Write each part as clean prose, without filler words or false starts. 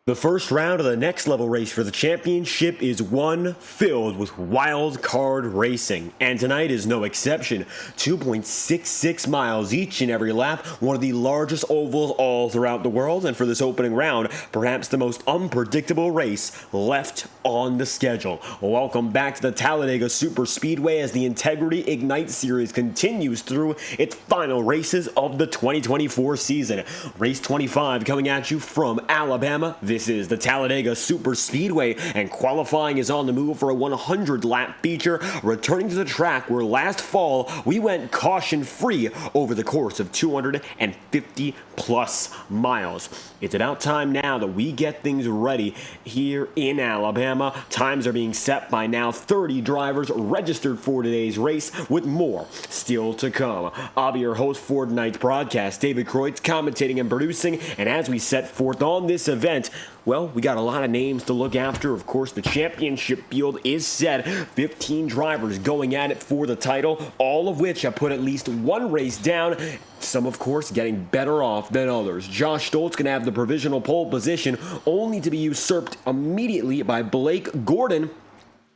The first round of the next level race for the championship is one filled with wild card racing, and tonight is no exception. 2.66 miles each and every lap, one of the largest ovals all throughout the world, and for this opening round, perhaps the most unpredictable race left on the schedule. Welcome back to the Talladega SuperSpeedway as the Integrity Ignite Series continues through its final races of the 2024 season. Race 25 coming at you from Alabama. This is the Talladega SuperSpeedway, and qualifying is on the move for a 100-lap feature, returning to the track where last fall we went caution-free over the course of 250-plus miles. It's about time now that we get things ready here in Alabama. Times are being set by now 30 drivers registered for today's race, with more still to come. I'll be your host for tonight's broadcast, David Kreutz, commentating and producing, and as we set forth on this event, well, we got a lot of names to look after. Of course, the championship field is set. 15 drivers going at it for the title, all of which have put at least one race down. Some, of course, getting better off than others. Josh Stoltz can have the provisional pole position, only to be usurped immediately by Blake Gordon.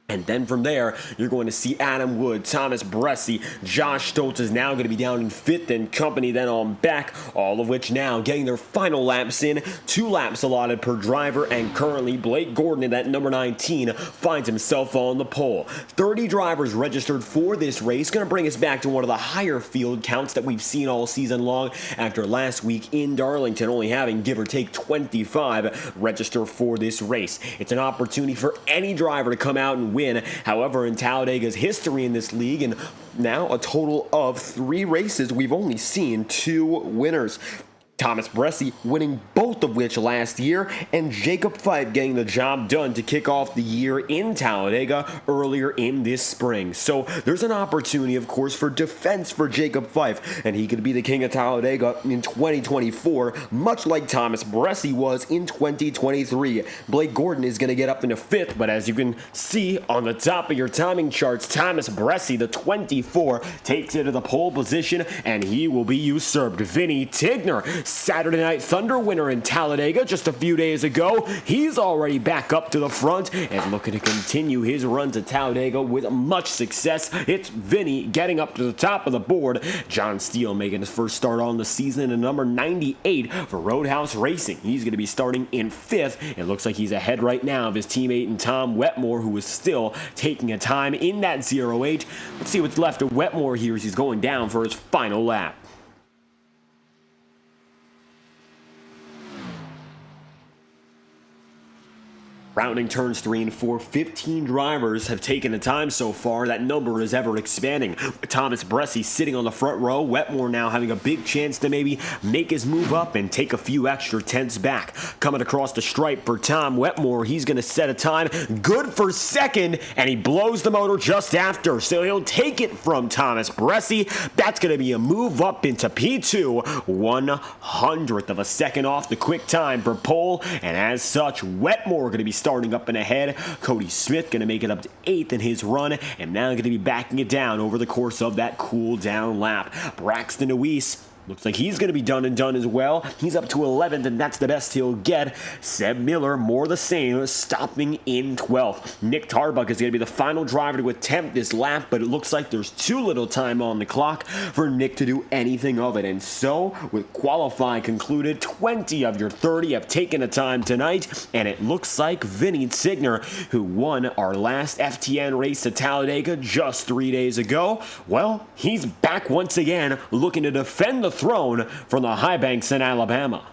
And then from there, you're going to see Adam Wood, Thomas Bressie, Josh Stoltz is now going to be down in fifth, and company then on back, all of which now getting their final laps in, 2 laps allotted per driver, and currently Blake Gordon at that number 19 finds himself on the pole. 30 drivers registered for this race, going to bring us back to one of the higher field counts that we've seen all season long after last week in Darlington, only having give or take 25 register for this race. It's an opportunity for any driver to come out and win. However, in Talladega's history in this league, and now a total of 3 races, we've only seen 2 winners. Thomas Bressie winning both of which last year, and Jacob Fife getting the job done to kick off the year in Talladega earlier in this spring. So there's an opportunity, of course, for defense for Jacob Fife, and he could be the king of Talladega in 2024, much like Thomas Bressie was in 2023. Blake Gordon is going to get up into 5th, but as you can see on the top of your timing charts, Thomas Bressie, the 24, takes it to the pole position, and he will be usurped. Vinny Tigner, Saturday Night Thunder winner in Talladega just a few days ago. He's already back up to the front and looking to continue his run to Talladega with much success. It's Vinny getting up to the top of the board. John Steele making his first start on the season in number 98 for Roadhouse Racing. He's going to be starting in 5th. It looks like he's ahead right now of his teammate and Tom Wetmore, who is still taking a time in that 08. Let's see what's left of Wetmore here as he's going down for his final lap. Rounding turns 3 and 4, 15 drivers have taken the time so far. That number is ever expanding. Thomas Bressie sitting on the front row. Wetmore now having a big chance to maybe make his move up and take a few extra tenths back. Coming across the stripe for Tom Wetmore. He's going to set a time good for 2nd, and he blows the motor just after. So he'll take it from Thomas Bressie. That's going to be a move up into P2. 100th of a second off the quick time for pole, and as such, Wetmore going to be starting up and ahead. Cody Smith going to make it up to 8th in his run, and now going to be backing it down over the course of that cool down lap. Braxton Deweese looks like he's going to be done and done as well. He's up to 11th, and that's the best he'll get. Seb Miller, more the same, stopping in 12th. Nick Tarbuck is going to be the final driver to attempt this lap, but it looks like there's too little time on the clock for Nick to do anything of it. And so, with qualifying concluded, 20 of your 30 have taken a time tonight, and it looks like Vinny Tigner, who won our last FTN race at Talladega just 3 days ago, well, he's back once again, looking to defend the throne from the high banks in Alabama.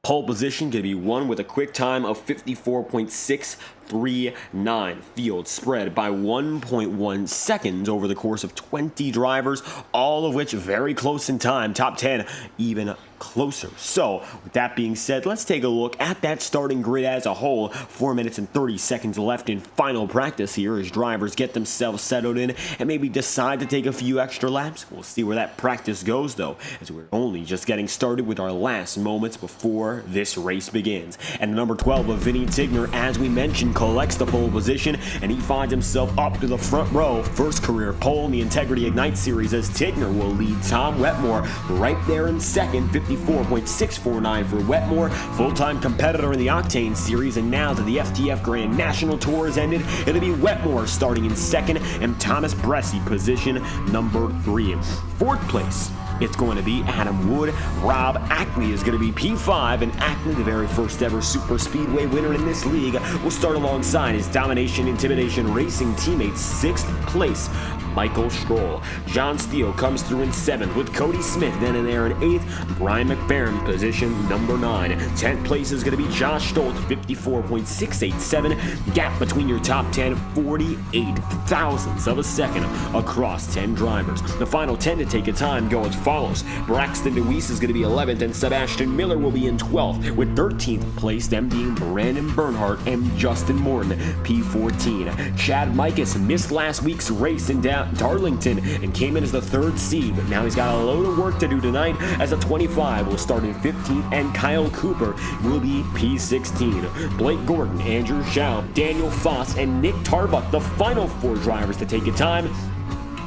Pole position going to be won with a quick time of 54.639. Field spread by 1.1 seconds over the course of 20 drivers, all of which very close in time. Top 10 even closer. So, with that being said, let's take a look at that starting grid as a whole. 4 minutes and 30 seconds left in final practice here as drivers get themselves settled in and maybe decide to take a few extra laps. We'll see where that practice goes, though, as we're only just getting started with our last moments before this race begins. And the number 12 of Vinny Tigner, as we mentioned, collects the pole position, and he finds himself up to the front row. First career pole in the Integrity Ignite Series, as Tigner will lead Tom Wetmore right there in second, 54.649 for Wetmore, full-time competitor in the Octane Series. And now that the FTF Grand National Tour has ended, it'll be Wetmore starting in second and Thomas Bresci position number 3. Fourth place, it's going to be Adam Wood. Rob Ackley is going to be P5, and Ackley, the very first ever Super Speedway winner in this league, will start alongside his Domination Intimidation Racing teammate. 6th place, Michael Stroll. John Steele comes through in 7th with Cody Smith, then in there in 8th. Brian McFerrin, position number 9. 10th place is going to be Josh Stoltz, 54.687. Gap between your top 10, 48 thousandths of a second across 10 drivers. The final 10 to take a time go as follows. Braxton DeWeese is going to be 11th, and Sebastian Miller will be in 12th, with 13th place, them being Brandon Bernhardt and Justin Morton, P14. Chad Mikus missed last week's race in Darlington and came in as the 3rd seed, but now he's got a load of work to do tonight, as a 25 will start in 15th, and Kyle Cooper will be P16. Blake Gordon, Andrew Schau, Daniel Foss, and Nick Tarbuck, the final 4 drivers to take a time.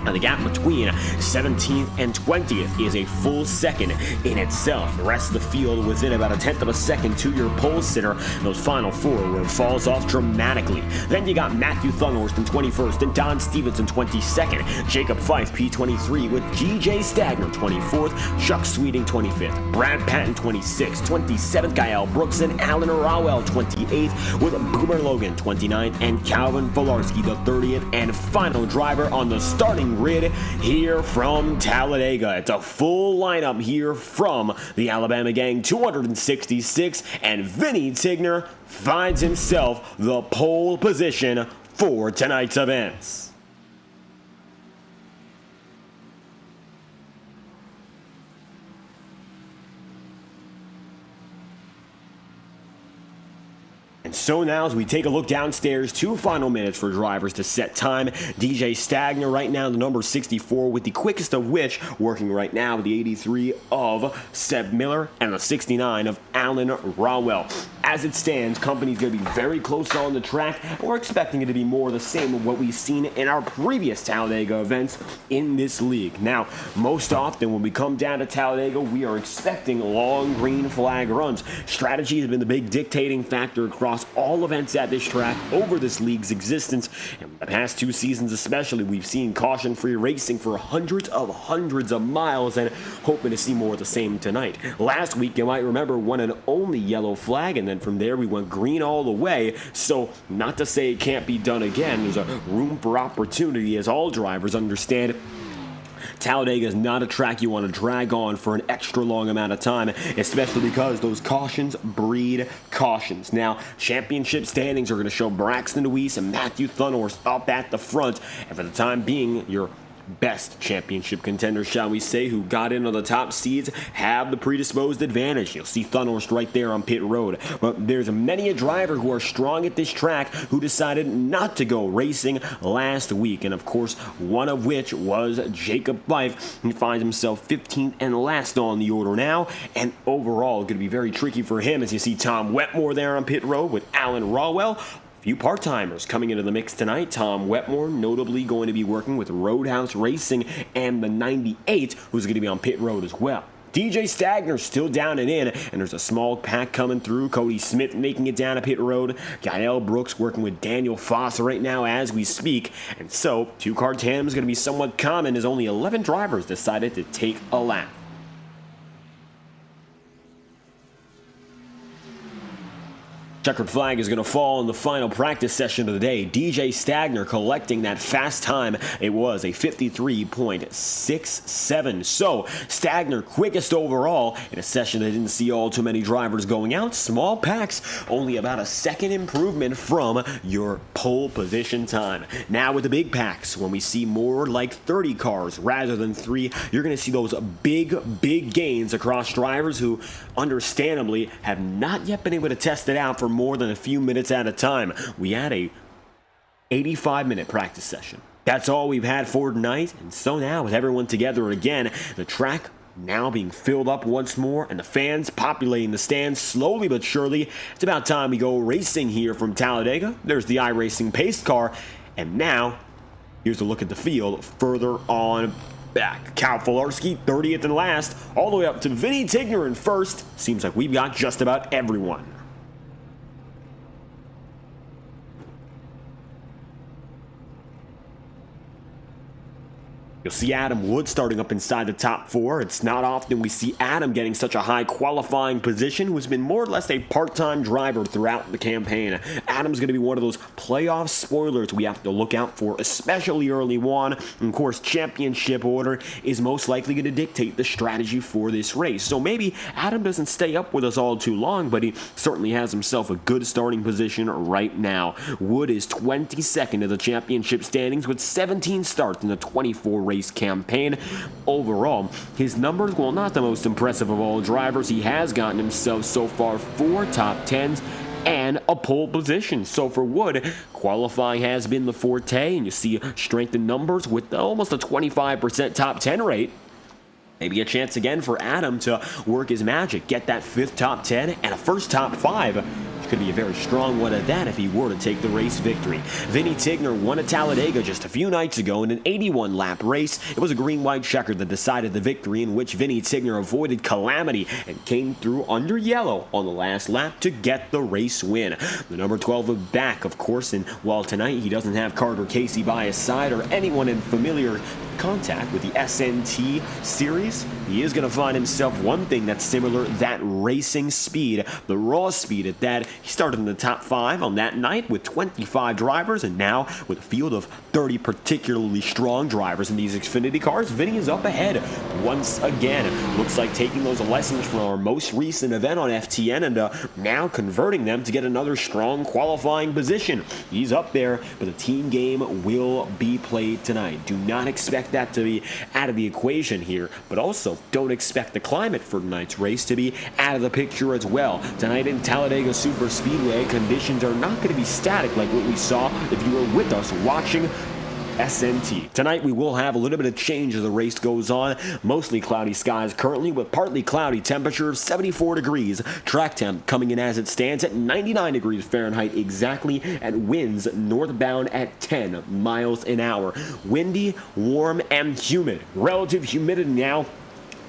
And the gap between 17th and 20th is a full second in itself. The rest of the field within about a 10th of a second to your pole sitter. Those final 4 where it falls off dramatically. Then you got Matthew Thunhorst in 21st and Don Stevenson 22nd. Jacob Fife P23 with G.J. Stagner 24th. Chuck Sweeting 25th. Brad Patton 26th. 27th Gael Brooks and Alan Rowell 28th with Boomer Logan 29th and Calvin Volarski the 30th and final driver on the starting grid here from Talladega. It's a full lineup here from the Alabama Gang 266, and Vinny Tigner finds himself the pole position for tonight's events. And so now, as we take a look downstairs, 2 final minutes for drivers to set time. DJ Stagner right now, the number 64, with the quickest of which working right now with the 83 of Seb Miller and the 69 of Alan Rowell. As it stands, company's going to be very close on the track, and we're expecting it to be more the same of what we've seen in our previous Talladega events in this league. Now, most often when we come down to Talladega, we are expecting long green flag runs. Strategy has been the big dictating factor across all events at this track over this league's existence. And the past 2 seasons especially, we've seen caution-free racing for hundreds of miles, and hoping to see more of the same tonight. Last week, you might remember, one and only yellow flag, and then from there we went green all the way. So not to say it can't be done again. There's a room for opportunity, as all drivers understand. Talladega is not a track you want to drag on for an extra long amount of time, especially because those cautions breed cautions. Now, championship standings are going to show Braxton DeWeese and Matthew Thunhorst up at the front, and for the time being, your best championship contenders, shall we say, who got in on the top seeds, have the predisposed advantage. You'll see Thunhorst right there on pit road. But there's many a driver who are strong at this track who decided not to go racing last week. And of course, one of which was Jacob Fife. He finds himself 15th and last on the order now. And overall, going to be very tricky for him, as you see Tom Wetmore there on pit road with Alan Rowell. Few part-timers coming into the mix tonight. Tom Wetmore notably going to be working with Roadhouse Racing and the 98, who's going to be on pit road as well. DJ Stagner still down and in, and there's a small pack coming through. Cody Smith making it down to pit road. Gael Brooks working with Daniel Foss right now as we speak. And so, 2-car tandem is going to be somewhat common, as only 11 drivers decided to take a lap. Checkered flag is going to fall in the final practice session of the day. DJ Stagner collecting that fast time. It was a 53.67. So, Stagner quickest overall in a session that didn't see all too many drivers going out. Small packs, only about a second improvement from your pole position time. Now with the big packs, when we see more like 30 cars rather than 3, you're going to see those big gains across drivers who understandably have not yet been able to test it out for more than a few minutes at a time. We had a 85-minute practice session. That's all we've had for tonight. And so now, with everyone together again, the track now being filled up once more, and the fans populating the stands slowly but surely. It's about time we go racing here from Talladega. There's the iRacing pace car, and now here's a look at the field further on back. Cal Filarski, 30th and last, all the way up to Vinny Tigner in first. Seems like we've got just about everyone. You'll see Adam Wood starting up inside the top 4. It's not often we see Adam getting such a high qualifying position, who's been more or less a part-time driver throughout the campaign. Adam's going to be one of those playoff spoilers we have to look out for, especially early on. And of course, championship order is most likely going to dictate the strategy for this race. So maybe Adam doesn't stay up with us all too long, but he certainly has himself a good starting position right now. Wood is 22nd of the championship standings with 17 starts in the 24 race campaign. Overall, his numbers, well, not the most impressive of all drivers. He has gotten himself so far 4 top 10s and a pole position. So for Wood, qualifying has been the forte, and you see strength in numbers with almost a 25% top 10 rate. Maybe a chance again for Adam to work his magic, get that 5th top 10 and a first top 5. Could be a very strong one at that if he were to take the race victory. Vinny Tigner won at Talladega just a few nights ago in an 81-lap race. It was a green-white checker that decided the victory, in which Vinny Tigner avoided calamity and came through under yellow on the last lap to get the race win. The number 12 is back, of course, and while tonight he doesn't have Carter Casey by his side or anyone in familiar contact with the SNT series, he is going to find himself one thing that's similar, that racing speed, the raw speed at that. He started in the top 5 on that night with 25 drivers, and now with a field of 30 particularly strong drivers in these Xfinity cars, Vinny is up ahead once again. Looks like taking those lessons from our most recent event on FTN and now converting them to get another strong qualifying position. He's up there, but the team game will be played tonight. Do not expect that to be out of the equation here, but also don't expect the climate for tonight's race to be out of the picture as well. Tonight in Talladega SuperSpeedway, conditions are not going to be static like what we saw if you were with us watching SNT. Tonight we will have a little bit of change as the race goes on. Mostly cloudy skies currently with partly cloudy temperature of 74 degrees. Track temp coming in as it stands at 99 degrees Fahrenheit exactly, and winds northbound at 10 miles an hour. Windy, warm, and humid. Relative humidity now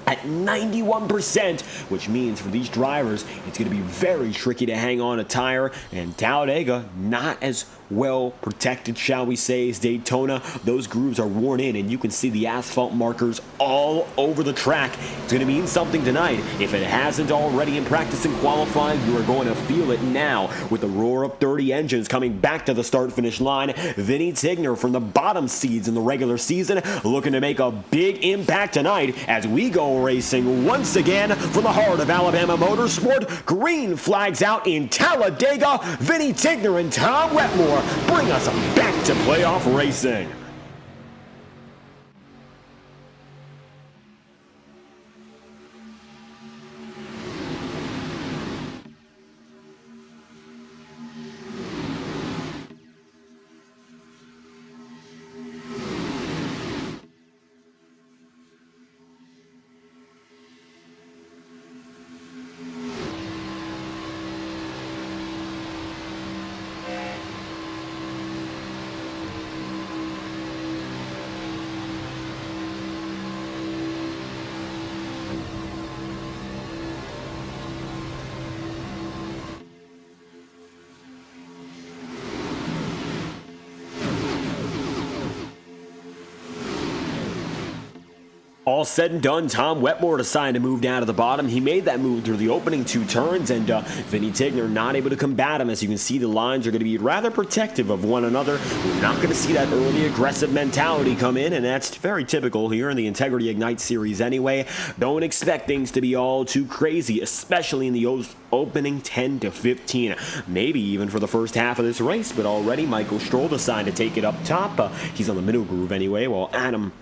at 91%, which means for these drivers, it's going to be very tricky to hang on a tire, and Talladega not as well protected, shall we say, as Daytona. Those grooves are worn in, and you can see the asphalt markers all over the track. It's going to mean something tonight. If it hasn't already in practice and qualifying, you are going to feel it now with the roar of 30 engines coming back to the start-finish line. Vinny Tigner from the bottom seeds in the regular season looking to make a big impact tonight as we go racing once again from the heart of Alabama Motorsport. Green flags out in Talladega. Vinny Tigner and Tom Wetmore bring us back to playoff racing. All said and done, Tom Wetmore decided to move down to the bottom. He made that move through the opening 2 turns, and Vinny Tigner not able to combat him. As you can see, the lines are going to be rather protective of one another. We're not going to see that early aggressive mentality come in, and that's very typical here in the Integrity Ignite series anyway. Don't expect things to be all too crazy, especially in the opening 10 to 15. Maybe even for the first half of this race, but already Michael Stroll decided to take it up top. He's on the middle groove anyway, while Adam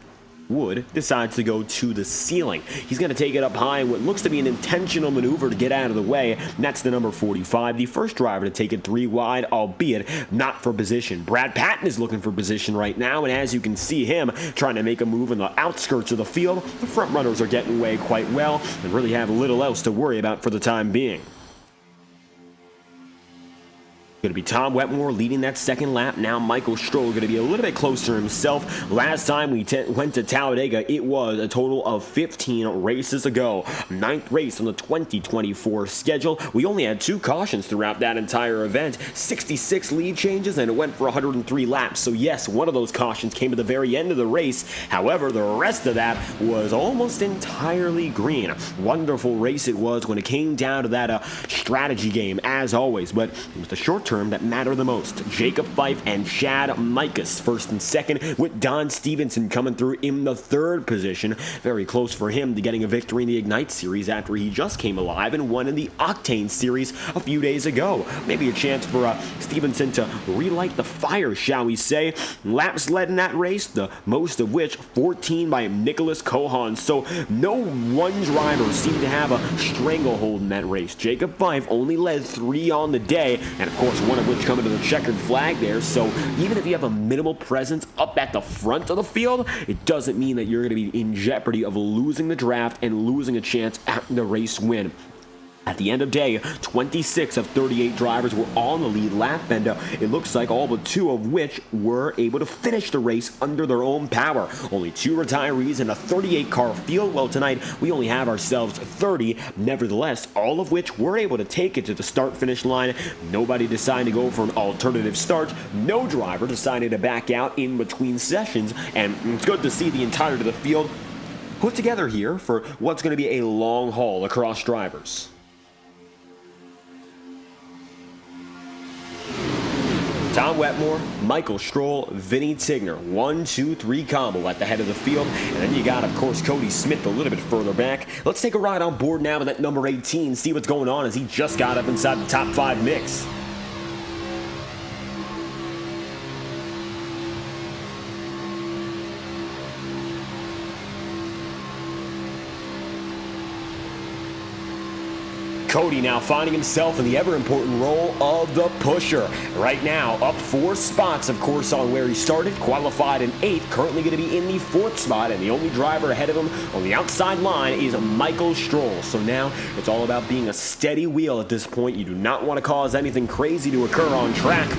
Wood decides to go to the ceiling. He's going to take it up high in what looks to be an intentional maneuver to get out of the way, and that's the number 45, the first driver to take it 3 wide, albeit not for position. Brad Patton is looking for position right now, and as you can see him trying to make a move in the outskirts of the field, the front runners are getting away quite well and really have little else to worry about for the time being. Going to be Tom Wetmore leading that second lap. Now Michael Stroll going to be a little bit closer himself. Last time we went to Talladega, it was a total of 15 races ago. 9th race on the 2024 schedule. We only had 2 cautions throughout that entire event. 66 lead changes, and it went for 103 laps. So yes, one of those cautions came at the very end of the race. However, the rest of that was almost entirely green. Wonderful race it was when it came down to that strategy game, as always. But it was the short term that matter the most. Jacob Fife and Chad Mikas first and second, with Don Stevenson coming through in the 3rd position. Very close for him to getting a victory in the Ignite Series after he just came alive and won in the Octane Series a few days ago. Maybe a chance for Stevenson to relight the fire, shall we say. Laps led in that race, the most of which 14 by Nicholas Cohan. So no one driver seemed to have a stranglehold in that race. Jacob Fife only led 3 on the day, and of course one of which coming to the checkered flag there. So even if you have a minimal presence up at the front of the field, it doesn't mean that you're going to be in jeopardy of losing the draft and losing a chance at the race win. At the end of day, 26 of 38 drivers were on the lead lap, and it looks like all but 2 of which were able to finish the race under their own power. Only 2 retirees in a 38-car field. Well, tonight we only have ourselves 30. Nevertheless, all of which were able to take it to the start-finish line. Nobody decided to go for an alternative start. No driver decided to back out in between sessions, and it's good to see the entirety of the field put together here for what's going to be a long haul across drivers. Tom Wetmore, Michael Stroll, Vinny Tigner, 1, 2, 3 combo at the head of the field. And then you got, of course, Cody Smith a little bit further back. Let's take a ride on board now with that number 18, see what's going on as he just got up inside the top 5 mix. Cody now finding himself in the ever-important role of the pusher. Right now, up 4 spots, of course, on where he started. Qualified in 8th, currently going to be in the 4th spot, and the only driver ahead of him on the outside line is Michael Stroll. So now, it's all about being a steady wheel at this point. You do not want to cause anything crazy to occur on track.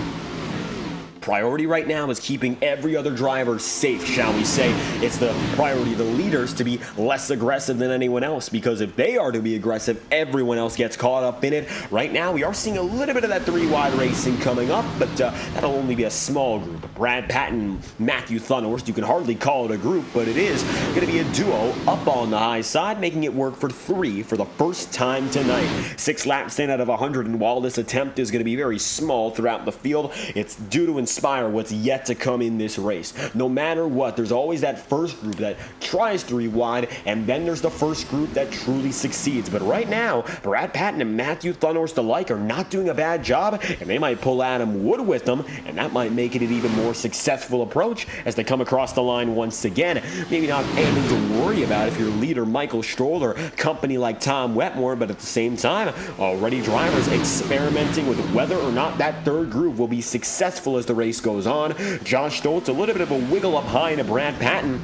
Priority right now is keeping every other driver safe, shall we say. It's the priority of the leaders to be less aggressive than anyone else, because if they are to be aggressive, everyone else gets caught up in it. Right now, we are seeing a little bit of that 3-wide racing coming up, but that'll only be a small group. Brad Patton, Matthew Thunhorst, you can hardly call it a group, but it is going to be a duo up on the high side, making it work for 3 for the first time tonight. 6 laps in out of 100, and while this attempt is going to be very small throughout the field, it's due to inspire what's yet to come in this race. No matter what, there's always that first group that tries 3 wide, and then there's the first group that truly succeeds. But right now, Brad Patton and Matthew Thunhorst alike are not doing a bad job, and they might pull Adam Wood with them, and that might make it an even more successful approach as they come across the line once again. Maybe not anything to worry about if you're leader Michael Stroll or company like Tom Wetmore, but at the same time, already drivers experimenting with whether or not that third group will be successful as the race goes on. Josh Stoltz, a little bit of a wiggle up high into Brad Patton.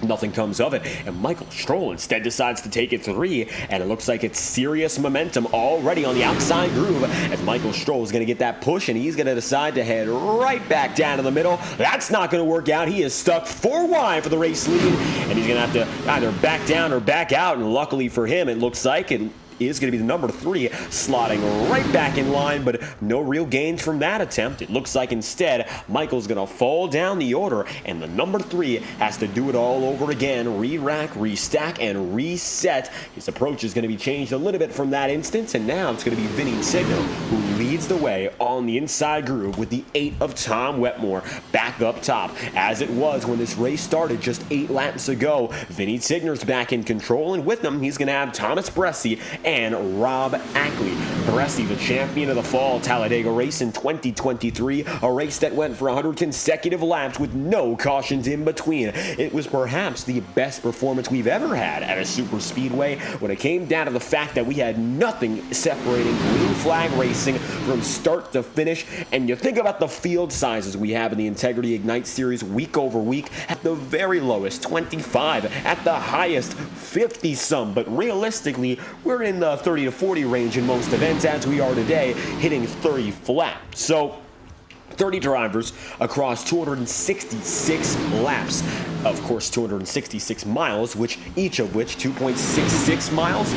Nothing comes of it, and Michael Stroll instead decides to take it 3, and it looks like it's serious momentum already on the outside groove as Michael Stroll is going to get that push, and he's going to decide to head right back down to the middle. That's not going to work out. He is stuck 4 wide for the race lead, and he's going to have to either back down or back out, and luckily for him, it looks like it is going to be the number 3 slotting right back in line, but no real gains from that attempt. It looks like instead Michael's going to fall down the order, and the number 3 has to do it all over again. Re-rack, restack, and reset. His approach is going to be changed a little bit from that instance, and now it's going to be Vinny Tigner who leads the way on the inside groove with the 8 of Tom Wetmore back up top. As it was when this race started just 8 laps ago, Vinny Tigner's back in control, and with him he's going to have Thomas Bresci and Rob Ackley. Bressie, the champion of the fall Talladega race in 2023, a race that went for 100 consecutive laps with no cautions in between. It was perhaps the best performance we've ever had at a super speedway when it came down to the fact that we had nothing separating green flag racing from start to finish. And you think about the field sizes we have in the Integrity Ignite Series week over week, at the very lowest 25, at the highest 50 some, but realistically we're in the 30 to 40 range in most events as we are today, hitting 30 flat. So 30 drivers across 266 laps. Of course, 266 miles, each of which 2.66 miles.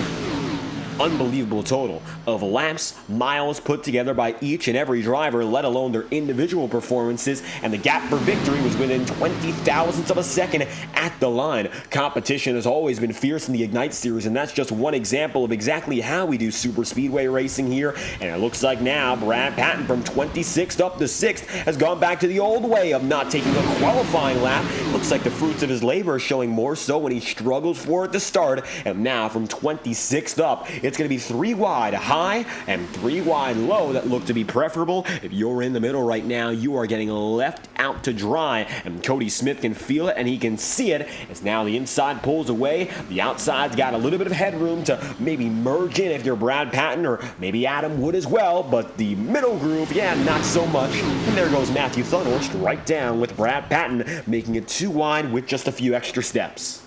Unbelievable total of laps, miles put together by each and every driver, let alone their individual performances, and the gap for victory was within 20 thousandths of a second at the line. Competition has always been fierce in the Ignite Series, and that's just one example of exactly how we do super speedway racing here. And it looks like now Brad Patton from 26th up to 6th has gone back to the old way of not taking a qualifying lap. Looks like the fruits of his labor are showing more so when he struggled for it to start, and now from 26th up, it's going to be 3 wide high and 3 wide low that look to be preferable. If you're in the middle right now, you are getting left out to dry, and Cody Smith can feel it and he can see it as now the inside pulls away. The outside's got a little bit of headroom to maybe merge in if you're Brad Patton, or maybe Adam Wood as well, but the middle groove, yeah, not so much. And there goes Matthew Thunhorst right down with Brad Patton, making it 2 wide with just a few extra steps.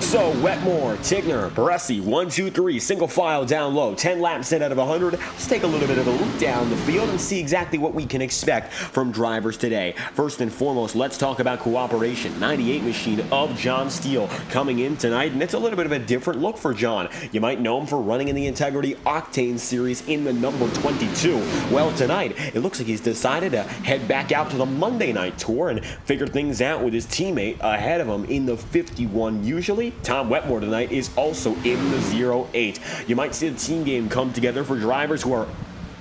So, Wetmore, Tigner, Bressie, 1, 2, 3, single file down low, 10 laps in out of 100. Let's take a little bit of a look down the field and see exactly what we can expect from drivers today. First and foremost, let's talk about cooperation. 98 machine of John Steele coming in tonight, and it's a little bit of a different look for John. You might know him for running in the Integrity Octane Series in the number 22. Well, tonight, it looks like he's decided to head back out to the Monday Night Tour and figure things out with his teammate ahead of him in the 51 usually. Tom Wetmore tonight is also in the 08. You might see the team game come together for drivers who are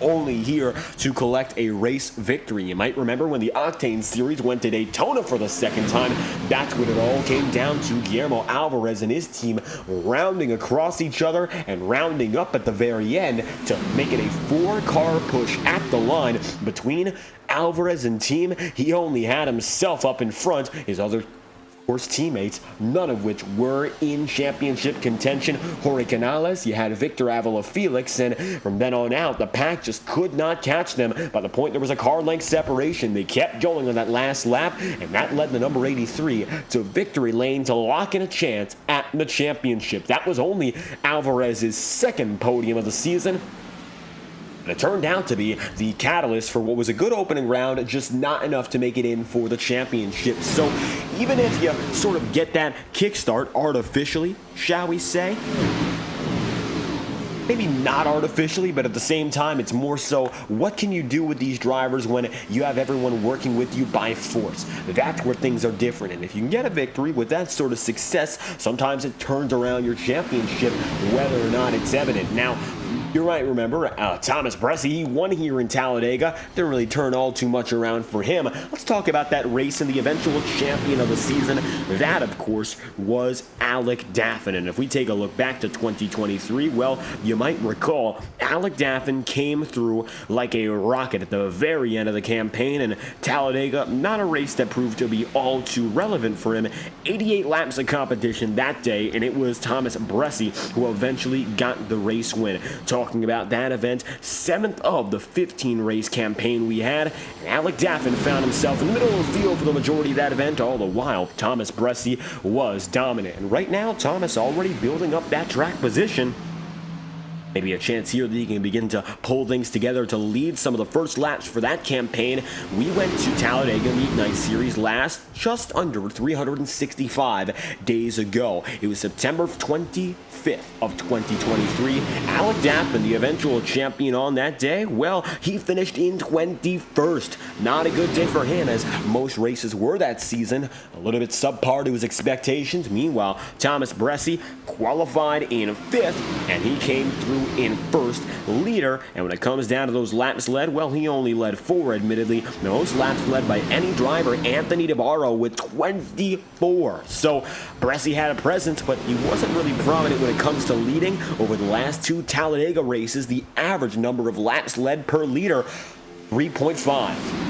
only here to collect a race victory. You might remember when the Octane Series went to Daytona for the second time. That's when it all came down to Guillermo Alvarez and his team rounding across each other and rounding up at the very end to make it a 4-car push at the line between Alvarez and team. He only had himself up in front. His other course teammates, none of which were in championship contention. Jorge Canales, you had Victor Avila Felix, and from then on out, the pack just could not catch them. By the point there was a car length separation, they kept going on that last lap, and that led the number 83 to victory lane to lock in a chance at the championship. That was only Alvarez's second podium of the season. And it turned out to be the catalyst for what was a good opening round, just not enough to make it in for the championship. So even if you sort of get that kickstart artificially, shall we say, maybe not artificially, but at the same time, it's more so, what can you do with these drivers when you have everyone working with you by force? That's where things are different. And if you can get a victory with that sort of success, sometimes it turns around your championship, whether or not it's evident. Now, you might remember Thomas Bressie, he won here in Talladega. Didn't really turn all too much around for him. Let's talk about that race and the eventual champion of the season. That, of course, was Alec Daffin. And if we take a look back to 2023, well, you might recall Alec Daffin came through like a rocket at the very end of the campaign, and Talladega, not a race that proved to be all too relevant for him. 88 laps of competition that day, and it was Thomas Bressie who eventually got the race win. Talking about that event, 7th of the 15 race campaign we had, and Alec Daffin found himself in the middle of the field for the majority of that event, all the while Thomas Bressie was dominant. And right now, Thomas already building up that track position. Maybe a chance here that he can begin to pull things together to lead some of the first laps for that campaign. We went to Talladega in the Ignite Series last just under 365 days ago. It was September 25th of 2023. Alec Daffin, the eventual champion on that day, well, he finished in 21st. Not a good day for him, as most races were that season. A little bit subpar to his expectations. Meanwhile, Thomas Bressie qualified in 5th, and he came through in first, leader. And when it comes down to those laps led, well, he only led 4, admittedly. The most laps led by any driver, Anthony DeBarro, with 24. So Bressi had a presence, but he wasn't really prominent when it comes to leading. Over the last 2 Talladega races, the average number of laps led per leader, 3.5.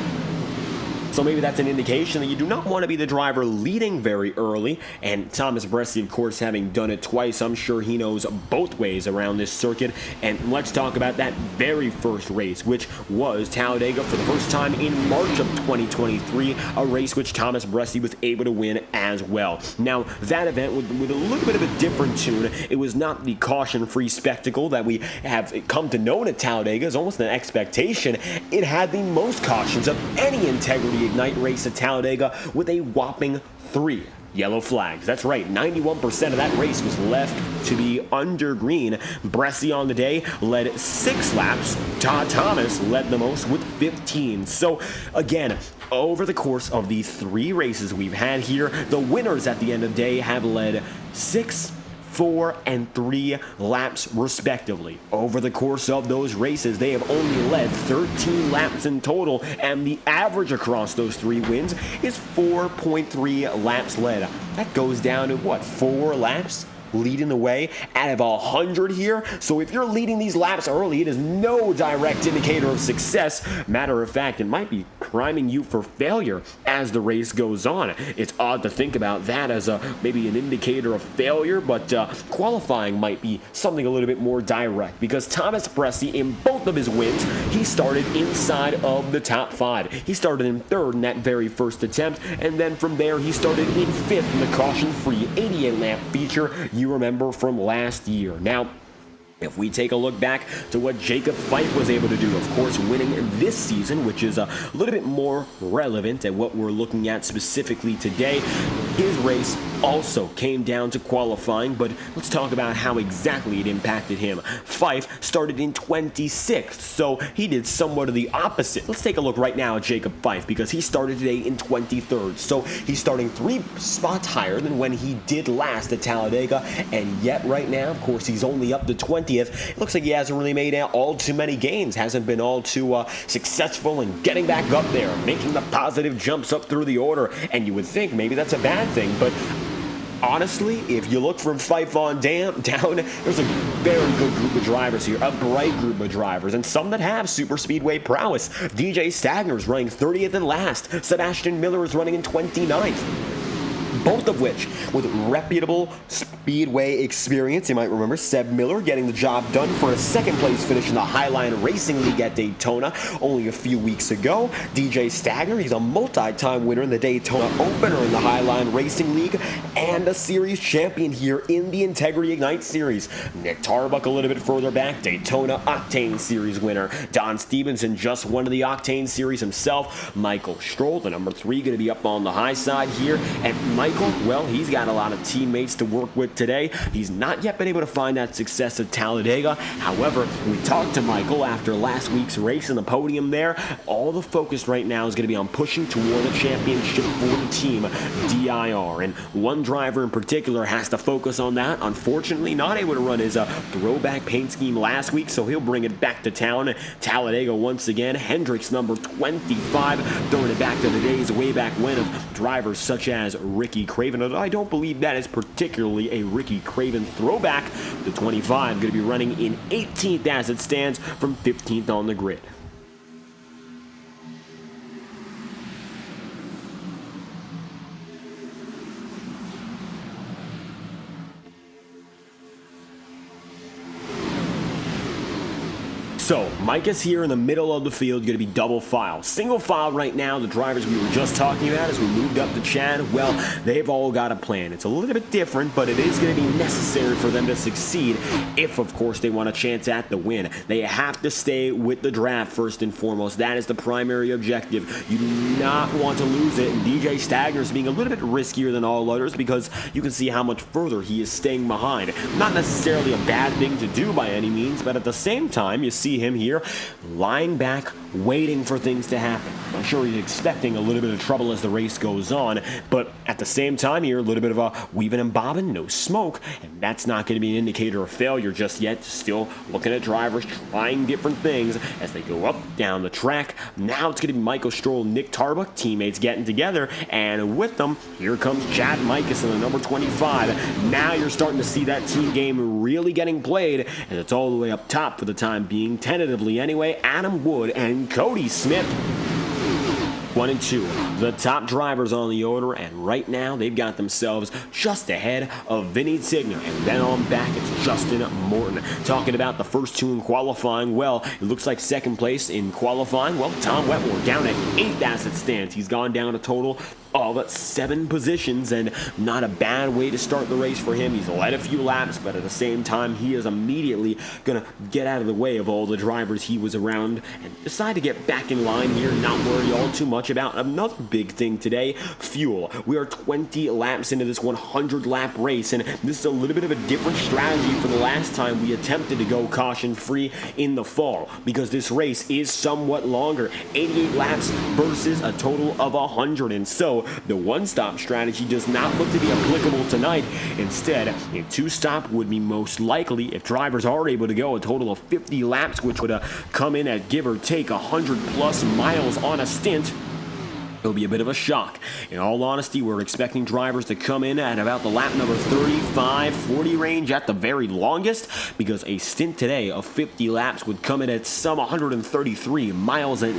So maybe that's an indication that you do not want to be the driver leading very early. And Thomas Bressi, of course, having done it twice, I'm sure he knows both ways around this circuit. And let's talk about that very first race, which was Talladega for the first time in March of 2023, a race which Thomas Bressi was able to win as well. Now, that event with a little bit of a different tune. It was not the caution-free spectacle that we have come to know at Talladega. It's almost an expectation. It had the most cautions of any Integrity Ignite race at Talladega with a whopping 3 yellow flags. That's right, 91% of that race was left to be under green. Bressi on the day led 6 laps. Todd Thomas led the most with 15. So again, over the course of these 3 races we've had here, the winners at the end of the day have led 6, 4, and 3 laps respectively. Over the course of those races, they have only led 13 laps in total, and the average across those 3 wins is 4.3 laps led. That goes down to what, 4 laps leading the way out of 100 here? So if you're leading these laps early, it is no direct indicator of success. Matter of fact, it might be priming you for failure as the race goes on. It's odd to think about that as maybe an indicator of failure, but qualifying might be something a little bit more direct, because Thomas Bressi, in both of his wins, he started inside of the top 5. He started in 3rd in that very first attempt, and then from there he started in 5th in the caution-free 88 lap feature you remember from last year. Now, if we take a look back to what Jacob Fife was able to do, of course, winning this season, which is a little bit more relevant at what we're looking at specifically today, his race also came down to qualifying, but let's talk about how exactly it impacted him. Fife started in 26th, so he did somewhat of the opposite. Let's take a look right now at Jacob Fife, because he started today in 23rd, so he's starting 3 spots higher than when he did last at Talladega, and yet right now, of course, he's only up to 20th. It looks like he hasn't really made all too many gains, hasn't been all too successful in getting back up there, making the positive jumps up through the order, and you would think maybe that's a bad thing, but honestly, if you look from Fife on down, there's a very good group of drivers here, a bright group of drivers, and some that have super speedway prowess. DJ Stagner's running 30th and last. Sebastian Miller is running in 29th. Both of which with reputable speedway experience. You might remember Seb Miller getting the job done for a 2nd place finish in the Highline Racing League at Daytona only a few weeks ago. DJ Stagner, he's a multi-time winner in the Daytona Opener in the Highline Racing League and a series champion here in the Integrity Ignite Series. Nick Tarbuck a little bit further back, Daytona Octane Series winner. Don Stevenson just won the Octane Series himself. Michael Stroll, the number 3, going to be up on the high side here. And Michael, well, he's got a lot of teammates to work with today. He's not yet been able to find that success at Talladega. However, we talked to Michael after last week's race in the podium there. All the focus right now is going to be on pushing toward a championship for the team, DIR. And one driver in particular has to focus on that. Unfortunately, not able to run his throwback paint scheme last week, so he'll bring it back to town. Talladega once again. Hendricks, number 25, throwing it back to the days way back when of drivers such as Ricky Craven. Although I don't believe that is particularly a Ricky Craven throwback. The 25 going to be running in 18th as it stands from 15th on the grid. So, Mike is here in the middle of the field, going to be double file. Single file right now, the drivers we were just talking about as we moved up to Chad, well, they've all got a plan. It's a little bit different, but it is going to be necessary for them to succeed if, of course, they want a chance at the win. They have to stay with the draft first and foremost. That is the primary objective. You do not want to lose it, and DJ Stagner's being a little bit riskier than all others because you can see how much further he is staying behind. Not necessarily a bad thing to do by any means, but at the same time, you see him here lying back, waiting for things to happen. I'm sure he's expecting a little bit of trouble as the race goes on, but at the same time here, a little bit of a weaving and bobbing, no smoke, and that's not going to be an indicator of failure just yet. Still looking at drivers trying different things as they go up, down the track. Now it's going to be Michael Stroll, Nick Tarbuck, teammates getting together, and with them, here comes Chad Mikus in the number 25. Now you're starting to see that team game really getting played, and it's all the way up top for the time being, tentatively anyway. Adam Wood and Cody Smith, 1 and 2, the top drivers on the order, and right now they've got themselves just ahead of Vinny Tigner, and then on back it's Justin Morton. Talking about the first two in qualifying, well, it looks like second place in qualifying, well, Tom Wetmore down at 8th as it stands. He's gone down a total of 7 positions, and not a bad way to start the race for him. He's led a few laps, but at the same time, he is immediately going to get out of the way of all the drivers he was around and decide to get back in line here, not worry all too much about another big thing today, fuel. We are 20 laps into this 100-lap race, and this is a little bit of a different strategy from the last time we attempted to go caution-free in the fall, because this race is somewhat longer, 88 laps versus a total of 100, and so the one-stop strategy does not look to be applicable tonight. Instead, a two-stop would be most likely if drivers are able to go a total of 50 laps, which would come in at give or take 100-plus miles on a stint. It'll be a bit of a shock. In all honesty, we're expecting drivers to come in at about the lap number 35, 40 range at the very longest, because a stint today of 50 laps would come in at some 133 miles, and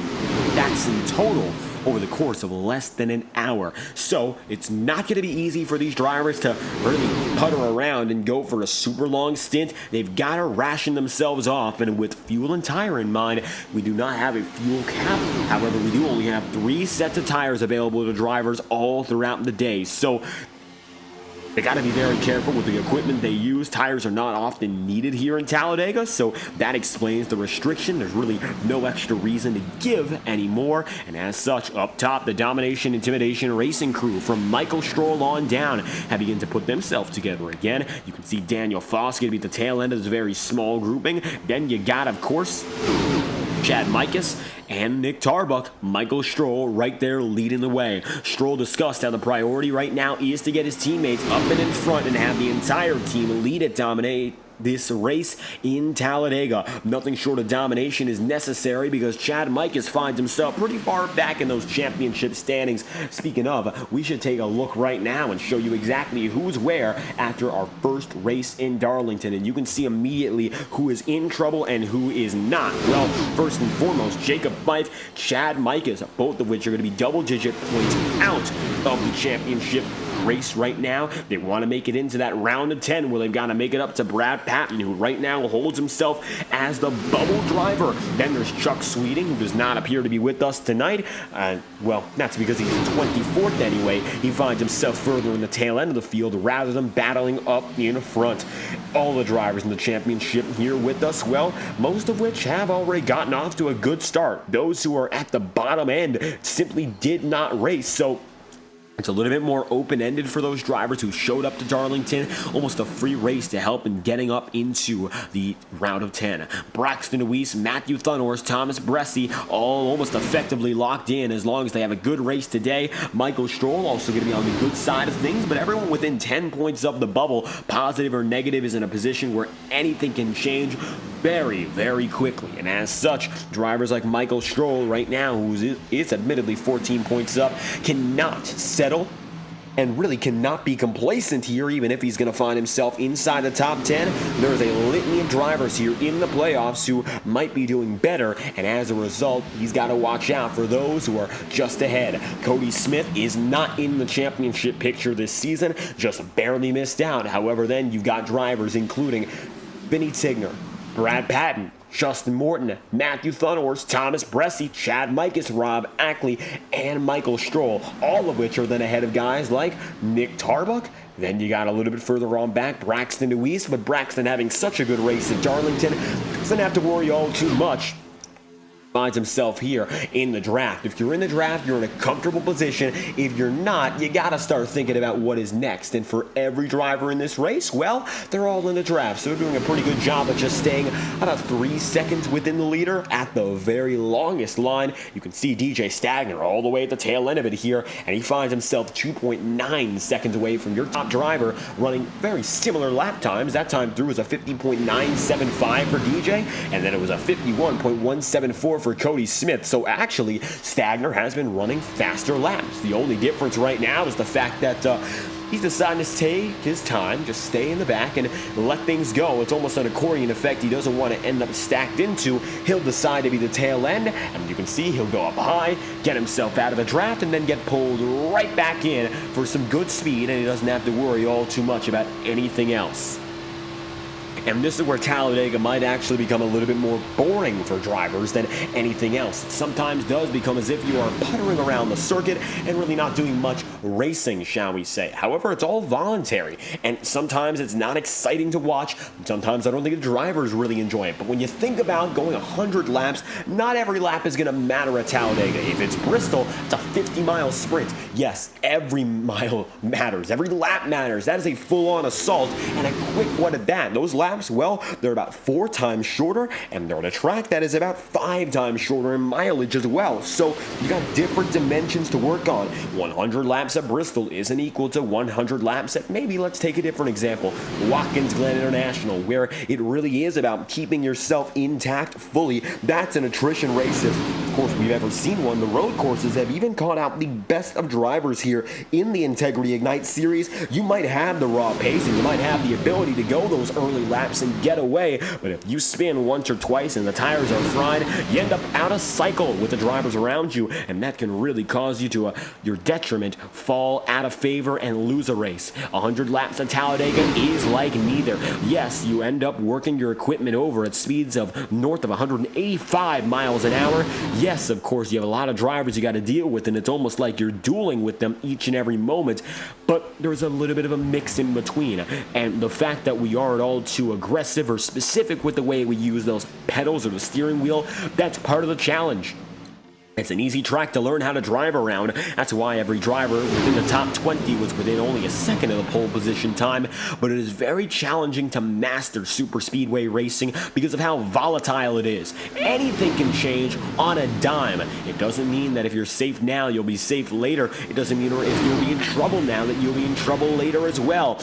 that's in total over the course of less than an hour. So it's not going to be easy for these drivers to really putter around and go for a super long stint. They've got to ration themselves off, and with fuel and tire in mind, we do not have a fuel cap. However, we do only have 3 sets of tires available to drivers all throughout the day. So they got to be very careful with the equipment they use. Tires are not often needed here in Talladega, so that explains the restriction. There's really no extra reason to give anymore, and as such, up top, the Domination Intimidation Racing crew from Michael Stroll on down have begun to put themselves together again. You can see Daniel Foss going to be at the tail end of this very small grouping. Then you got, of course, Chad Mikus and Nick Tarbuck. Michael Stroll right there leading the way. Stroll discussed how the priority right now is to get his teammates up and in front and have the entire team lead it, dominate this race in Talladega. Nothing short of domination is necessary because Chad Mikus finds himself pretty far back in those championship standings. Speaking of, we should take a look right now and show you exactly who's where after our first race in Darlington, and you can see immediately who is in trouble and who is not. Well, first and foremost, Jacob Fife, Chad Mikus, both of which are going to be double-digit points out of the championship race right now. They want to make it into that round of 10 where they've got to make it up to Brad Patton, who right now holds himself as the bubble driver. Then there's Chuck Sweeting, who does not appear to be with us tonight. Well, that's because he's 24th anyway. He finds himself further in the tail end of the field rather than battling up in front. All the drivers in the championship here with us, well, most of which have already gotten off to a good start. Those who are at the bottom end simply did not race, so it's a little bit more open-ended for those drivers who showed up to Darlington. Almost a free race to help in getting up into the round of 10. Braxton Weiss, Matthew Thunhorst, Thomas Bresci, all almost effectively locked in as long as they have a good race today. Michael Stroll also going to be on the good side of things, but everyone within 10 points of the bubble, positive or negative, is in a position where anything can change very, very quickly. And as such, drivers like Michael Stroll right now, who is admittedly 14 points up, cannot settle and really cannot be complacent here, even if he's going to find himself inside the top 10. There's a litany of drivers here in the playoffs who might be doing better, and as a result, he's got to watch out for those who are just ahead. Cody Smith is not in the championship picture this season, just barely missed out. However, then you've got drivers including Vinny Tigner, Brad Patton, Justin Morton, Matthew Thunhorst, Thomas Bresci, Chad Mikus, Rob Ackley, and Michael Stroll, all of which are then ahead of guys like Nick Tarbuck. Then you got a little bit further on back, Braxton Weiss, but Braxton having such a good race at Darlington doesn't have to worry all too much finds himself here in the draft. If you're in the draft, you're in a comfortable position. If you're not, you gotta start thinking about what is next. And for every driver in this race, well, they're all in the draft, so they're doing a pretty good job of just staying about 3 seconds within the leader at the very longest line. You can see DJ Stagner all the way at the tail end of it here, and he finds himself 2.9 seconds away from your top driver, running very similar lap times. That time through was a 50.975 for DJ, and then it was a 51.174 for Cody Smith. So actually, Stagner has been running faster laps. The only difference right now is the fact that he's deciding to take his time, just stay in the back and let things go. It's almost an accordion effect he doesn't want to end up stacked into. He'll decide to be the tail end, and you can see he'll go up high, get himself out of the draft, and then get pulled right back in for some good speed, and he doesn't have to worry all too much about anything else. And this is where Talladega might actually become a little bit more boring for drivers than anything else. It sometimes does become as if you are puttering around the circuit and really not doing much racing, shall we say. However, it's all voluntary, and sometimes it's not exciting to watch. Sometimes I don't think the drivers really enjoy it. But when you think about going 100 laps, not every lap is going to matter at Talladega. If it's Bristol, it's a 50-mile sprint. Yes, every mile matters. Every lap matters. That is a full-on assault, and a quick one at that. Those laps, well, they're about 4 times shorter, and they're on a track that is about 5 times shorter in mileage as well. So you got different dimensions to work on. 100 laps at Bristol isn't equal to 100 laps at, maybe let's take a different example, Watkins Glen International, where it really is about keeping yourself intact fully. That's an attrition race if, of course, we've ever seen one. The road courses have even caught out the best of drivers here in the Integrity Ignite series. You might have the raw pace, and you might have the ability to go those early laps and get away, but if you spin once or twice and the tires are fried, you end up out of cycle with the drivers around you, and that can really cause you to your detriment, fall out of favor and lose a race. 100 laps at Talladega is like neither. Yes, you end up working your equipment over at speeds of north of 185 miles an hour. Yes, of course, you have a lot of drivers you got to deal with, and it's almost like you're dueling with them each and every moment, but there's a little bit of a mix in between, and the fact that we aren't all too aggressive or specific with the way we use those pedals or the steering wheel, that's part of the challenge. It's an easy track to learn how to drive around. That's why every driver within the top 20 was within only a second of the pole position time, but it is very challenging to master superspeedway racing because of how volatile it is. Anything can change on a dime. It doesn't mean that if you're safe now, you'll be safe later. It doesn't mean if you'll be in trouble now that you'll be in trouble later as well.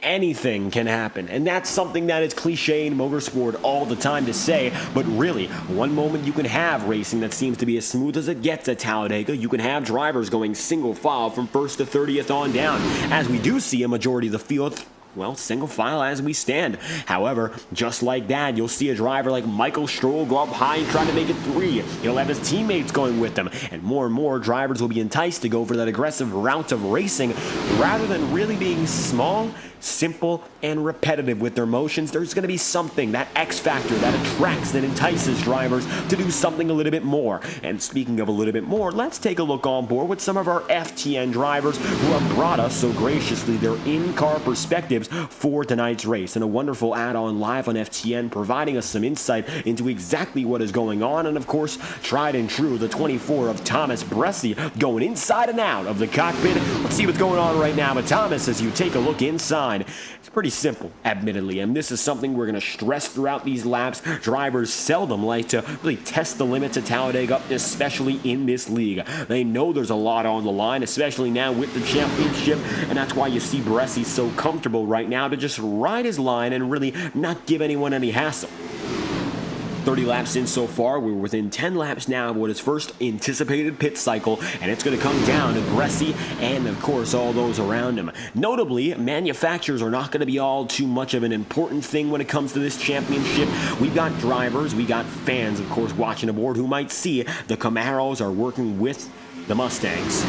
Anything can happen, and that's something that is cliche in motorsport all the time to say, but really, one moment you can have racing that seems to be as smooth as it gets at Talladega. You can have drivers going single file from 1st to 30th on down, as we do see a majority of the field, well, single file as we stand. However, just like that, you'll see a driver like Michael Stroll go up high and try to make it 3. He'll have his teammates going with him, and more drivers will be enticed to go for that aggressive route of racing rather than really being small, simple, and repetitive with their motions. There's going to be something, that X factor that attracts, that entices drivers to do something a little bit more. And speaking of a little bit more, let's take a look on board with some of our FTN drivers who have brought us so graciously their in-car perspectives for tonight's race, and a wonderful add-on live on FTN providing us some insight into exactly what is going on, and of course, tried and true, the 24 of Thomas Bressi going inside and out of the cockpit. Let's see what's going on right now with Thomas as you take a look inside. It's pretty simple, admittedly, and this is something we're going to stress throughout these laps. Drivers seldom like to really test the limits at Talladega, especially in this league. They know there's a lot on the line, especially now with the championship, and that's why you see Bressi so comfortable right now to just ride his line and really not give anyone any hassle. 30 laps in so far. We're within 10 laps now of what is first anticipated pit cycle, and it's going to come down to Bressi and, of course, all those around him. Notably, manufacturers are not going to be all too much of an important thing when it comes to this championship. We've got drivers, we got fans, of course, watching aboard who might see the Camaros are working with the Mustangs.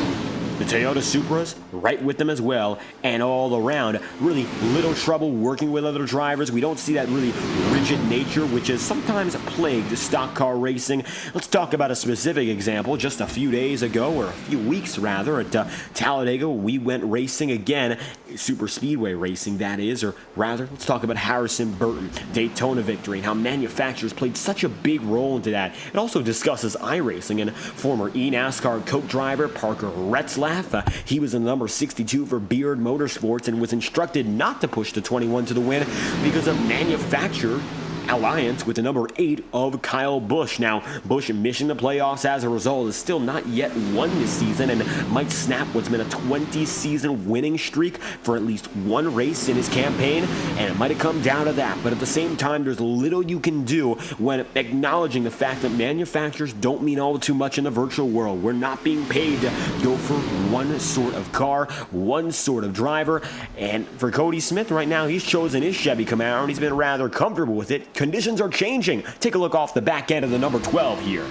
The Toyota Supras right with them as well, and all around really little trouble working with other drivers. We don't see that really rigid nature which has sometimes plagued stock car racing. Let's talk about a specific example. Just a few days ago, or a few weeks rather, at Talladega we went racing again, SuperSpeedway Racing that is, or rather let's talk about Harrison Burton Daytona victory and how manufacturers played such a big role into that. It also discusses iRacing and former NASCAR Coke driver Parker Retzlaff. He was in the number 62 for Beard Motorsports and was instructed not to push the 21 to the win because of manufacturer alliance with the number 8 of Kyle Busch. Now, Busch missing the playoffs as a result is still not yet won this season and might snap what's been a 20-season winning streak for at least one race in his campaign, and it might have come down to that. But at the same time, there's little you can do when acknowledging the fact that manufacturers don't mean all too much in the virtual world. We're not being paid to go for one sort of car, one sort of driver, and for Cody Smith right now, he's chosen his Chevy Camaro and he's been rather comfortable with it. Conditions are changing. Take a look off the back end of the number 12 here.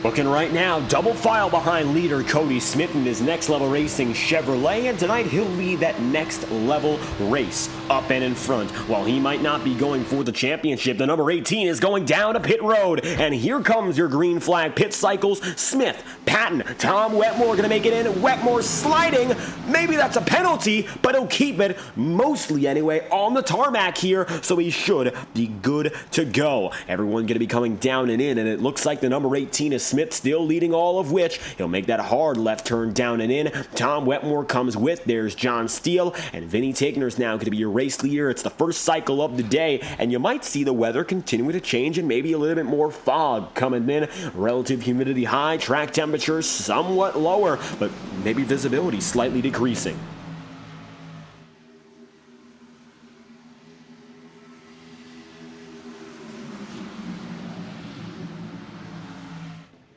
Looking right now, double file behind leader Cody Smith in his Next Level Racing Chevrolet, and tonight he'll lead that next level race up and in front. While he might not be going for the championship, the number 18 is going down to pit road, and here comes your green flag pit cycles. Smith, Patton, Tom Wetmore gonna make it in. Wetmore sliding, maybe that's a penalty, but he'll keep it, mostly anyway, on the tarmac here, so he should be good to go. Everyone gonna be coming down and in, and it looks like the number 18 is Smith, still leading all of which. He'll make that hard left turn down and in. Tom Wetmore comes with. There's John Steele, and Vinny Tigner's now going to be your race leader. It's the first cycle of the day, and you might see the weather continuing to change and maybe a little bit more fog coming in. Relative humidity high, track temperature somewhat lower, but maybe visibility slightly decreasing.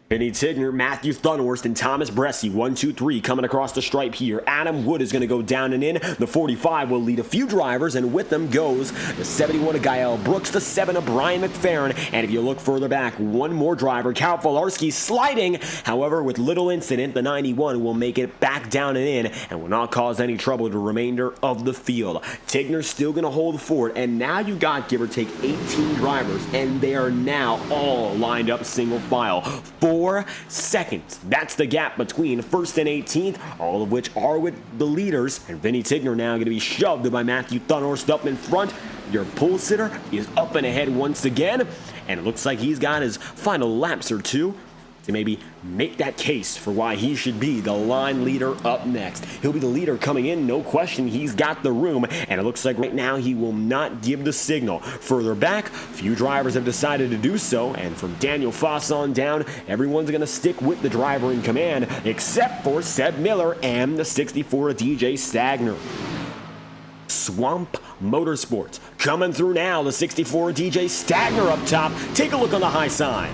Vinny Tigner, Matthew Thunhorst, and Thomas Bresci, 1, 2, 3, coming across the stripe here. Adam Wood is going to go down and in. The 45 will lead a few drivers, and with them goes the 71 of Gael Brooks, the 7 of Brian McFerrin, and if you look further back, one more driver, Cal Filarski, sliding. However, with little incident, the 91 will make it back down and in, and will not cause any trouble to the remainder of the field. Tigner's still going to hold fort, and now you've got, give or take, 18 drivers, and they are now all lined up single file. 4 seconds. That's the gap between first and 18th, all of which are with the leaders. And Vinny Tigner now going to be shoved by Matthew Thunhorst up in front. Your pole sitter is up and ahead once again, and it looks like he's got his final laps or two to maybe make that case for why he should be the line leader up next. He'll be the leader coming in, no question. He's got the room, and it looks like right now he will not give the signal. Further back, few drivers have decided to do so, and from Daniel Foss on down, everyone's going to stick with the driver in command, except for Seb Miller and the 64 DJ Stagner. Swamp Motorsports coming through now, the 64 DJ Stagner up top. Take a look on the high side.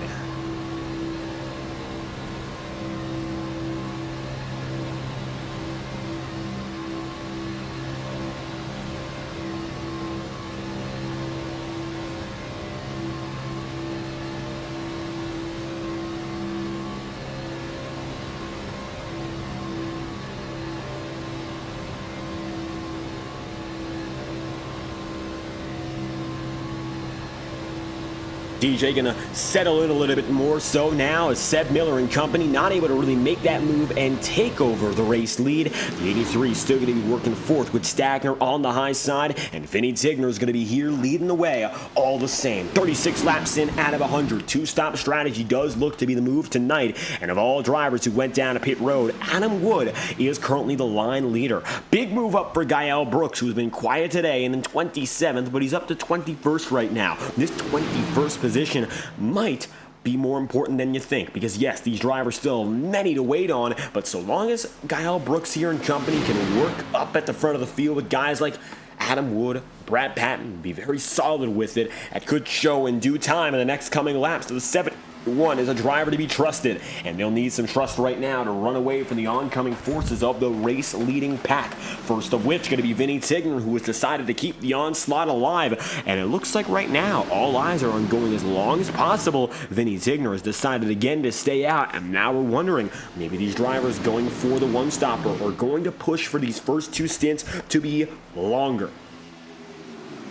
DJ gonna settle in a little bit more so now as Seb Miller and company not able to really make that move and take over the race lead. The 83 is still going to be working fourth with Stagner on the high side, and Vinny Tigner is going to be here leading the way all the same. 36 laps in out of 100. Two-stop strategy does look to be the move tonight, and of all drivers who went down to pit road, Adam Wood is currently the line leader. Big move up for Gael Brooks, who's been quiet today and in 27th, but he's up to 21st right now. This 21st position might be more important than you think, because yes, these drivers still have many to wait on, but so long as Gael Brooks here and company can work up at the front of the field with guys like Adam Wood, Brad Patton, be very solid with it, it could show in due time in the next coming laps. To the 71 is a driver to be trusted, and they'll need some trust right now to run away from the oncoming forces of the race leading pack. First of which going to be Vinny Tigner, who has decided to keep the onslaught alive, and it looks like right now all eyes are on going as long as possible. Vinny Tigner has decided again to stay out, and now we're wondering maybe these drivers going for the one stopper or going to push for these first two stints to be longer.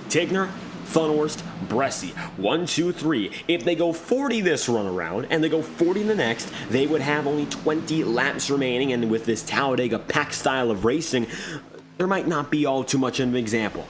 Tigner, Thunhorst, Bressie, 1, 2, 3. If they go 40 this run around and they go 40 the next, they would have only 20 laps remaining, and with this Talladega pack style of racing, there might not be all too much of an example,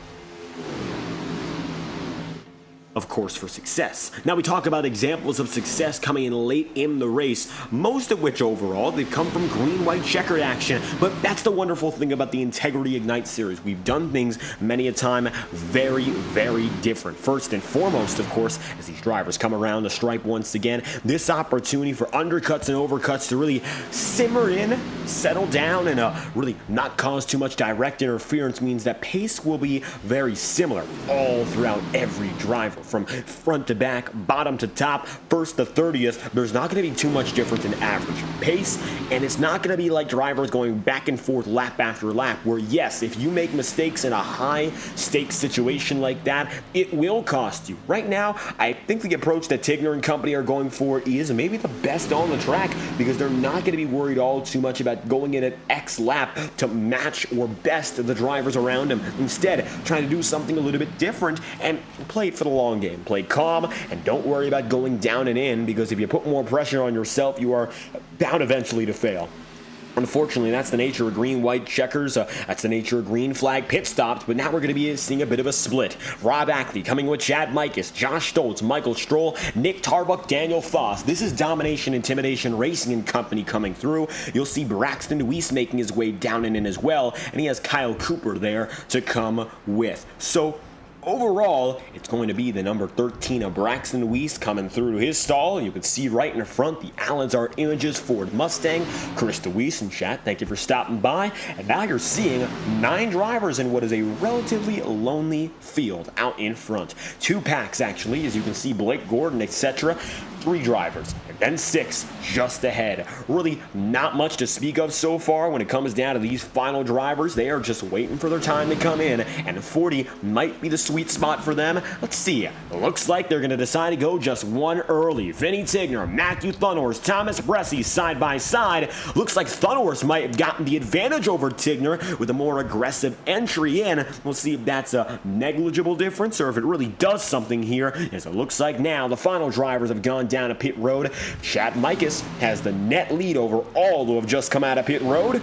of course, for success. Now we talk about examples of success coming in late in the race, most of which overall they've come from green-white checkered action, but that's the wonderful thing about the Integrity Ignite series. We've done things many a time very, very different. First and foremost, of course, as these drivers come around the stripe once again, this opportunity for undercuts and overcuts to really simmer in, settle down, and really not cause too much direct interference means that pace will be very similar all throughout every driver. From front to back, bottom to top, first to 30th, there's not going to be too much difference in average pace, and it's not going to be like drivers going back and forth lap after lap, where yes, if you make mistakes in a high stakes situation like that, it will cost you. Right now, I think the approach that Tigner and company are going for is maybe the best on the track, because they're not going to be worried all too much about going in at X lap to match or best the drivers around them. Instead, trying to do something a little bit different and play it for the long game. Play calm and don't worry about going down and in, because if you put more pressure on yourself, you are bound eventually to fail. Unfortunately, that's the nature of green-white checkers. That's the nature of green flag pit stops, but now we're going to be seeing a bit of a split. Rob Ackley coming with Chad Mikus, Josh Stoltz, Michael Stroll, Nick Tarbuck, Daniel Foss. This is Domination Intimidation Racing and company coming through. You'll see Braxton Weiss making his way down and in as well, and he has Kyle Cooper there to come with. So overall, it's going to be the number 13 of Braxton Weiss coming through his stall. You can see right in the front the Allensart Images Ford Mustang. Krista Weiss and chat, thank you for stopping by. And now you're seeing 9 drivers in what is a relatively lonely field out in front. 2 packs, actually, as you can see, Blake Gordon, etc. 3 drivers, and then 6 just ahead. Really not much to speak of so far when it comes down to these final drivers. They are just waiting for their time to come in, and 40 might be the sweet spot for them. Let's see. It looks like they're going to decide to go just one early. Vinny Tigner, Matthew Thunhorst, Thomas Bressie side by side. Looks like Thunhorst might have gotten the advantage over Tigner with a more aggressive entry in. We'll see if that's a negligible difference or if it really does something here, as it looks like now the final drivers have gone down to pit road. Chad Mikus has the net lead over all who have just come out of pit road.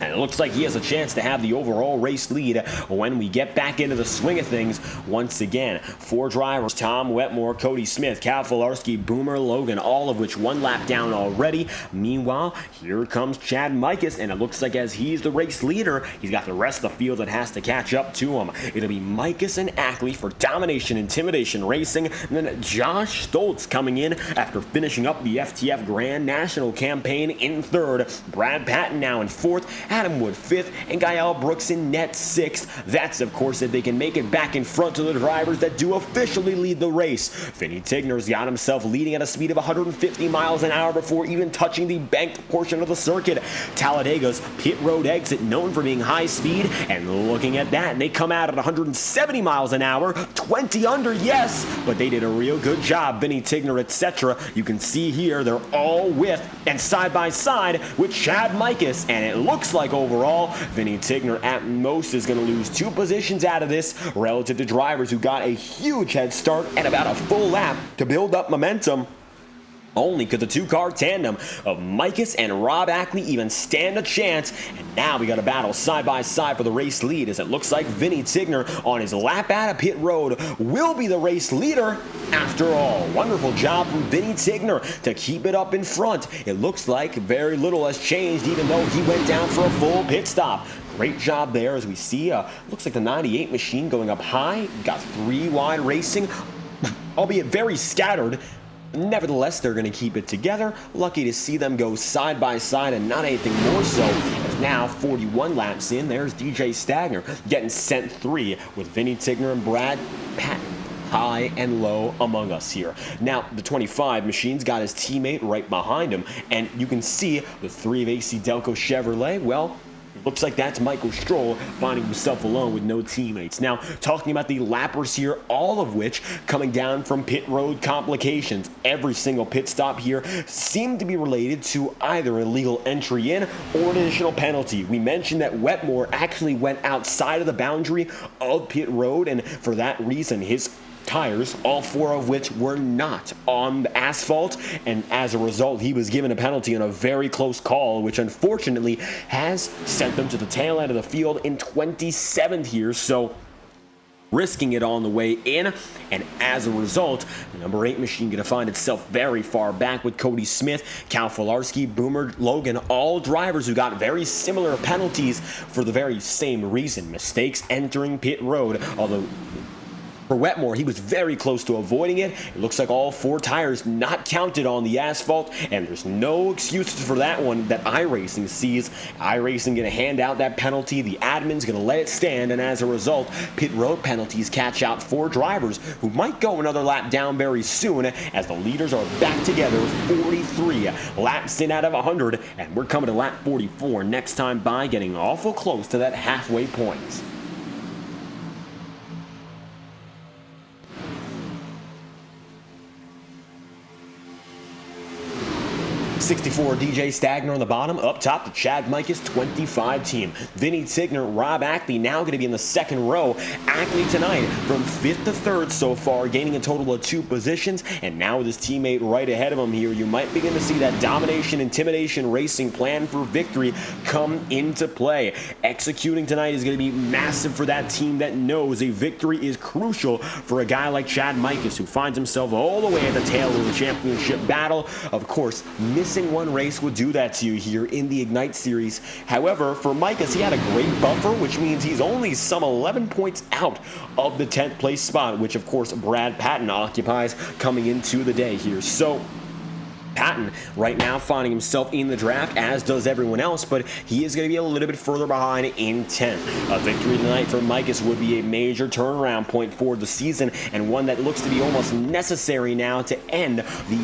And it looks like he has a chance to have the overall race lead when we get back into the swing of things once again. 4 drivers, Tom Wetmore, Cody Smith, Cal Filarski, Boomer Logan, all of which 1 lap down already. Meanwhile, here comes Chad Mikus, and it looks like as he's the race leader, he's got the rest of the field that has to catch up to him. It'll be Mikus and Ackley for Domination Intimidation Racing, and then Josh Stoltz coming in after finishing up the FTF Grand National campaign in 3rd. Brad Patton now in 4th. Adam Wood 5th, and Gael Brooks in net 6th. That's, of course, if they can make it back in front to the drivers that do officially lead the race. Vinny Tigner's got himself leading at a speed of 150 miles an hour before even touching the banked portion of the circuit. Talladega's pit road exit, known for being high speed, and looking at that, and they come out at 170 miles an hour, 20 under, yes, but they did a real good job. Vinny Tigner, etc. You can see here they're all with and side by side with Chad Mikus, and it looks like like overall, Vinny Tigner at most is going to lose 2 positions out of this relative to drivers who got a huge head start and about a full lap to build up momentum. Only could the 2-car tandem of Mikas and Rob Ackley even stand a chance, and now we got a battle side by side for the race lead, as it looks like Vinny Tigner on his lap out of pit road will be the race leader after all. Wonderful job from Vinny Tigner to keep it up in front. It looks like very little has changed, even though he went down for a full pit stop. Great job there, as we see, looks like the 98 machine going up high. Got 3 wide racing, albeit very scattered. Nevertheless, they're going to keep it together. Lucky to see them go side by side and not anything more so, as now 41 laps in, there's DJ Stagner getting sent 3 with Vinny Tigner and Brad Patton high and low among us here. Now, the 25 machine's got his teammate right behind him, and you can see the 3 of AC Delco Chevrolet, well, looks like that's Michael Stroll finding himself alone with no teammates. Now, talking about the lappers here, all of which coming down from pit road complications. Every single pit stop here seemed to be related to either illegal entry in or an additional penalty. We mentioned that Wetmore actually went outside of the boundary of pit road, and for that reason, his tires, all 4 of which were not on the asphalt, and as a result he was given a penalty on a very close call, which unfortunately has sent them to the tail end of the field in 27th here, so risking it on the way in, and as a result, the number 8 machine going to find itself very far back with Cody Smith, Cal Filarski, Boomer Logan, all drivers who got very similar penalties for the very same reason, mistakes entering pit road, although for Wetmore, he was very close to avoiding it. It looks like all 4 tires not counted on the asphalt, and there's no excuses for that one that iRacing sees. iRacing going to hand out that penalty. The admin's going to let it stand, and as a result, pit road penalties catch out 4 drivers who might go another lap down very soon, as the leaders are back together 43 laps in out of 100, and we're coming to lap 44 next time by, getting awful close to that halfway point. 64 DJ Stagner on the bottom. Up top, the Chad Mikas 25 team. Vinny Tigner, Rob Ackley now going to be in the second row. Ackley tonight from 5th to 3rd so far, gaining a total of 2 positions. And now with his teammate right ahead of him here, you might begin to see that domination, intimidation racing plan for victory come into play. Executing tonight is going to be massive for that team that knows a victory is crucial for a guy like Chad Mikas, who finds himself all the way at the tail of the championship battle. Of course, missing one race would do that to you here in the Ignite Series. However, for Mikas, he had a great buffer, which means he's only some 11 points out of the 10th place spot, which of course Brad Patton occupies coming into the day here. So Patton right now finding himself in the draft, as does everyone else, but he is going to be a little bit further behind in 10th. A victory tonight for Mikas would be a major turnaround point for the season, and one that looks to be almost necessary now to end the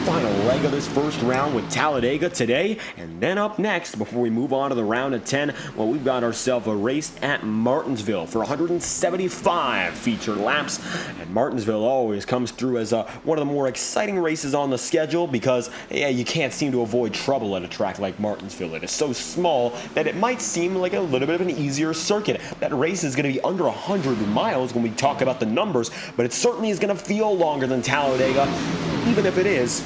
final leg of this first round with Talladega today. And then up next, before we move on to the round of 10, well, we've got ourselves a race at Martinsville for 175 featured laps, and Martinsville always comes through as one of the more exciting races on the schedule, because yeah, you can't seem to avoid trouble at a track like Martinsville. It is so small that it might seem like a little bit of an easier circuit. That race is going to be under 100 miles when we talk about the numbers, but it certainly is going to feel longer than Talladega, even if it is,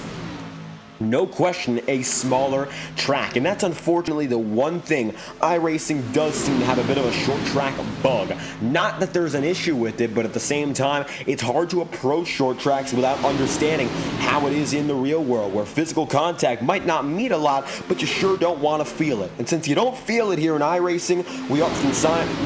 no question, a smaller track. And that's unfortunately the one thing iRacing does seem to have a bit of a short track bug. Not that there's an issue with it, but at the same time, it's hard to approach short tracks without understanding how it is in the real world, where physical contact might not mean a lot, but you sure don't want to feel it. And since you don't feel it here in iRacing, we often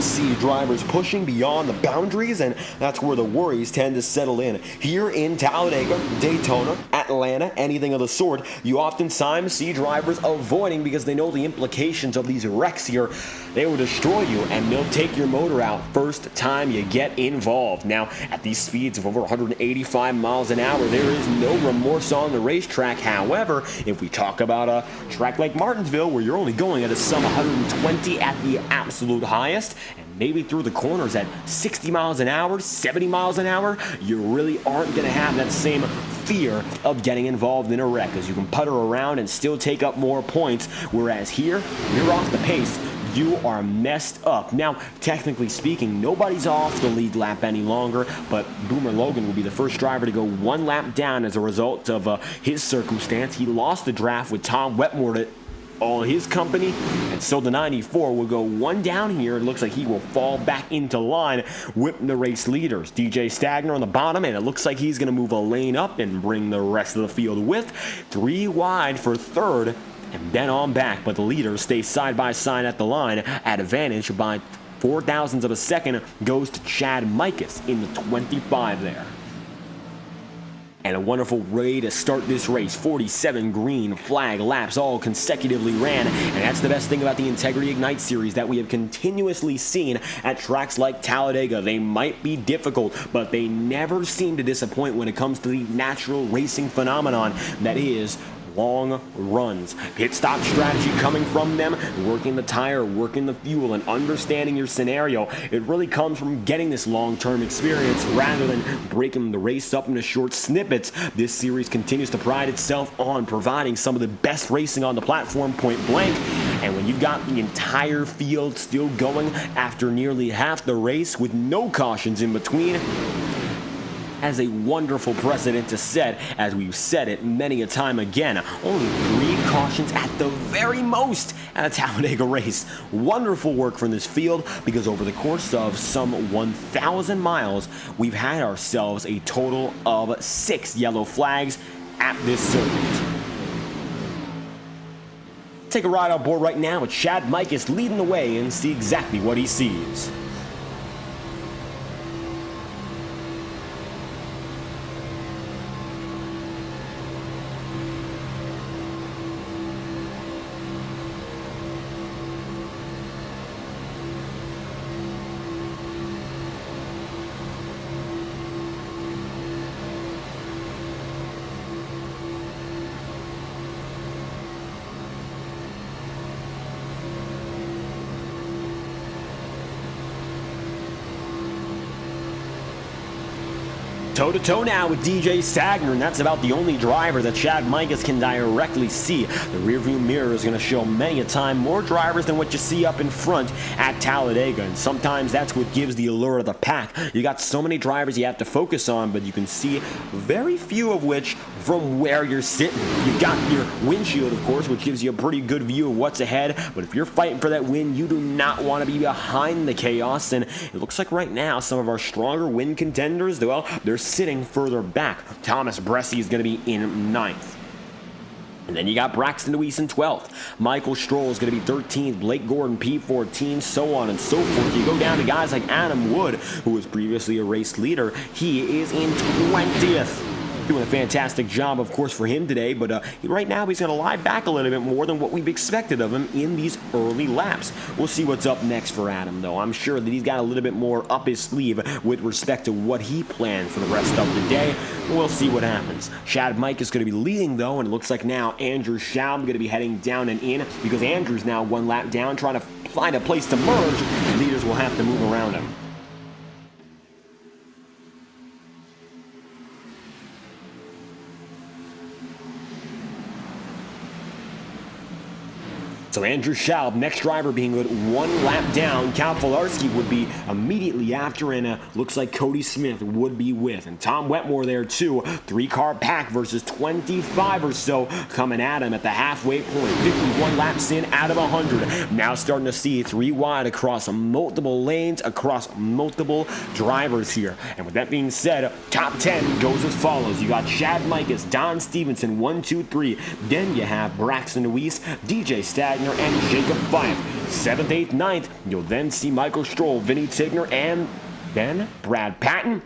see drivers pushing beyond the boundaries, and that's where the worries tend to settle in. Here in Talladega, Daytona, Atlanta, anything of the sort, you oftentimes see drivers avoiding because they know the implications of these wrecks here. They will destroy you, and they'll take your motor out first time you get involved. Now, at these speeds of over 185 miles an hour, there is no remorse on the racetrack. However, if we talk about a track like Martinsville, where you're only going at a sum 120 at the absolute highest, and maybe through the corners at 60 miles an hour, 70 miles an hour, you really aren't going to have that same fear of getting involved in a wreck, as you can putter around and still take up more points, whereas here, you're off the pace you are messed up. Now, technically speaking, nobody's off the lead lap any longer, but Boomer Logan will be the first driver to go one lap down as a result of his circumstance. He lost the draft with Tom Wetmore to all his company, and so the 94 will go one down here. It looks like he will fall back into line, whipping the race leaders. DJ Stagner on the bottom, and it looks like he's going to move a lane up and bring the rest of the field with. 3 wide for third, and then on back, but the leaders stay side by side at the line. At advantage by 4 thousandths of a second goes to Chad Mikas in the 25 there. And a wonderful way to start this race. 47 green flag laps all consecutively ran. And that's the best thing about the Integrity Ignite series that we have continuously seen at tracks like Talladega. They might be difficult, but they never seem to disappoint when it comes to the natural racing phenomenon that is long runs. Pit stop strategy coming from them, working the tire, working the fuel, and understanding your scenario. It really comes from getting this long-term experience rather than breaking the race up into short snippets. This series continues to pride itself on providing some of the best racing on the platform, point blank. And when you've got the entire field still going after nearly half the race with no cautions in between, has a wonderful precedent to set, as we've said it many a time again. Only 3 cautions at the very most at a Talladega race. Wonderful work from this field, because over the course of some 1,000 miles, we've had ourselves a total of 6 yellow flags at this circuit. Take a ride on board right now with Chad Mikas leading the way and see exactly what he sees. Toe-to-toe now with DJ Stagner, and that's about the only driver that Chad Mikas can directly see. The rearview mirror is going to show many a time more drivers than what you see up in front at Talladega, and sometimes that's what gives the allure of the pack. You got so many drivers you have to focus on, but you can see very few of which from where you're sitting. You've got your windshield, of course, which gives you a pretty good view of what's ahead, but if you're fighting for that win, you do not want to be behind the chaos, and it looks like right now some of our stronger win contenders, well, they're sitting further back. Thomas Bressi is going to be in 9th. And then you got Braxton Deweese in 12th. Michael Stroll is going to be 13th. Blake Gordon, P14, so on and so forth. You go down to guys like Adam Wood, who was previously a race leader. He is in 20th. Doing a fantastic job, of course, for him today, but right now he's going to lie back a little bit more than what we've expected of him in these early laps. We'll see what's up next for Adam, though. I'm sure that he's got a little bit more up his sleeve with respect to what he planned for the rest of the day. We'll see what happens. Chad Mike is going to be leading, though, and it looks like now Andrew Schaub going to be heading down and in, because Andrew's now one lap down, trying to find a place to merge. Leaders will have to move around him. So Andrew Schaub, next driver, being good, one lap down. Cal Filarski would be immediately after, and looks like Cody Smith would be with. And Tom Wetmore there too. 3-car pack versus 25 or so coming at him at the halfway point. 51 laps in out of 100. Now starting to see 3 wide across multiple lanes, across multiple drivers here. And with that being said, top 10 goes as follows. You got Chad Mikas, Don Stevenson, 1, 2, 3. Then you have Braxton Deweese, DJ Stagner, and Jacob Fife. 7th, 8th, 9th, you'll then see Michael Stroll, Vinny Tigner, and then Brad Patton.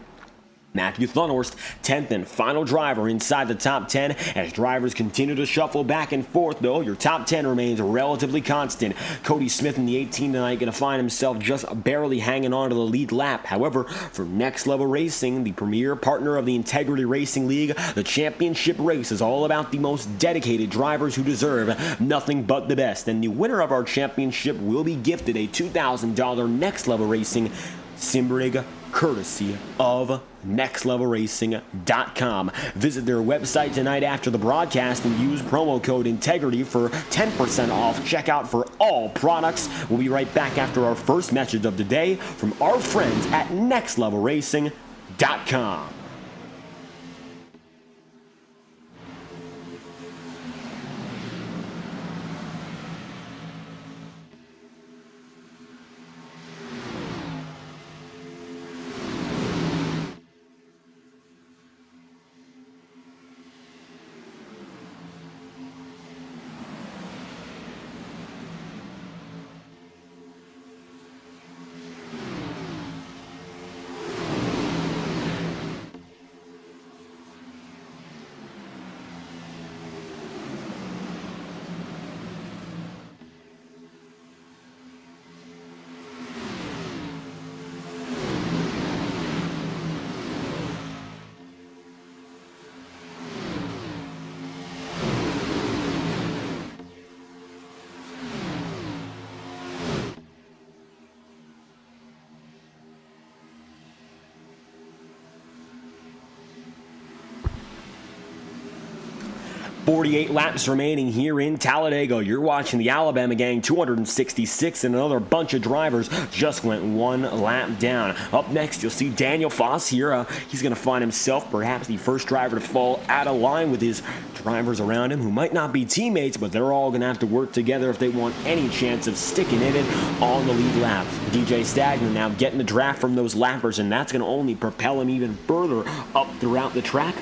Matthew Thunhorst, 10th and final driver inside the top 10. As drivers continue to shuffle back and forth, though, your top 10 remains relatively constant. Cody Smith in the 18 tonight going to find himself just barely hanging on to the lead lap. However, for Next Level Racing, the premier partner of the Integrity Racing League, the championship race is all about the most dedicated drivers who deserve nothing but the best. And the winner of our championship will be gifted a $2,000 Next Level Racing Simrig, courtesy of nextlevelracing.com. Visit their website tonight after the broadcast and use promo code INTEGRITY for 10% off checkout for all products. We'll be right back after our first message of the day from our friends at nextlevelracing.com. 48 laps remaining here in Talladega. You're watching the Alabama gang, 266, and another bunch of drivers just went one lap down. Up next, you'll see Daniel Foss here. He's going to find himself perhaps the first driver to fall out of line with his drivers around him who might not be teammates, but they're all going to have to work together if they want any chance of sticking in it on the lead lap. DJ Stagner now getting the draft from those lappers, and that's going to only propel him even further up throughout the track.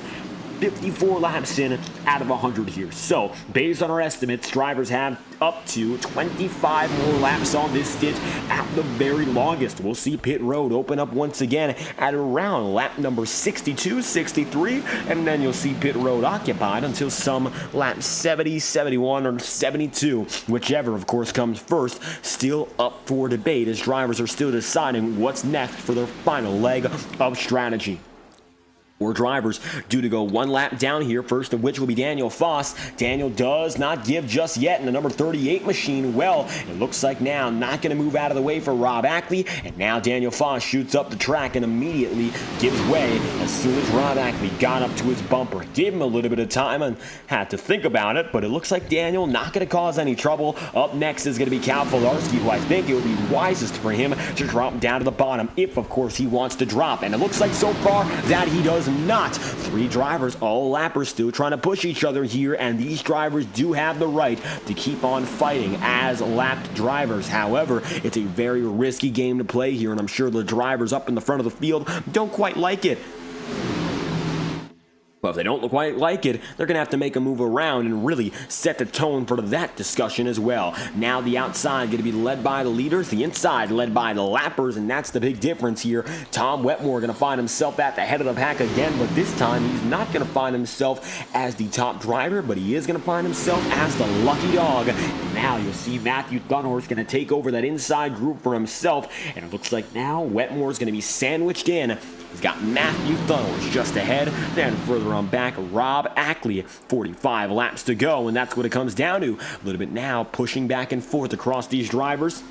54 laps in out of 100 here. So, based on our estimates, drivers have up to 25 more laps on this stint at the very longest. We'll see pit road open up once again at around lap number 62, 63, and then you'll see pit road occupied until some lap 70, 71, or 72, whichever, of course, comes first. Still up for debate as drivers are still deciding what's next for their final leg of strategy. Four drivers due to go one lap down here, first of which will be Daniel Foss. Daniel does not give just yet in the number 38 machine. Well, it looks like now not going to move out of the way for Rob Ackley, and now Daniel Foss shoots up the track and immediately gives way as soon as Rob Ackley got up to his bumper. Gave him a little bit of time and had to think about it, but it looks like Daniel not going to cause any trouble. Up next is going to be Cal Filarski, who I think it would be wisest for him to drop down to the bottom if, of course, he wants to drop, and it looks like so far that he does not. Three drivers, all lappers, still trying to push each other here, and these drivers do have the right to keep on fighting as lapped drivers. However, it's a very risky game to play here, and I'm sure the drivers up in the front of the field don't quite like it. Well, if they don't quite like it, they're going to have to make a move around and really set the tone for that discussion as well. Now the outside going to be led by the leaders, the inside led by the lappers, and that's the big difference here. Tom Wetmore going to find himself at the head of the pack again, but this time he's not going to find himself as the top driver, but he is going to find himself as the lucky dog. And now you'll see Matthew Thunhorse going to take over that inside group for himself, and it looks like now Wetmore's going to be sandwiched in. He's got Matthew Thunhorse just ahead. Then further on back, Rob Ackley. 45 laps to go, and that's what it comes down to. A little bit now, pushing back and forth across these drivers.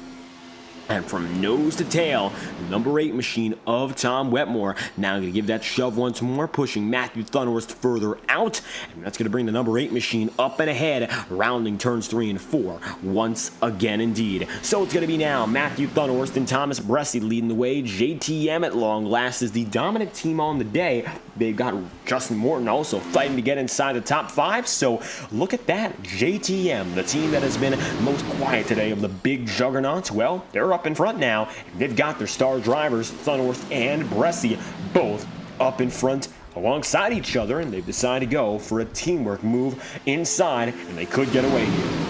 And from nose to tail, number 8 machine of Tom Wetmore. Now going to give that shove once more, pushing Matthew Thunhorst further out. And that's going to bring the number 8 machine up and ahead, rounding turns 3 and 4 once again indeed. So it's going to be now Matthew Thunhorst and Thomas Bresci leading the way. JTM at long last is the dominant team on the day. They've got Justin Morton also fighting to get inside the top 5. So look at that. JTM, the team that has been most quiet today of the big juggernauts, well, they're up in front now. They've got their star drivers, Thunhorst and Bresci, both up in front alongside each other, and they've decided to go for a teamwork move inside, and they could get away here.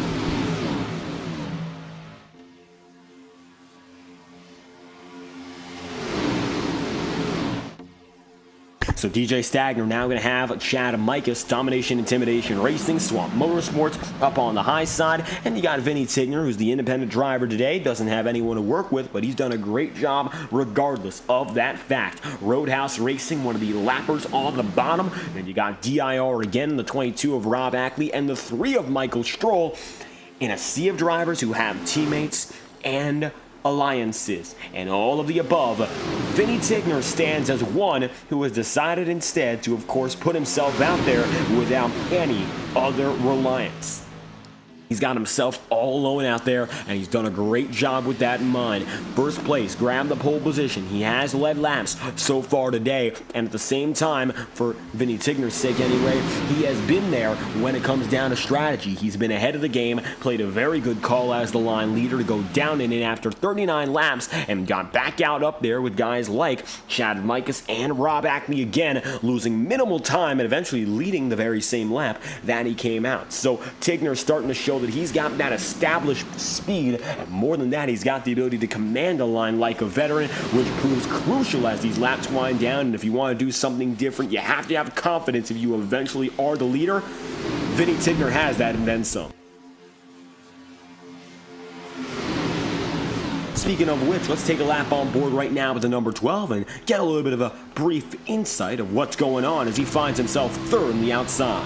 So DJ Stagner now going to have Chad Mikas, Domination Intimidation Racing, Swamp Motorsports up on the high side. And you got Vinny Tigner, who's the independent driver today. Doesn't have anyone to work with, but he's done a great job regardless of that fact. Roadhouse Racing, one of the lappers on the bottom. Then you got DIR again, the 22 of Rob Ackley, and the 3 of Michael Stroll in a sea of drivers who have teammates and alliances, and all of the above, Vinny Tigner stands as one who has decided instead to, of course, put himself out there without any other reliance. He's got himself all alone out there, and he's done a great job with that in mind. First place, grabbed the pole position. He has led laps so far today, and at the same time, for Vinny Tigner's sake anyway, he has been there when it comes down to strategy. He's been ahead of the game, played a very good call as the line leader to go down in it after 39 laps, and got back out up there with guys like Chad Mikas and Rob Ackley again, losing minimal time and eventually leading the very same lap that he came out. So Tigner's starting to show that he's got that established speed, and more than that, he's got the ability to command a line like a veteran, which proves crucial as these laps wind down. And if you want to do something different, you have to have confidence if you eventually are the leader. Vinny Tigner has that and then some. Speaking of which, let's take a lap on board right now with the number 12 and get a little bit of a brief insight of what's going on as he finds himself third on the outside.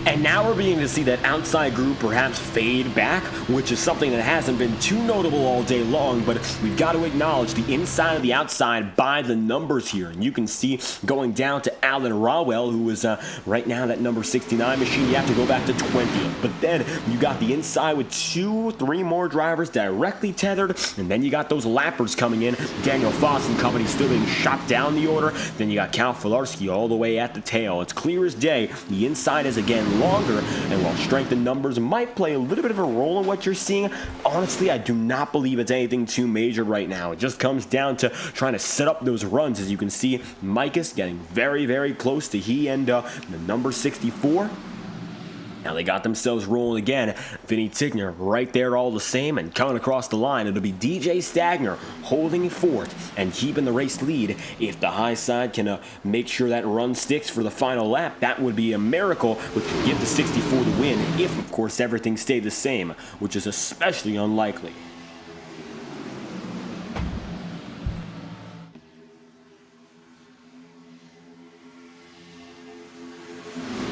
And now we're beginning to see that outside group perhaps fade back, which is something that hasn't been too notable all day long, but we've got to acknowledge the inside of the outside by the numbers here. And you can see going down to Alan Rawell, who is right now that number 69 machine. You have to go back to 20. But then you got the inside with 2-3 more drivers directly tethered, and then you got those lappers coming in. Daniel Foss and company still being shot down the order. Then you got Cal Filarski all the way at the tail. It's clear as day. The inside is again longer, and while strength in numbers might play a little bit of a role in what you're seeing, honestly, I do not believe it's anything too major right now. It just comes down to trying to set up those runs. As you can see, Mikas getting very, very close to he and the number 64. Now they got themselves rolling again. Vinny Tigner right there all the same, and coming across the line, it'll be DJ Stagner holding fourth and keeping the race lead. If the high side can make sure that run sticks for the final lap, that would be a miracle, which could give the 64 the win if, of course, everything stayed the same, which is especially unlikely.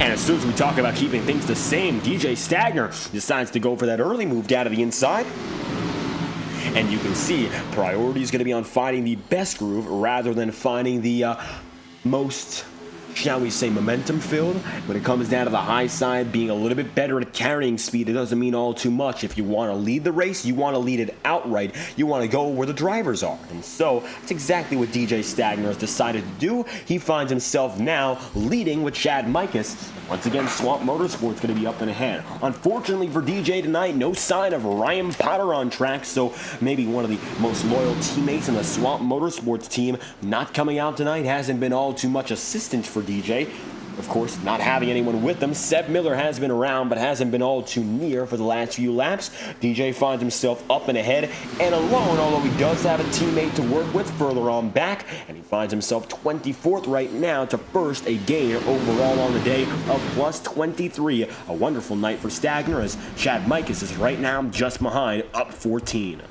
And as soon as we talk about keeping things the same, DJ Stagner decides to go for that early move down to the inside. And you can see priority is going to be on finding the best groove rather than finding the most, shall we say, momentum filled. When it comes down to the high side, being a little bit better at carrying speed, it doesn't mean all too much. If you want to lead the race, you want to lead it outright. You want to go where the drivers are. And so that's exactly what DJ Stagner has decided to do. He finds himself now leading with Chad Mikas. Once again, Swamp Motorsport's going to be up and ahead. Unfortunately for DJ tonight, no sign of Ryan Potter on track, so maybe one of the most loyal teammates in the Swamp Motorsports team not coming out tonight hasn't been all too much assistance for DJ. Of course, not having anyone with them. Seb Miller has been around, but hasn't been all too near for the last few laps. DJ finds himself up and ahead and alone, although he does have a teammate to work with further on back, and he finds himself 24th right now to first, a gain overall on the day of plus 23. A wonderful night for Stagner, as Chad Mikas is right now just behind, up 14.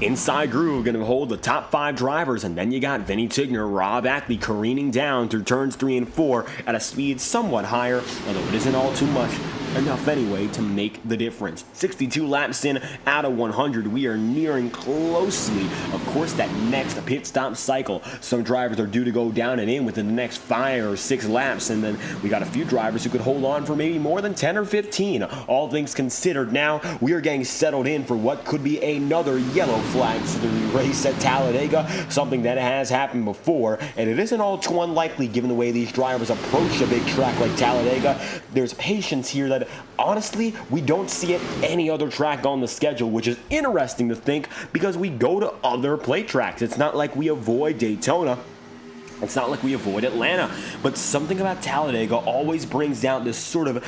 Inside groove going to hold the top 5 drivers, and then you got Vinny Tigner, Rob Ackley careening down through turns 3 and 4 at a speed somewhat higher, although it isn't all too much. Enough anyway to make the difference. 62 laps in out of 100. We are nearing closely, of course, that next pit stop cycle. Some drivers are due to go down and in within the next 5 or 6 laps, and then we got a few drivers who could hold on for maybe more than 10 or 15. All things considered, now we are getting settled in for what could be another yellow flag to the race at Talladega, something that has happened before, and it isn't all too unlikely given the way these drivers approach a big track like Talladega. There's patience here that honestly we don't see at any other track on the schedule, which is interesting to think because we go to other play tracks. It's not like we avoid Daytona. It's not like we avoid Atlanta, but something about Talladega always brings down this sort of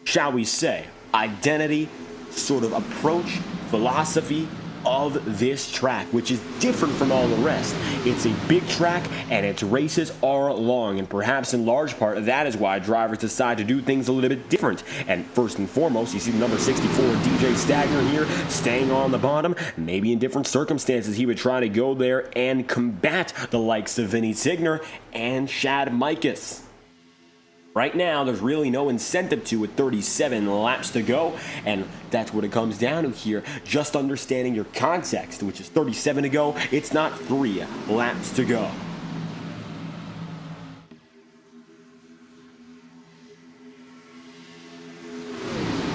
shall we say, identity, sort of approach, philosophy of this track, which is different from all the rest. It's a big track and its races are long, and perhaps in large part that is why drivers decide to do things a little bit different. And first and foremost, you see the number 64 DJ Stagner here staying on the bottom. Maybe in different circumstances he would try to go there and combat the likes of Vinny Tigner and Shad Mikus. Right now, there's really no incentive to with 37 laps to go, and that's what it comes down to here. Just understanding your context, which is 37 to go. It's not 3 laps to go.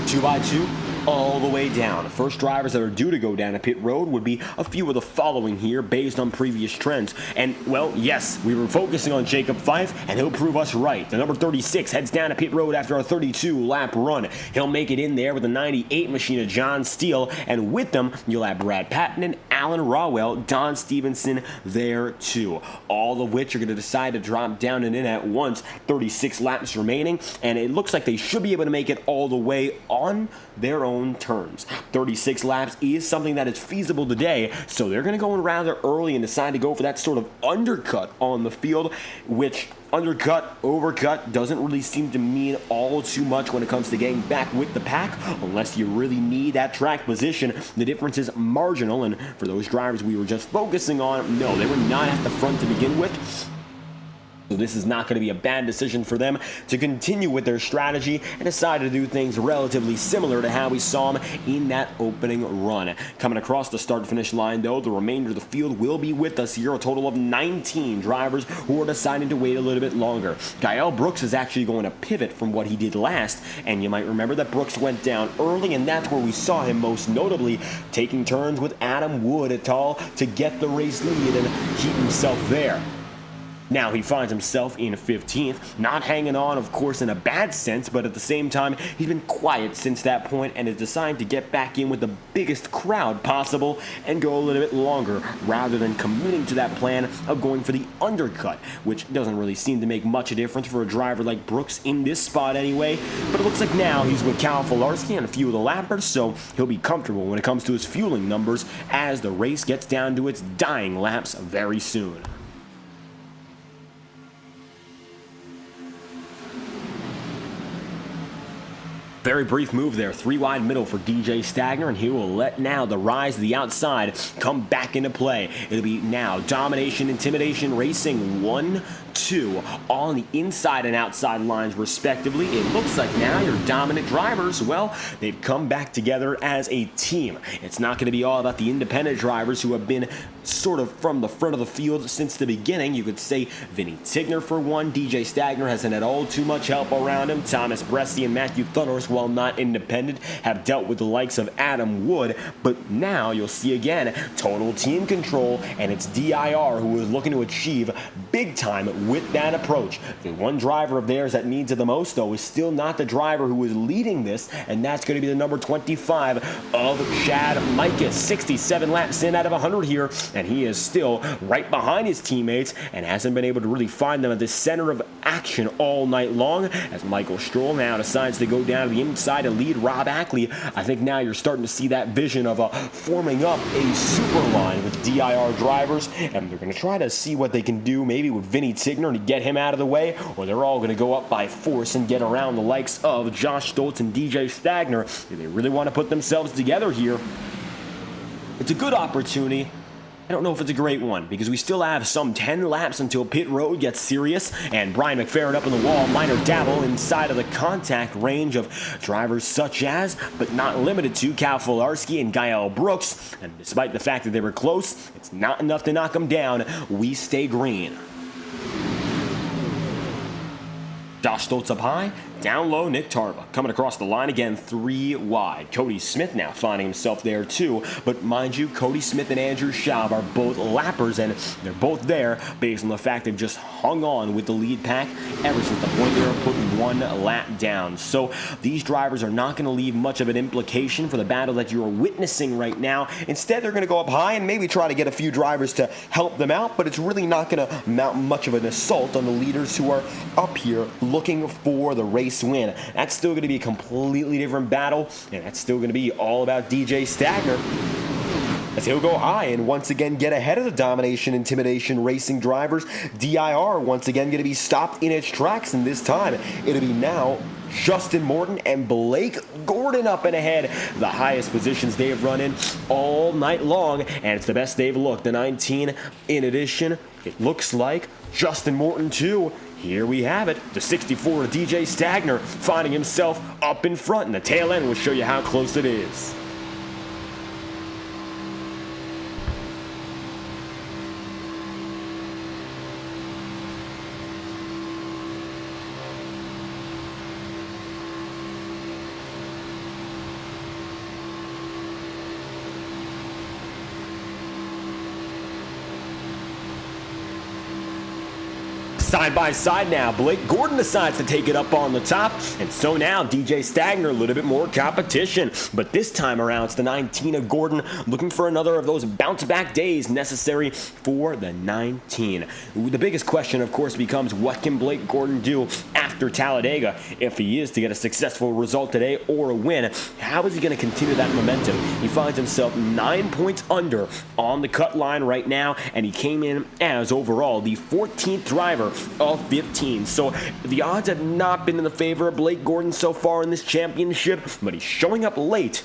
Two by two, all the way down. First drivers that are due to go down a pit road would be a few of the following here based on previous trends. And, well, yes, we were focusing on Jacob Fife, and he'll prove us right. The number 36 heads down a pit road after a 32-lap run. He'll make it in there with the 98 machine of John Steele, and with them, you'll have Brad Patton and Alan Rawell, Don Stevenson there too. All of which are going to decide to drop down and in at once. 36 laps remaining, and it looks like they should be able to make it all the way on their own terms. 36 laps is something that is feasible today, so they're going to go in rather early and decide to go for that sort of undercut on the field, which undercut, overcut doesn't really seem to mean all too much when it comes to getting back with the pack, unless you really need that track position. The difference is marginal, and for those drivers we were just focusing on, no, they were not at the front to begin with. So this is not going to be a bad decision for them to continue with their strategy and decide to do things relatively similar to how we saw them in that opening run. Coming across the start-finish line, though, the remainder of the field will be with us here, a total of 19 drivers who are deciding to wait a little bit longer. Gael Brooks is actually going to pivot from what he did last, and you might remember that Brooks went down early, and that's where we saw him most notably taking turns with Adam Wood et al. To get the race lead and keep himself there. Now he finds himself in 15th, not hanging on, of course, in a bad sense, but at the same time, he's been quiet since that point and has decided to get back in with the biggest crowd possible and go a little bit longer, rather than committing to that plan of going for the undercut, which doesn't really seem to make much a difference for a driver like Brooks in this spot anyway. But it looks like now he's with Cal Filarski and a few of the lappers, so he'll be comfortable when it comes to his fueling numbers as the race gets down to its dying laps very soon. Very brief move there, 3 wide middle for DJ Stagner, and he will let now the rise to the outside come back into play. It'll be now domination, intimidation, racing 1, 2 on the inside and outside lines respectively. It looks like now your dominant drivers, well, they've come back together as a team. It's not going to be all about the independent drivers who have been sort of from the front of the field since the beginning. You could say Vinny Tigner for one. DJ Stagner hasn't had all too much help around him. Thomas Bresci and Matthew Thunder's, while not independent, have dealt with the likes of Adam Wood, but now you'll see again total team control, and it's DIR who is looking to achieve big time with that approach. The one driver of theirs that needs it the most, though, is still not the driver who is leading this, and that's going to be the number 25 of Shad Mikus. 67 laps in out of 100 here, and he is still right behind his teammates and hasn't been able to really find them at the center of action all night long, as Michael Stroll now decides to go down to the inside to lead Rob Ackley. I think now you're starting to see that vision of forming up a super line with DIR drivers, and they're going to try to see what they can do maybe with Vinny Tigner to get him out of the way, or they're all going to go up by force and get around the likes of Josh Stoltz and DJ Stagner if they really want to put themselves together here. It's a good opportunity. I don't know if it's a great one, because we still have some 10 laps until pit road gets serious, and Brian McFerrin up on the wall, minor dabble inside of the contact range of drivers such as, but not limited to, Cal Filarski and Gael Brooks, and despite the fact that they were close, it's not enough to knock them down. We stay green. Josh Stoltz up high, down low, Nick Tarva. Coming across the line again, 3 wide. Cody Smith now finding himself there too. But mind you, Cody Smith and Andrew Schaub are both lappers, and they're both there based on the fact they've just hung on with the lead pack ever since the point they were put 1 one lap down. So these drivers are not going to leave much of an implication for the battle that you're witnessing right now. Instead, they're going to go up high and maybe try to get a few drivers to help them out, but it's really not going to mount much of an assault on the leaders who are up here looking for the race win. That's still going to be a completely different battle, and that's still going to be all about DJ Stagner, as he'll go high and once again get ahead of the Domination Intimidation Racing drivers. DIR once again going to be stopped in its tracks, and this time it'll be now Justin Morton and Blake Gordon up and ahead. The highest positions they have run in all night long, and it's the best they've looked. The 19 in addition, it looks like Justin Morton too. Here we have it, the 64 DJ Stagner finding himself up in front, and the tail end will show you how close it is. Side by side now, Blake Gordon decides to take it up on the top, and so now DJ Stagner a little bit more competition, but this time around it's the 19 of Gordon looking for another of those bounce back days necessary for the 19. The biggest question of course becomes, what can Blake Gordon do after Talladega if he is to get a successful result today or a win? How is he going to continue that momentum? He finds himself 9 points under on the cut line right now, and he came in as overall the 14th driver of 15. So the odds have not been in the favor of Blake Gordon so far in this championship, but he's showing up late.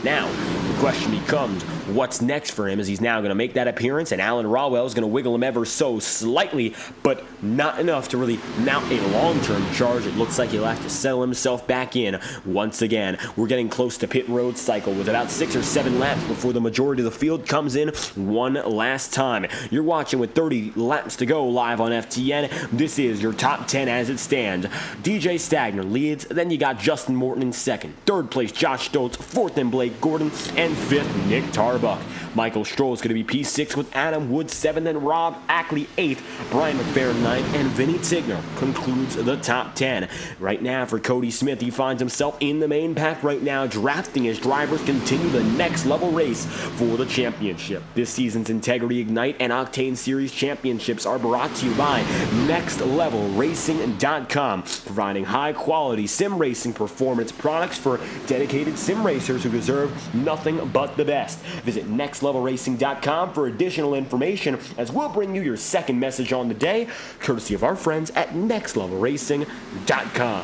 Now, the question becomes, what's next for him, as he's now going to make that appearance, and Alan Rawell is going to wiggle him ever so slightly, but not enough to really mount a long-term charge. It looks like he'll have to settle himself back in once again. We're getting close to pit road cycle with about 6 or 7 laps before the majority of the field comes in one last time. You're watching with 30 laps to go live on FTN. This is your top 10 as it stands. DJ Stagner leads, then you got Justin Morton in second. Third place, Josh Stoltz. Fourth and Blake Gordon, and fifth, Nick Tarbuck. Michael Stroll is going to be P6 with Adam Wood 7th, and Rob Ackley 8th. Brian McFerrin 9th, and Vinny Tigner concludes the top 10. Right now for Cody Smith, he finds himself in the main pack right now, drafting as drivers continue the next level race for the championship. This season's Integrity Ignite and Octane Series championships are brought to you by NextLevelRacing.com, providing high quality sim racing performance products for dedicated sim racers who deserve nothing but the best. Visit NextLevelRacing.com for additional information, as we'll bring you your second message on the day, courtesy of our friends at NextLevelRacing.com.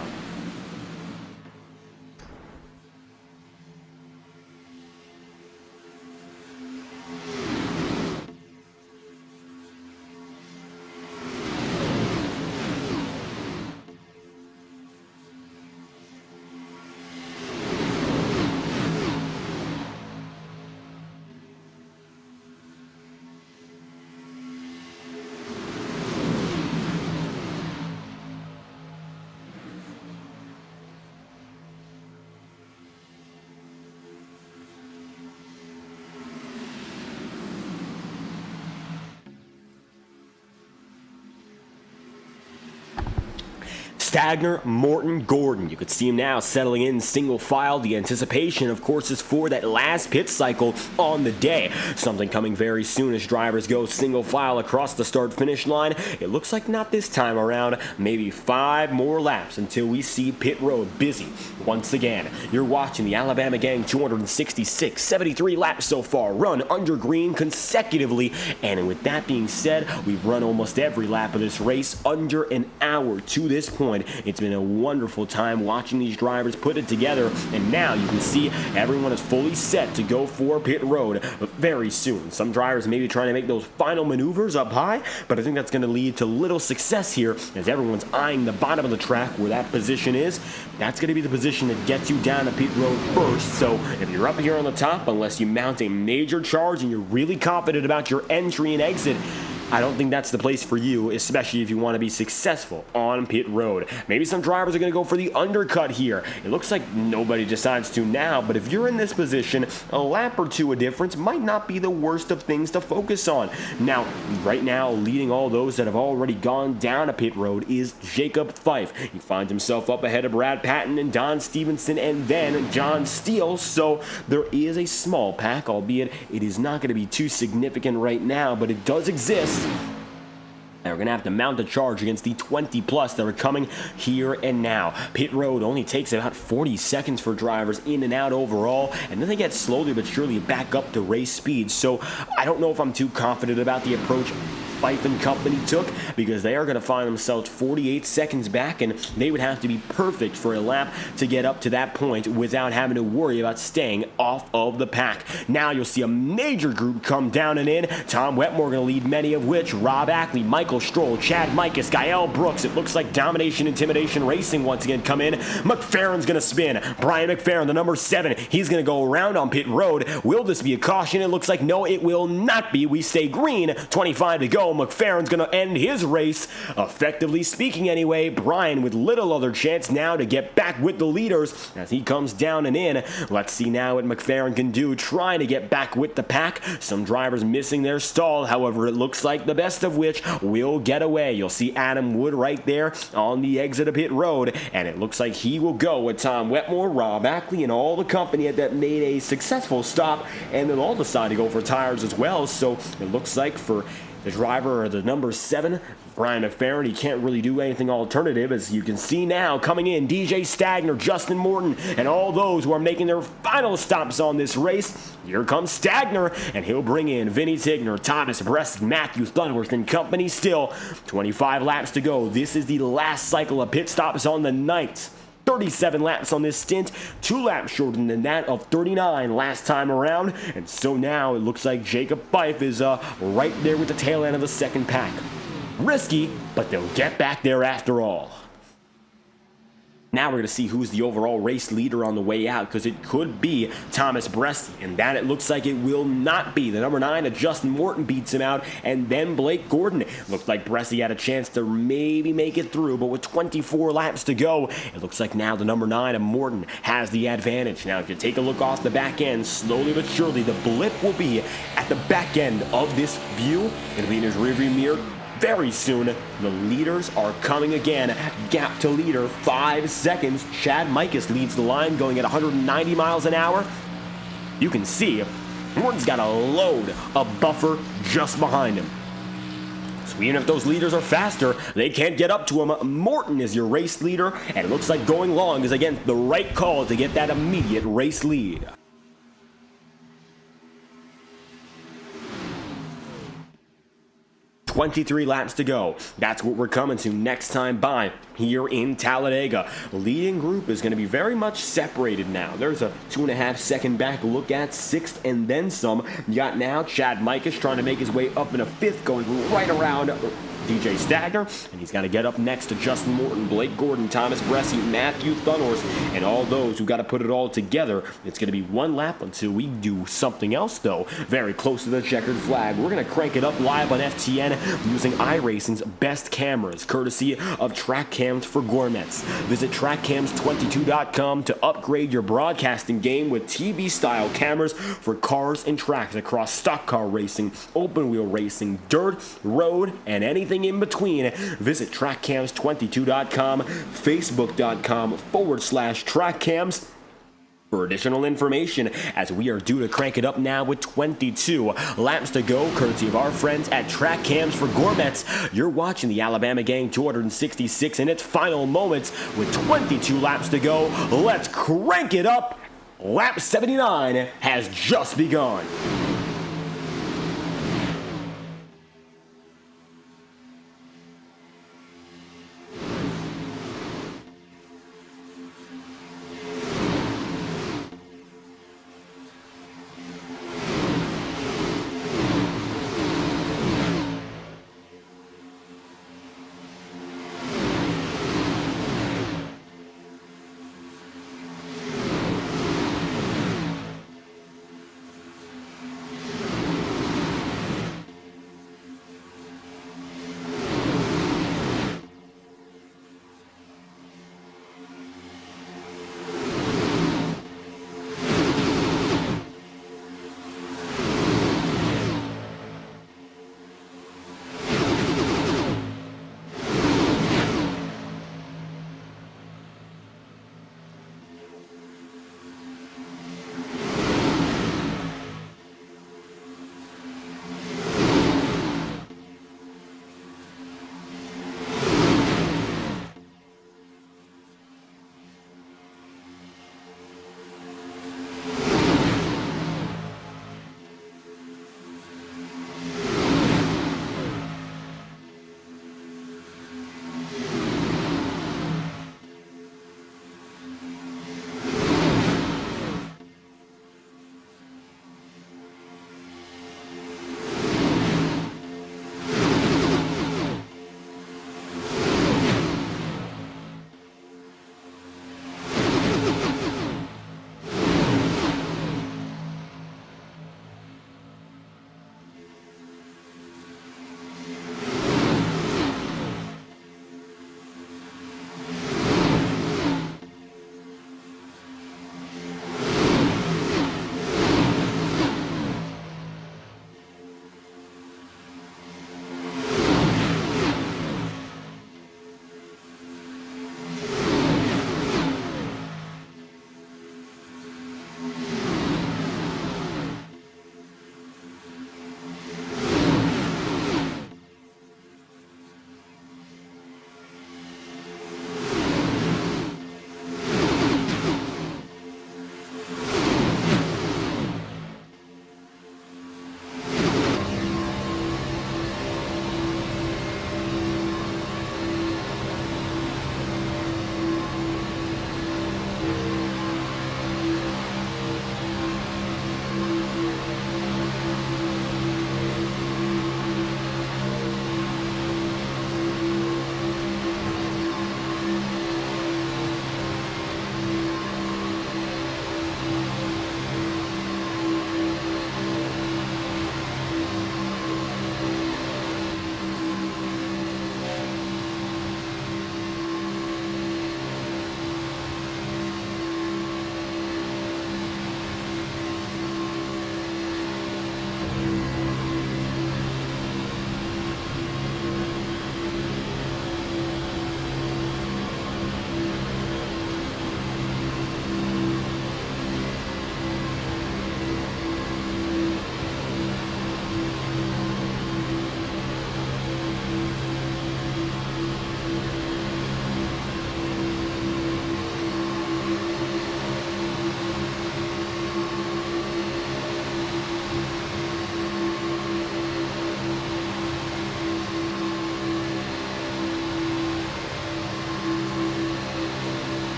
Stagner, Morton, Gordon. You could see him now settling in single file. The anticipation, of course, is for that last pit cycle on the day. Something coming very soon as drivers go single file across the start-finish line. It looks like not this time around. Maybe 5 more laps until we see pit road busy once again. You're watching the Alabama Gang 266, 73 laps so far, run under green consecutively. And with that being said, we've run almost every lap of this race under an hour to this point. It's been a wonderful time watching these drivers put it together, and now you can see everyone is fully set to go for pit road very soon. Some drivers may be trying to make those final maneuvers up high, but I think that's going to lead to little success here as everyone's eyeing the bottom of the track where that position is. That's going to be the position that gets you down to pit road first. So if you're up here on the top, unless you mount a major charge and you're really confident about your entry and exit, I don't think that's the place for you, especially if you want to be successful on pit road. Maybe some drivers are going to go for the undercut here. It looks like nobody decides to now, but if you're in this position, a lap or two of difference might not be the worst of things to focus on. Now, right now, leading all those that have already gone down a pit road is Jacob Fife. He finds himself up ahead of Brad Patton and Don Stevenson and then John Steele, so there is a small pack, albeit it is not going to be too significant right now, but it does exist. And we're going to have to mount a charge against the 20+ that are coming here and now. Pit road only takes about 40 seconds for drivers in and out overall, and then they get slowly but surely back up to race speed. So I don't know if I'm too confident about the approach Fife and company took, because they are going to find themselves 48 seconds back, and they would have to be perfect for a lap to get up to that point without having to worry about staying off of the pack. Now you'll see a major group come down and in. Tom Wetmore going to lead many of which. Rob Ackley, Michael Stroll, Chad Mikas, Gael Brooks. It looks like Domination Intimidation Racing once again come in. McFerrin's going to spin. Brian McFerrin, the number 7, he's going to go around on pit road. Will this be a caution? It looks like no, it will not be. We stay green. 25 to go. McFerrin's going to end his race, effectively speaking anyway. Brian with little other chance now to get back with the leaders as he comes down and in. Let's see now what McFerrin can do, trying to get back with the pack. Some drivers missing their stall, however, it looks like the best of which will get away. You'll see Adam Wood right there on the exit of pit road, and it looks like he will go with Tom Wetmore, Rob Ackley, and all the company that made a successful stop, and they'll all decide to go for tires as well. So it looks like for the driver, or the number 7, Brian McFerrin, he can't really do anything alternative. As you can see now, coming in, DJ Stagner, Justin Morton, and all those who are making their final stops on this race. Here comes Stagner, and he'll bring in Vinny Tigner, Thomas Brest, Matthew Thunworth, and company still. 25 laps to go. This is the last cycle of pit stops on the night. 37 laps on this stint, 2 laps shorter than that of 39 last time around, and so now it looks like Jacob Fife is right there with the tail end of the second pack. Risky, but they'll get back there after all. Now we're going to see who's the overall race leader on the way out, because it could be Thomas Brest, and that it looks like it will not be. The number 9 Justin Morton beats him out, and then Blake Gordon. It looked like Bresty had a chance to maybe make it through, but with 24 laps to go, it looks like now the number 9 of Morton has the advantage. Now if you take a look off the back end, slowly but surely the blip will be at the back end of this view. It'll be in his rearview mirror. Very soon, the leaders are coming again. Gap to leader, 5 seconds. Chad Mikas leads the line, going at 190 miles an hour. You can see Morton's got a load of buffer just behind him. So even if those leaders are faster, they can't get up to him. Morton is your race leader, and it looks like going long is, again, the right call to get that immediate race lead. 23 laps to go. That's what we're coming to next time by here in Talladega. The leading group is going to be very much separated now. There's a 2.5 second back look at 6th and then some. You got now Chad Mikas trying to make his way up in a 5th, going right around DJ Stagner, and he's got to get up next to Justin Morton, Blake Gordon, Thomas Bressi, Matthew Thunhorse, and all those who got to put it all together. It's going to be 1 lap until we do something else, though. Very close to the checkered flag. We're going to crank it up live on FTN using iRacing's best cameras, courtesy of Track Cams for Gourmets. Visit TrackCams22.com to upgrade your broadcasting game with TV-style cameras for cars and tracks across stock car racing, open wheel racing, dirt, road, and anything in between. Visit TrackCams22.com, Facebook.com/TrackCams for additional information, as we are due to crank it up now with 22 laps to go, courtesy of our friends at Track Cams for Gourmets. You're watching the Alabama Gang 266 in its final moments with 22 laps to go. Let's crank it up. Lap 79 has just begun.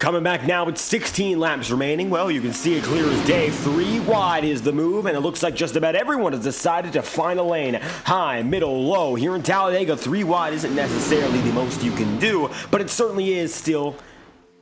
Coming back now with 16 laps remaining. Well, you can see it clear as day. 3 wide is the move, and it looks like just about everyone has decided to find a lane. High, middle, low. Here in Talladega, 3 wide isn't necessarily the most you can do, but it certainly is still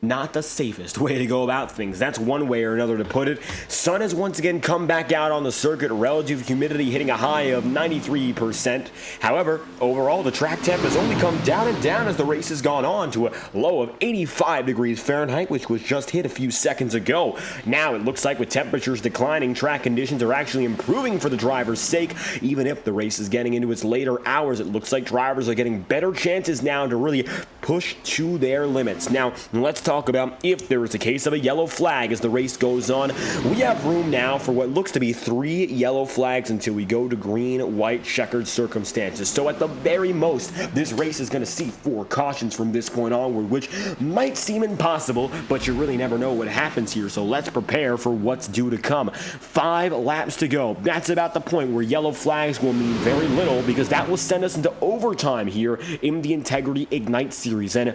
not the safest way to go about things. That's one way or another to put it. Sun has once again come back out on the circuit. Relative humidity hitting a high of 93%. However, overall, the track temp has only come down and down as the race has gone on to a low of 85 degrees Fahrenheit, which was just hit a few seconds ago. Now it looks like with temperatures declining, track conditions are actually improving for the driver's sake. Even if the race is getting into its later hours, it looks like drivers are getting better chances now to really push to their limits. Now, let's talk about if there is a case of a yellow flag as the race goes on. We have room now for what looks to be 3 yellow flags until we go to green, white, checkered circumstances. So at the very most, this race is going to see 4 cautions from this point onward, which might seem impossible, but you really never know what happens here. So let's prepare for what's due to come. 5 laps to go. That's about the point where yellow flags will mean very little, because that will send us into overtime here in the Integrity Ignite Series. And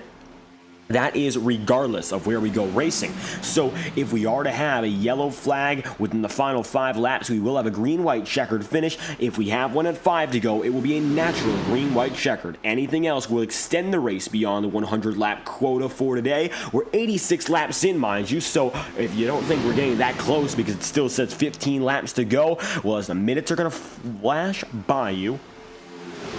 that is regardless of where we go racing. So if we are to have a yellow flag within the final 5 laps, we will have a green-white checkered finish. If we have one at 5 to go, it will be a natural green-white checkered. Anything else will extend the race beyond the 100-lap quota for today. We're 86 laps in, mind you, so if you don't think we're getting that close because it still says 15 laps to go, well, as the minutes are going to flash by you,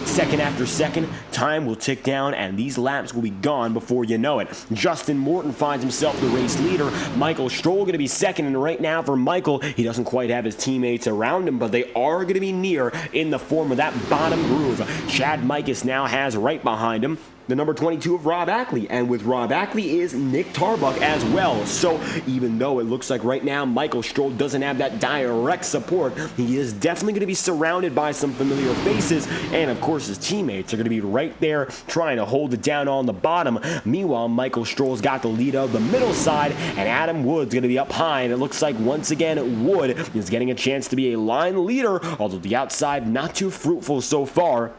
second after second, time will tick down, and these laps will be gone before you know it. Justin Morton finds himself the race leader. Michael Stroll going to be second, and right now for Michael, he doesn't quite have his teammates around him, but they are going to be near in the form of that bottom groove. Chad Mikus now has right behind him the number 22 of Rob Ackley, and with Rob Ackley is Nick Tarbuck as well. So even though it looks like right now Michael Stroll doesn't have that direct support, he is definitely going to be surrounded by some familiar faces, and of course his teammates are going to be right there trying to hold it down on the bottom. Meanwhile, Michael Stroll's got the lead of the middle side, and Adam Wood's going to be up high, and it looks like once again Wood is getting a chance to be a line leader, although the outside not too fruitful so far.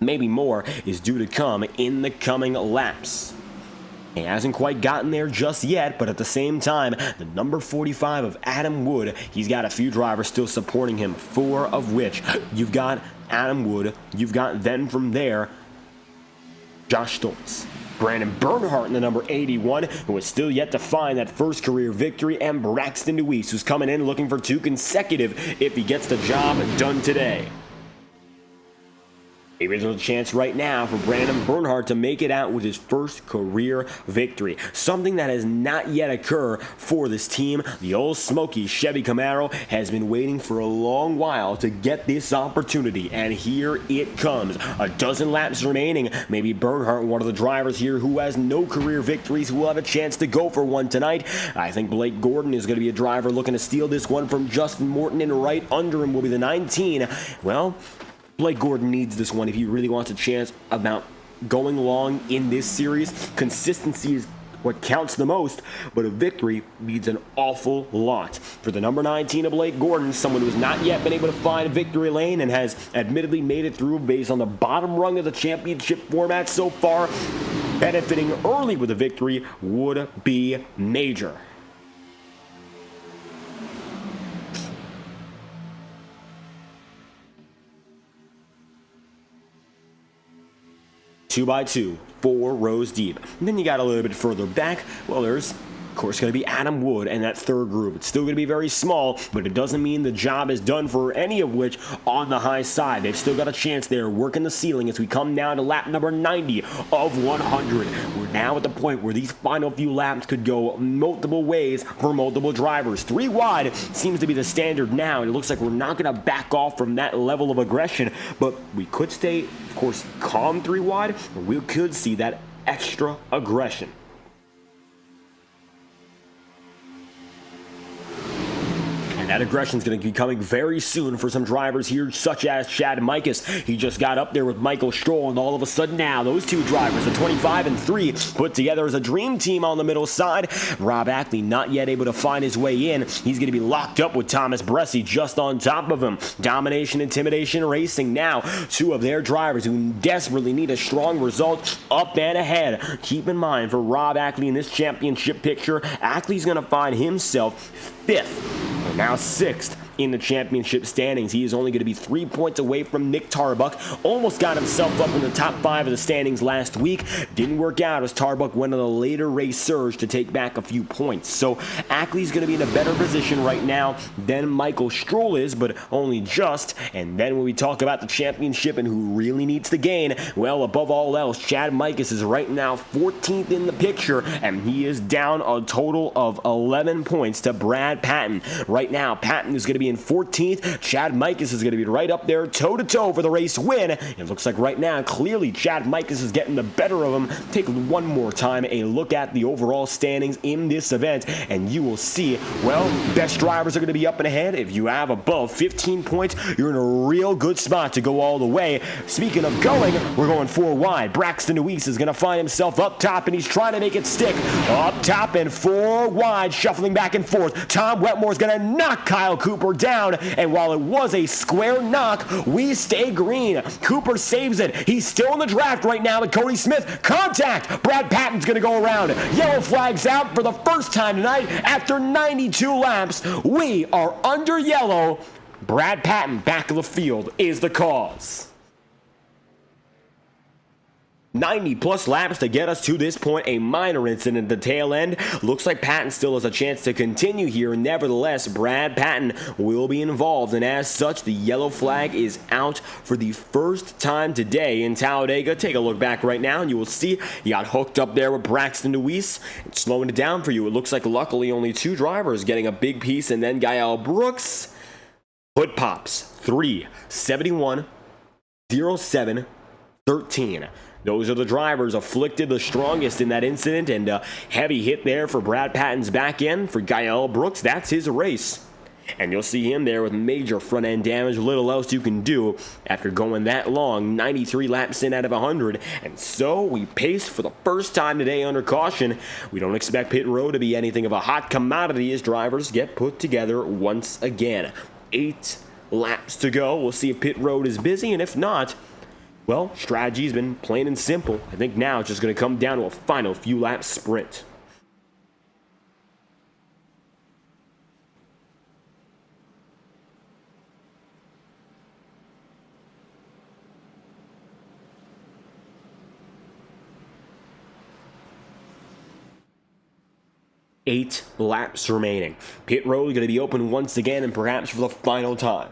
Maybe more is due to come in the coming laps. He hasn't quite gotten there just yet, but at the same time, the number 45 of Adam Wood, he's got a few drivers still supporting him, 4 of which you've got Adam Wood, you've got then from there, Josh Stoltz. Brandon Bernhardt in the number 81, who is still yet to find that first career victory, and Braxton DeWeese, who's coming in looking for 2 consecutive if he gets the job done today. Maybe there's a chance right now for Brandon Bernhardt to make it out with his first career victory. Something that has not yet occurred for this team. The old Smoky Chevy Camaro has been waiting for a long while to get this opportunity, and here it comes. A dozen laps remaining. Maybe Bernhardt, one of the drivers here who has no career victories, who will have a chance to go for one tonight. I think Blake Gordon is going to be a driver looking to steal this one from Justin Morton, and right under him will be the 19. Well, Blake Gordon needs this one if he really wants a chance about going long in this series. Consistency is what counts the most, but a victory means an awful lot. For the number 19 of Blake Gordon, someone who has not yet been able to find victory lane and has admittedly made it through based on the bottom rung of the championship format so far, benefiting early with a victory would be major. Two by two, 4 rows deep. And then you got a little bit further back, well, there's, of course, going to be Adam Wood and that third group. It's still going to be very small, but it doesn't mean the job is done for any of which on the high side. They've still got a chance there, working the ceiling as we come down to lap number 90 of 100. We're now at the point where these final few laps could go multiple ways for multiple drivers. 3 wide seems to be the standard now, and it looks like we're not going to back off from that level of aggression, but we could stay, of course, calm 3 wide, or we could see that extra aggression. That aggression is going to be coming very soon for some drivers here, such as Chad Mikas. He just got up there with Michael Stroll, and all of a sudden now, those two drivers, the 25 and 3, put together as a dream team on the middle side. Rob Ackley not yet able to find his way in. He's going to be locked up with Thomas Bressi just on top of him. Domination Intimidation Racing now, two of their drivers who desperately need a strong result up and ahead. Keep in mind, for Rob Ackley in this championship picture, Ackley's going to find himself 5th, or now 6th, in the championship standings. He is only going to be 3 points away from Nick Tarbuck. Almost got himself up in the top 5 of the standings last week. Didn't work out as Tarbuck went on a later race surge to take back a few points. So Ackley's going to be in a better position right now than Michael Stroll is, but only just. And then when we talk about the championship and who really needs to gain, well, above all else, Chad Mikas is right now 14th in the picture, and he is down a total of 11 points to Brad Patton. Right now, Patton is going to be in 14th. Chad Mikas is going to be right up there toe-to-toe for the race win. It looks like right now, clearly Chad Mikas is getting the better of him. Take one more time a look at the overall standings in this event, and you will see, well, best drivers are going to be up and ahead. If you have above 15 points, you're in a real good spot to go all the way. Speaking of going, we're going 4 wide. Braxton Deweese is going to find himself up top, and he's trying to make it stick. Up top and 4 wide, shuffling back and forth. Tom Wetmore is going to knock Kyle Cooper down, and while it was a square knock, we stay green. Cooper saves it. He's still in the draft right now with Cody Smith. Contact! Brad Patton's going to go around. Yellow flags out for the first time tonight after 92 laps. We are under yellow. Brad Patton back of the field is the cause. 90 plus laps to get us to this point. A minor incident at the tail end. Looks like Patton still has a chance to continue here. Nevertheless, Brad Patton will be involved, and as such, the yellow flag is out for the first time today in Talladega. Take a look back right now, and you will see he got hooked up there with Braxton Deweese. It's slowing it down for you. It looks like luckily only 2 drivers getting a big piece, and then Gael Brooks. Foot pops 3:71, 07, 13. Those are the drivers afflicted the strongest in that incident, and a heavy hit there for Brad Patton's back end. For Gael Brooks, that's his race. And you'll see him there with major front end damage, little else you can do after going that long, 93 laps in out of 100. And so we paced for the first time today under caution. We don't expect pit road to be anything of a hot commodity as drivers get put together once again. 8 laps to go. We'll see if pit road is busy, and if not, well, strategy's been plain and simple. I think now it's just going to come down to a final few laps sprint. Eight laps remaining. Pit road going to be open once again, and perhaps for the final time.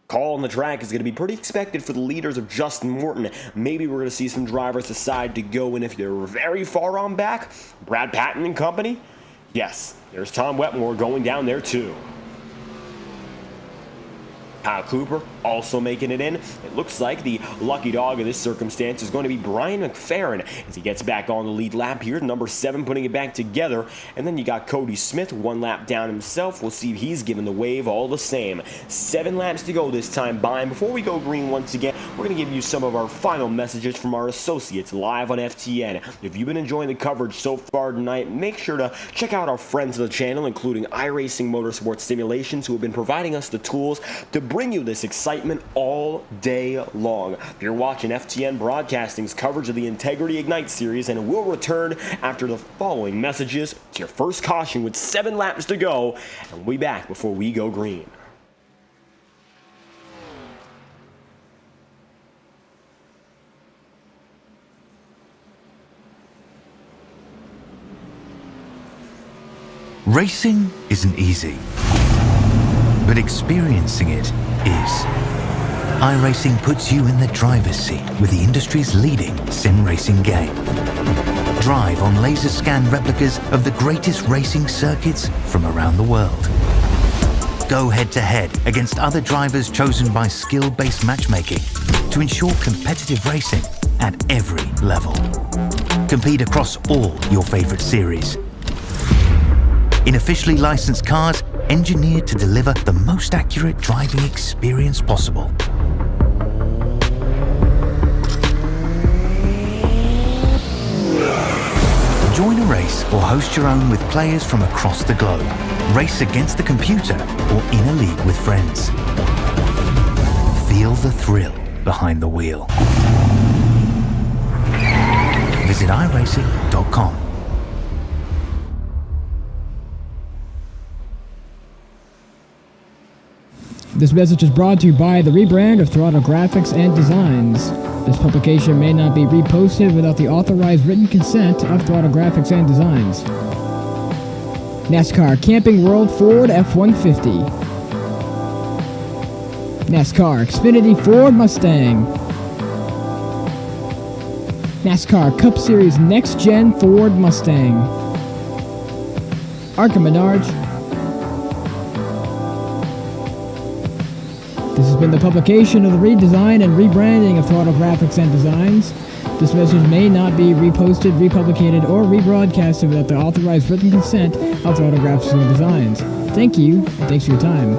Call on the track is going to be pretty expected for the leaders of Justin Morton. Maybe we're going to see some drivers decide to go in if they're very far on back. Brad Patton and company. Yes, there's Tom Wetmore going down there too. Kyle Cooper also making it in. It looks like the lucky dog of this circumstance is going to be Brian McFerrin as he gets back on the lead lap here. Number 7 putting it back together. And then you got Cody Smith 1 lap down himself. We'll see if he's given the wave all the same. 7 laps to go this time by. And before we go green once again, we're going to give you some of our final messages from our associates live on FTN. If you've been enjoying the coverage so far tonight, make sure to check out our friends of the channel, including iRacing Motorsport Simulations, who have been providing us the tools to bring you this excitement all day long. You're watching FTN Broadcasting's coverage of the Integrity Ignite series, and we'll return after the following messages to your first caution with 7 laps to go, and we'll be back before we go green. Racing isn't easy, but experiencing it is. iRacing puts you in the driver's seat with the industry's leading sim racing game. Drive on laser scan replicas of the greatest racing circuits from around the world. Go head to head against other drivers chosen by skill-based matchmaking to ensure competitive racing at every level. Compete across all your favorite series. in officially licensed cars engineered to deliver the most accurate driving experience possible. Join a race or host your own with players from across the globe. Race against the computer or in a league with friends. Feel the thrill behind the wheel. Visit iRacing.com. This message is brought to you by the rebrand of Throttle Graphics and Designs. This publication may not be reposted without the authorized written consent of Throttle Graphics and Designs. NASCAR Camping World Ford F-150. NASCAR Xfinity Ford Mustang. NASCAR Cup Series Next-Gen Ford Mustang. Arca Menards. This has been the publication of the redesign and rebranding of Throttle Graphics and Designs. This message may not be reposted, republicated, or rebroadcasted without the authorized written consent of Throttle Graphics and Designs. Thank you, and thanks for your time.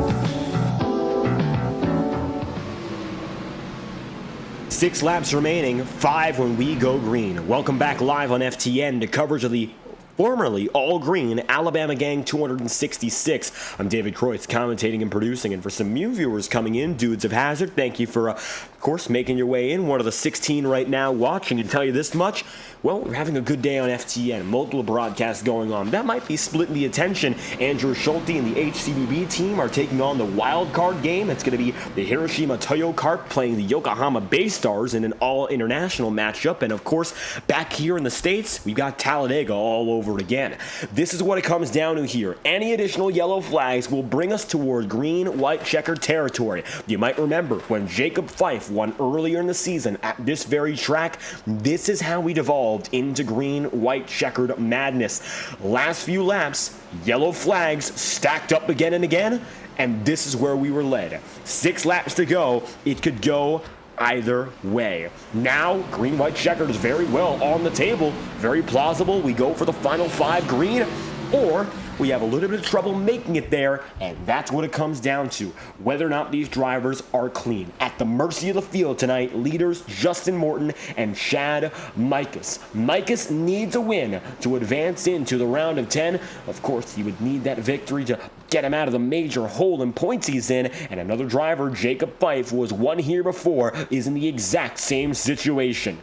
6 laps remaining, 5 when we go green. Welcome back live on FTN to coverage of the formerly all-green Alabama Gang 266. I'm David Kreutz, commentating and producing, and for some new viewers coming in, Dudes of Hazard, thank you for, of course, making your way in. One of the 16 right now watching. To tell you this much, well, we're having a good day on FTN. Multiple broadcasts going on. That might be splitting the attention. Andrew Schulte and the HCBB team are taking on the wild card game. It's going to be the Hiroshima Toyo Kart playing the Yokohama Bay Stars in an all-international matchup. And, of course, back here in the States, we've got Talladega all over again. This is what it comes down to here. Any additional yellow flags will bring us toward green-white checkered territory. You might remember when Jacob Fife won earlier in the season at this very track, this is how we devolved into green-white checkered madness. Last few laps, yellow flags stacked up again and again, and this is where we were led. 6 laps to go. It could go either way. Now, green-white checkered is very well on the table. Very plausible. We go for the final 5 green, or we have a little bit of trouble making it there, and that's what it comes down to. Whether or not these drivers are clean. At the mercy of the field tonight, leaders Justin Morton and Chad Mikus. Mikus needs a win to advance into the round of 10. Of course, he would need that victory to get him out of the major hole in points he's in, and another driver, Jacob Fife, who was one here before, is in the exact same situation.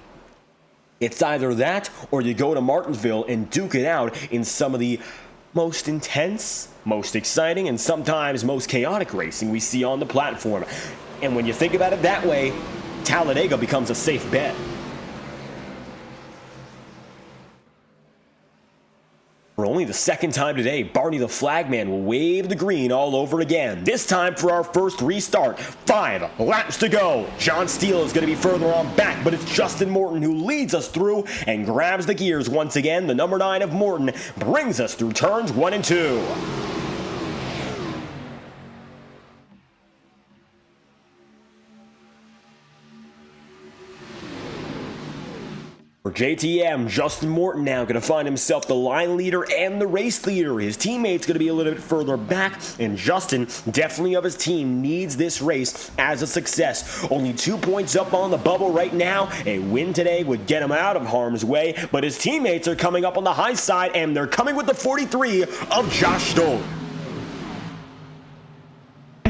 It's either that, or you go to Martinsville and duke it out in some of the most intense, most exciting, and sometimes most chaotic racing we see on the platform. And when you think about it that way, Talladega becomes a safe bet. For only the second time today, Barney the Flagman will wave the green all over again. This time for our first restart. 5 laps to go. John Steele is going to be further on back, but it's Justin Morton who leads us through and grabs the gears once again. The number 9 of Morton brings us through turns 1 and 2. For JTM, Justin Morton now going to find himself the line leader and the race leader. His teammate's going to be a little bit further back, and Justin, definitely of his team, needs this race as a success. Only 2 points up on the bubble right now. A win today would get him out of harm's way, but his teammates are coming up on the high side, and they're coming with the 43 of Josh Stoll.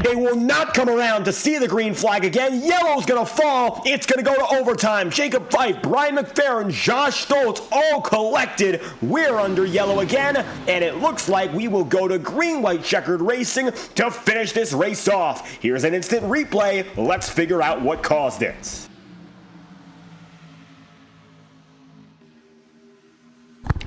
They will not come around to see the green flag again. Yellow's going to fall. It's going to go to overtime. Jacob Fife, Brian McFerrin, Josh Stoltz, all collected. We're under yellow again, and it looks like we will go to green-white checkered racing to finish this race off. Here's an instant replay. Let's figure out what caused it.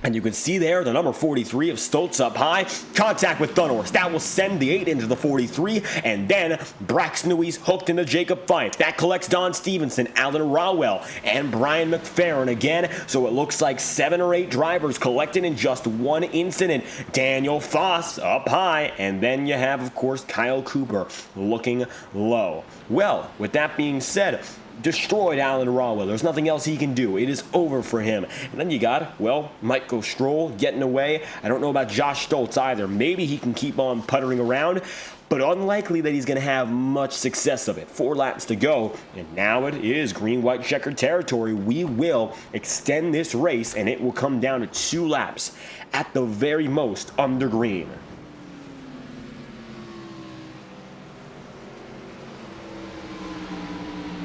And you can see there the number 43 of Stoltz up high. Contact with Dunhorse. That will send the 8 into the 43. And then Braxton Louise hooked into Jacob Fife. That collects Don Stevenson, Alan Rowell, and Brian McFerrin again. So it looks like 7 or 8 drivers collected in just one incident. Daniel Foss up high. And then you have, of course, Kyle Cooper looking low. Well, with that being said, destroyed Alan Rawell. There's nothing else he can do. It is over for him. And then you got, well, Michael Stroll getting away. I don't know about Josh Stoltz either. Maybe he can keep on puttering around, but unlikely that he's going to have much success of it. 4 laps to go, and now it is green-white checkered territory. We will extend this race, and it will come down to 2 laps at the very most under green.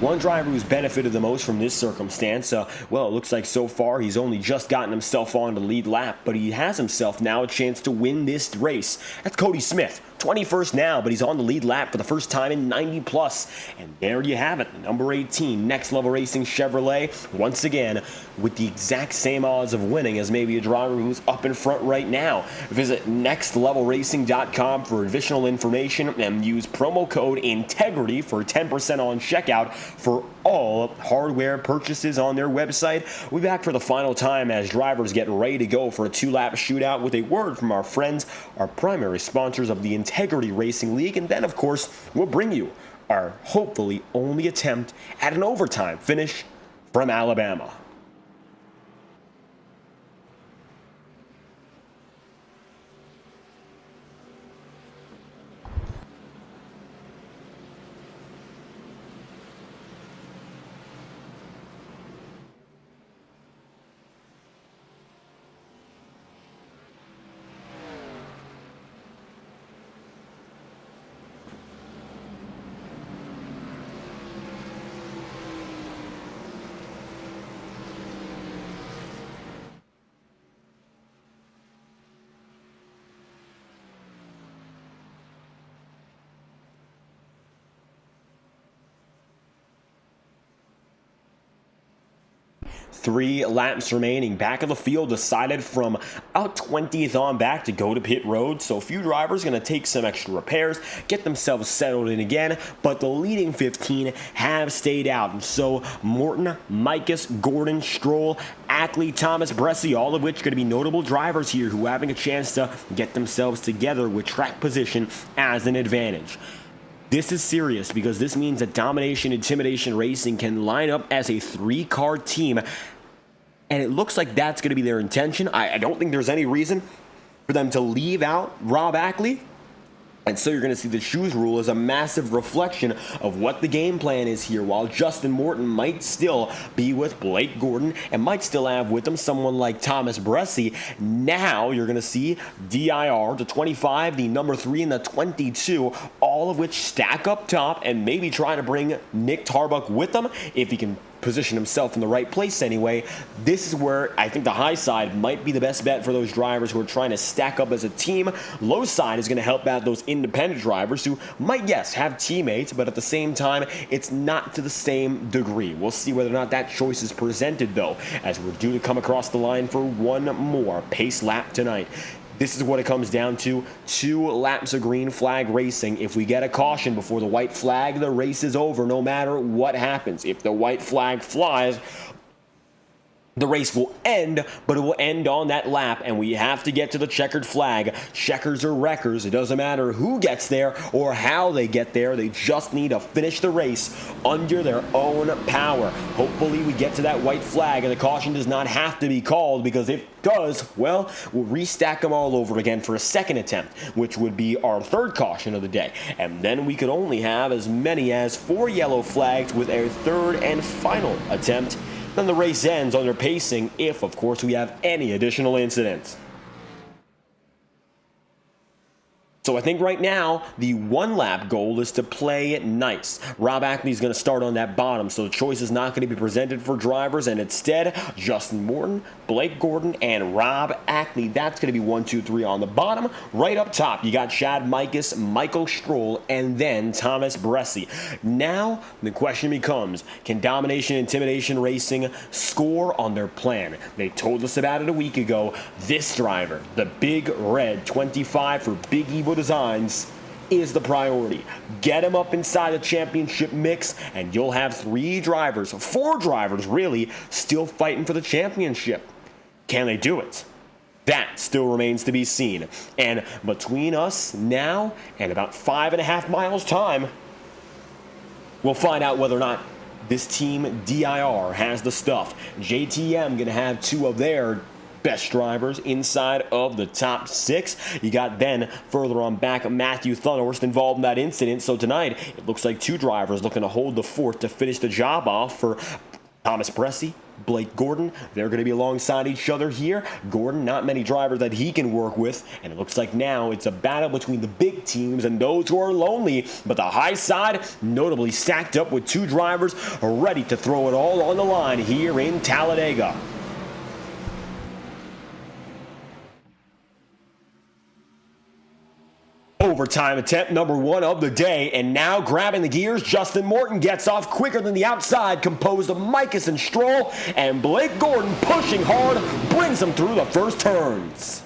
One driver who's benefited the most from this circumstance, well, it looks like so far he's only just gotten himself on the lead lap, but he has himself now a chance to win this race. That's Cody Smith. 21st now, but he's on the lead lap for the first time in 90 plus. And there you have it, number 18, Next Level Racing Chevrolet, once again with the exact same odds of winning as maybe a driver who's up in front right now. Visit nextlevelracing.com for additional information and use promo code INTEGRITY for 10% on checkout for all hardware purchases on their website. We'll be back for the final time as drivers get ready to go for a 2-lap shootout with a word from our friends, our primary sponsors of the Integrity Racing League, and then of course we'll bring you our hopefully only attempt at an overtime finish from Alabama. Three laps remaining. Back of the field decided from about 20th on back to go to pit road. So a few drivers going to take some extra repairs, get themselves settled in again. But the leading 15 have stayed out. And so Morton, Mikus, Gordon, Stroll, Ackley, Thomas, Bressi, all of which are going to be notable drivers here who are having a chance to get themselves together with track position as an advantage. This is serious because this means that Domination Intimidation Racing can line up as a 3-car team, and it looks like that's going to be their intention. I don't think there's any reason for them to leave out Rob Ackley. And so you're going to see the shoes rule as a massive reflection of what the game plan is here, while Justin Morton might still be with Blake Gordon and might still have with him someone like Thomas Bressi. Now you're going to see DIR, the 25, the number 3, and the 22, all of which stack up top and maybe try to bring Nick Tarbuck with them if he can position himself in the right place anyway. This is where I think the high side might be the best bet for those drivers who are trying to stack up as a team. Low side is going to help out those independent drivers who might, yes, have teammates, but at the same time, it's not to the same degree. We'll see whether or not that choice is presented, though, as we're due to come across the line for one more pace lap tonight. This is what it comes down to. 2 laps of green flag racing. If we get a caution before the white flag, the race is over no matter what happens. If the white flag flies, the race will end, but it will end on that lap, and we have to get to the checkered flag. Checkers or wreckers, it doesn't matter who gets there or how they get there. They just need to finish the race under their own power. Hopefully we get to that white flag and the caution does not have to be called, because if it does, well, we'll restack them all over again for a second attempt, which would be our 3rd caution of the day. And then we could only have as many as 4 yellow flags with a 3rd and final attempt. Then the race ends under pacing if, of course, we have any additional incidents. So I think right now, the 1-lap goal is to play it nice. Rob Ackley is going to start on that bottom, so the choice is not going to be presented for drivers, and instead, Justin Morton, Blake Gordon, and Rob Ackley. That's going to be 1, 2, 3 on the bottom. Right up top, you got Chad Mikus, Michael Stroll, and then Thomas Bressi. Now, the question becomes, can Domination Intimidation Racing score on their plan? They told us about it a week ago. This driver, the Big Red 25 for Big Evo Designs, is the priority. Get him up inside the championship mix, and you'll have 3 drivers, 4 drivers really, still fighting for the championship. Can they do it? That still remains to be seen. And between us now and about 5.5 miles time, we'll find out whether or not this team DIR has the stuff. JTM going to have two of their best drivers inside of the top 6. You got then further on back Matthew Thunderhorst involved in that incident. So tonight it looks like two drivers looking to hold the fort to finish the job off for Thomas Bresci, Blake Gordon. They're going to be alongside each other here. Gordon, not many drivers that he can work with, and it looks like now it's a battle between the big teams and those who are lonely, but the high side notably stacked up with two drivers ready to throw it all on the line here in Talladega. Overtime attempt number 1 of the day, and now grabbing the gears, Justin Morton gets off quicker than the outside, composed of Mikus and Stroll, and Blake Gordon pushing hard brings him through the first turns.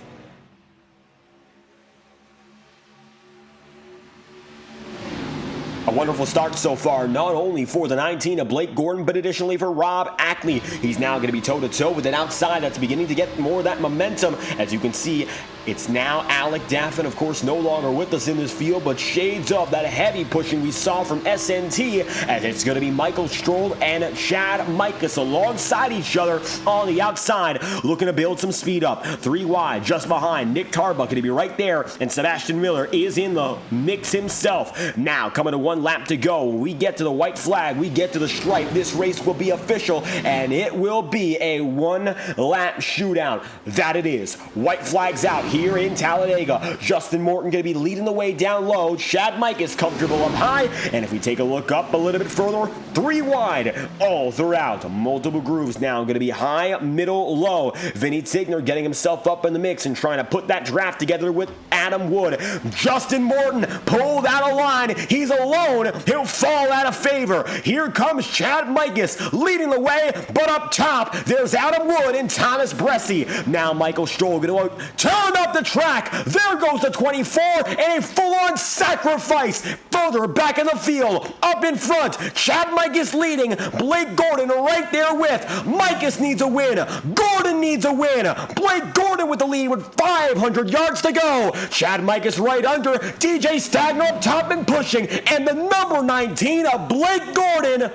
A wonderful start so far, not only for the 19 of Blake Gordon, but additionally for Rob Ackley. He's now going to be toe-to-toe with an outside that's beginning to get more of that momentum. As you can see, it's now Alec Daffin, of course, no longer with us in this field, but shades of that heavy pushing we saw from SNT, as it's going to be Michael Stroll and Chad Mikus alongside each other on the outside, looking to build some speed up. 3 wide, just behind Nick Tarbuck, going to be right there, and Sebastian Miller is in the mix himself. Now, coming to 1 lap to go, we get to the white flag, we get to the stripe, this race will be official, and it will be a 1-lap shootout. That it is. White flags out here in Talladega. Justin Morton going to be leading the way down low. Chad Mikus comfortable up high, and if we take a look up a little bit further, 3 wide all throughout. Multiple grooves now going to be high, middle, low. Vinny Tigner getting himself up in the mix and trying to put that draft together with Adam Wood. Justin Morton pulled out a line. He's alone. He'll fall out of favor. Here comes Chad Mikus leading the way, but up top, there's Adam Wood and Thomas Bresci. Now Michael Stroll going to turn up the track. There goes the 24 and a full-on sacrifice. Further back in the field, up in front, Chad Mikus leading. Blake Gordon right there with. Mikus needs a win. Gordon needs a win. Blake Gordon with the lead with 500 yards to go. Chad Mikus right under. DJ Stagner up top and pushing. And the number 19 of Blake Gordon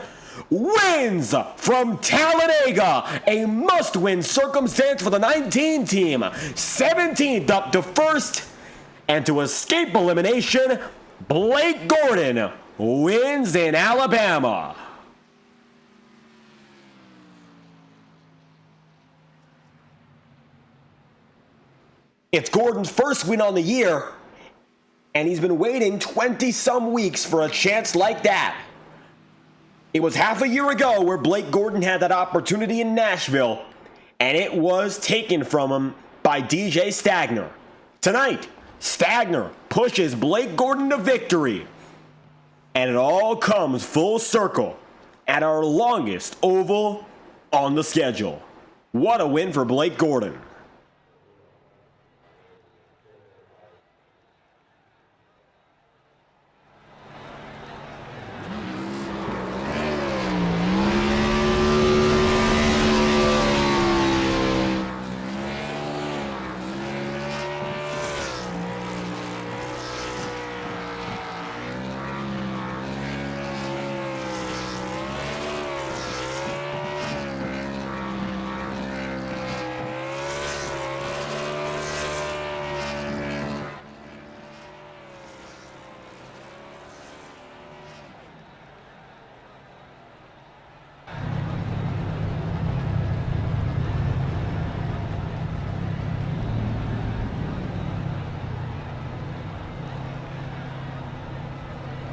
wins from Talladega. A must-win circumstance for the 19 team. 17th up to first. And to escape elimination, Blake Gordon wins in Alabama. It's Gordon's first win on the year, and he's been waiting 20-some weeks for a chance like that. It was half a year ago where Blake Gordon had that opportunity in Nashville, and it was taken from him by DJ Stagner. Tonight, Stagner pushes Blake Gordon to victory, and it all comes full circle at our longest oval on the schedule. What a win for Blake Gordon.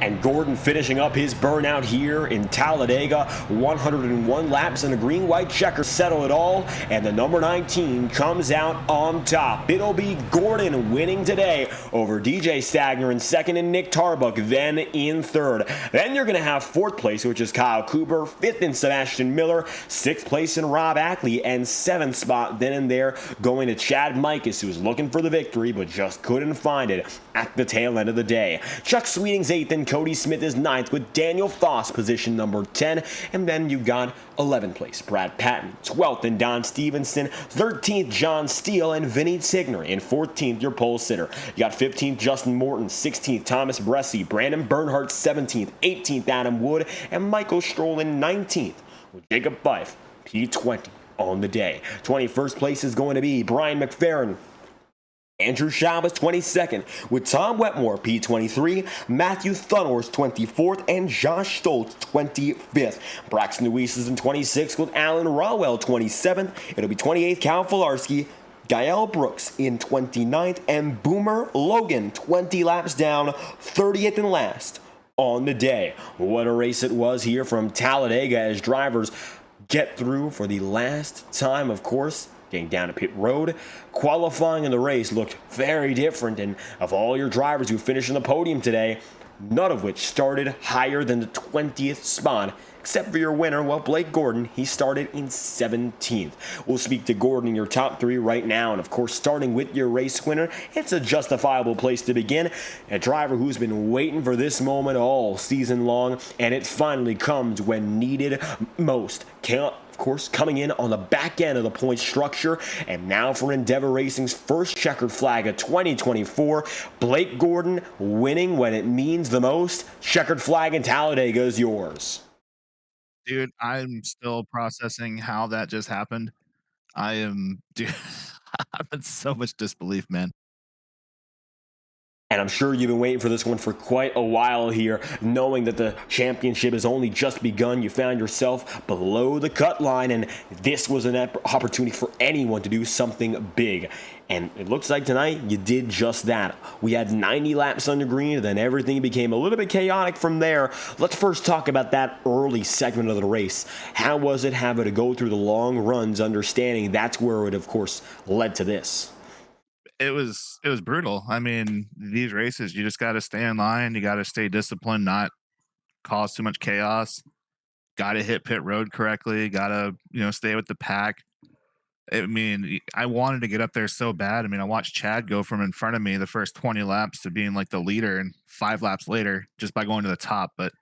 And Gordon finishing up his burnout here in Talladega. 101 laps and a green-white checker settle it all. And the number 19 comes out on top. It'll be Gordon winning today over DJ Stagner in second and Nick Tarbuck then in third. Then you're going to have fourth place, which is Kyle Cooper. Fifth in Sebastian Miller. Sixth place in Rob Ackley. And seventh spot then and there going to Chad Mikus, who was looking for the victory but just couldn't find it at the tail end of the day. Chuck Sweeting's eighth in Cody Smith is 9th with Daniel Foss position number 10. And then you've got 11th place Brad Patton, 12th and Don Stevenson, 13th John Steele and Vinny Tigner, and 14th your pole sitter. You got 15th Justin Morton, 16th Thomas Bresci, Brandon Bernhardt 17th, 18th Adam Wood, and Michael Stroll in 19th with Jacob Fife, P20 on the day. 21st place is going to be Brian McFerrin. Andrew Chavez 22nd with Tom Wetmore P23, Matthew Thunhorse 24th, and Josh Stoltz 25th. Braxton Luis is in 26th with Alan Rawell 27th. It'll be 28th Cal Filarski, Gael Brooks in 29th, and Boomer Logan 20 laps down, 30th and last on the day. What a race it was here from Talladega as drivers get through for the last time, of course. Getting down to pit road, qualifying in the race looked very different, and of all your drivers who finished on the podium today, none of which started higher than the 20th spot, except for your winner, well, Blake Gordon. He started in 17th. We'll speak to Gordon in your top 3 right now, and of course, starting with your race winner, it's a justifiable place to begin. A driver who's been waiting for this moment all season long, and it finally comes when needed most. Of course, coming in on the back end of the point structure, and now for Endeavor Racing's first checkered flag of 2024, Blake Gordon winning when it means the most. Checkered flag in Talladega is yours. Dude, I'm still processing how that just happened. Dude, I'm in so much disbelief, man. And I'm sure you've been waiting for this one for quite a while here, knowing that the championship has only just begun. You found yourself below the cut line, and this was an opportunity for anyone to do something big. And it looks like tonight you did just that. We had 90 laps under green, and then everything became a little bit chaotic from there. Let's first talk about that early segment of the race. How was it having to go through the long runs, understanding that's where it, of course, led to this? It was brutal. I mean, these races, you just got to stay in line. You got to stay disciplined, not cause too much chaos. Got to hit pit road correctly. Got to, stay with the pack. I mean, I wanted to get up there so bad. I mean, I watched Chad go from in front of me the first 20 laps to being like the leader, and 5 laps later just by going to the top. But,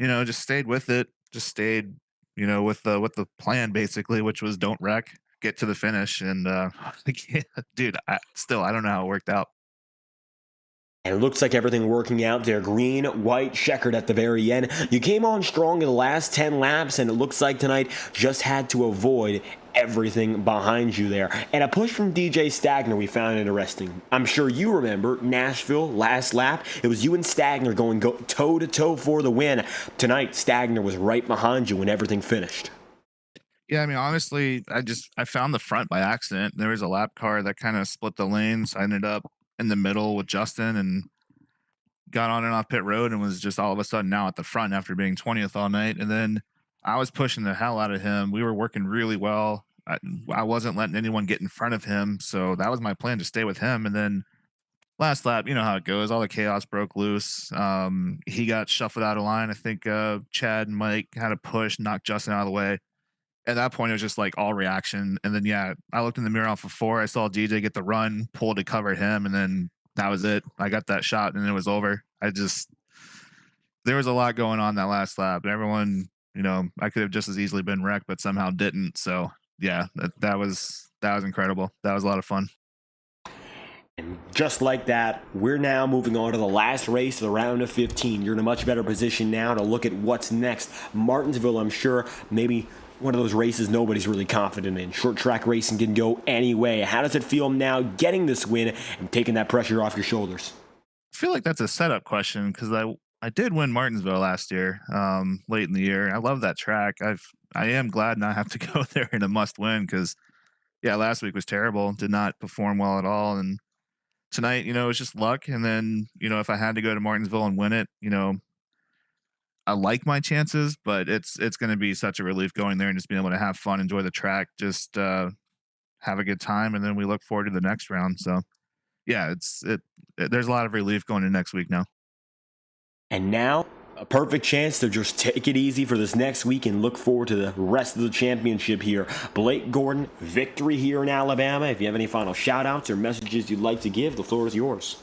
just stayed with it. Just stayed, with the plan basically, which was don't wreck, get to the finish. And dude, I don't know how it worked out. And it looks like everything working out there. Green, white, checkered at the very end. You came on strong in the last 10 laps, and it looks like tonight just had to avoid everything behind you there. And a push from DJ Stagner we found interesting. I'm sure you remember Nashville last lap. It was you and Stagner going toe-to-toe for the win. Tonight, Stagner was right behind you when everything finished. Yeah, I mean, honestly, I found the front by accident. There was a lap car that kind of split the lanes. I ended up in the middle with Justin and got on and off pit road and was just all of a sudden now at the front after being 20th all night. And then I was pushing the hell out of him. We were working really well. I wasn't letting anyone get in front of him. So that was my plan, to stay with him. And then last lap, you know how it goes. All the chaos broke loose. He got shuffled out of line. I think Chad and Mike had a push, knocked Justin out of the way. At that point, it was just like all reaction. And then, yeah, I looked in the mirror off of 4. I saw DJ get the run, pull to cover him, and then that was it. I got that shot, and it was over. There was a lot going on that last lap. Everyone, I could have just as easily been wrecked, but somehow didn't. So, yeah, that was incredible. That was a lot of fun. And just like that, we're now moving on to the last race of the round of 15. You're in a much better position now to look at what's next. Martinsville, I'm sure, maybe one of those races nobody's really confident in. Short track racing can go any way. How does it feel now getting this win and taking that pressure off your shoulders? I feel like that's a setup question, because I did win Martinsville last year, late in the year. I love that track. I am glad not have to go there in a must win, because last week was terrible. Did not perform well at all. And tonight, it was just luck. And then, if I had to go to Martinsville and win it, I like my chances, but it's going to be such a relief going there and just being able to have fun, enjoy the track, just have a good time, and then we look forward to the next round. So, yeah, there's a lot of relief going into next week now. And now, a perfect chance to just take it easy for this next week and look forward to the rest of the championship here. Blake Gordon, victory here in Alabama. If you have any final shout-outs or messages you'd like to give, the floor is yours.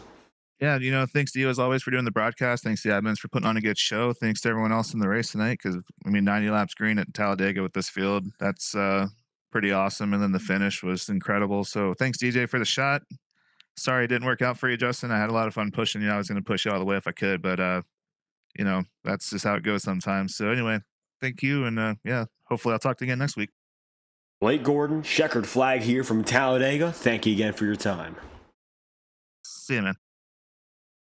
Yeah, thanks to you as always for doing the broadcast. Thanks to the admins for putting on a good show. Thanks to everyone else in the race tonight because, 90 laps green at Talladega with this field. That's pretty awesome. And then the finish was incredible. So thanks, DJ, for the shot. Sorry it didn't work out for you, Justin. I had a lot of fun pushing you. I was going to push you all the way if I could, but, that's just how it goes sometimes. So anyway, thank you. And yeah, hopefully I'll talk to you again next week. Blake Gordon, checkered flag here from Talladega. Thank you again for your time. See you, man.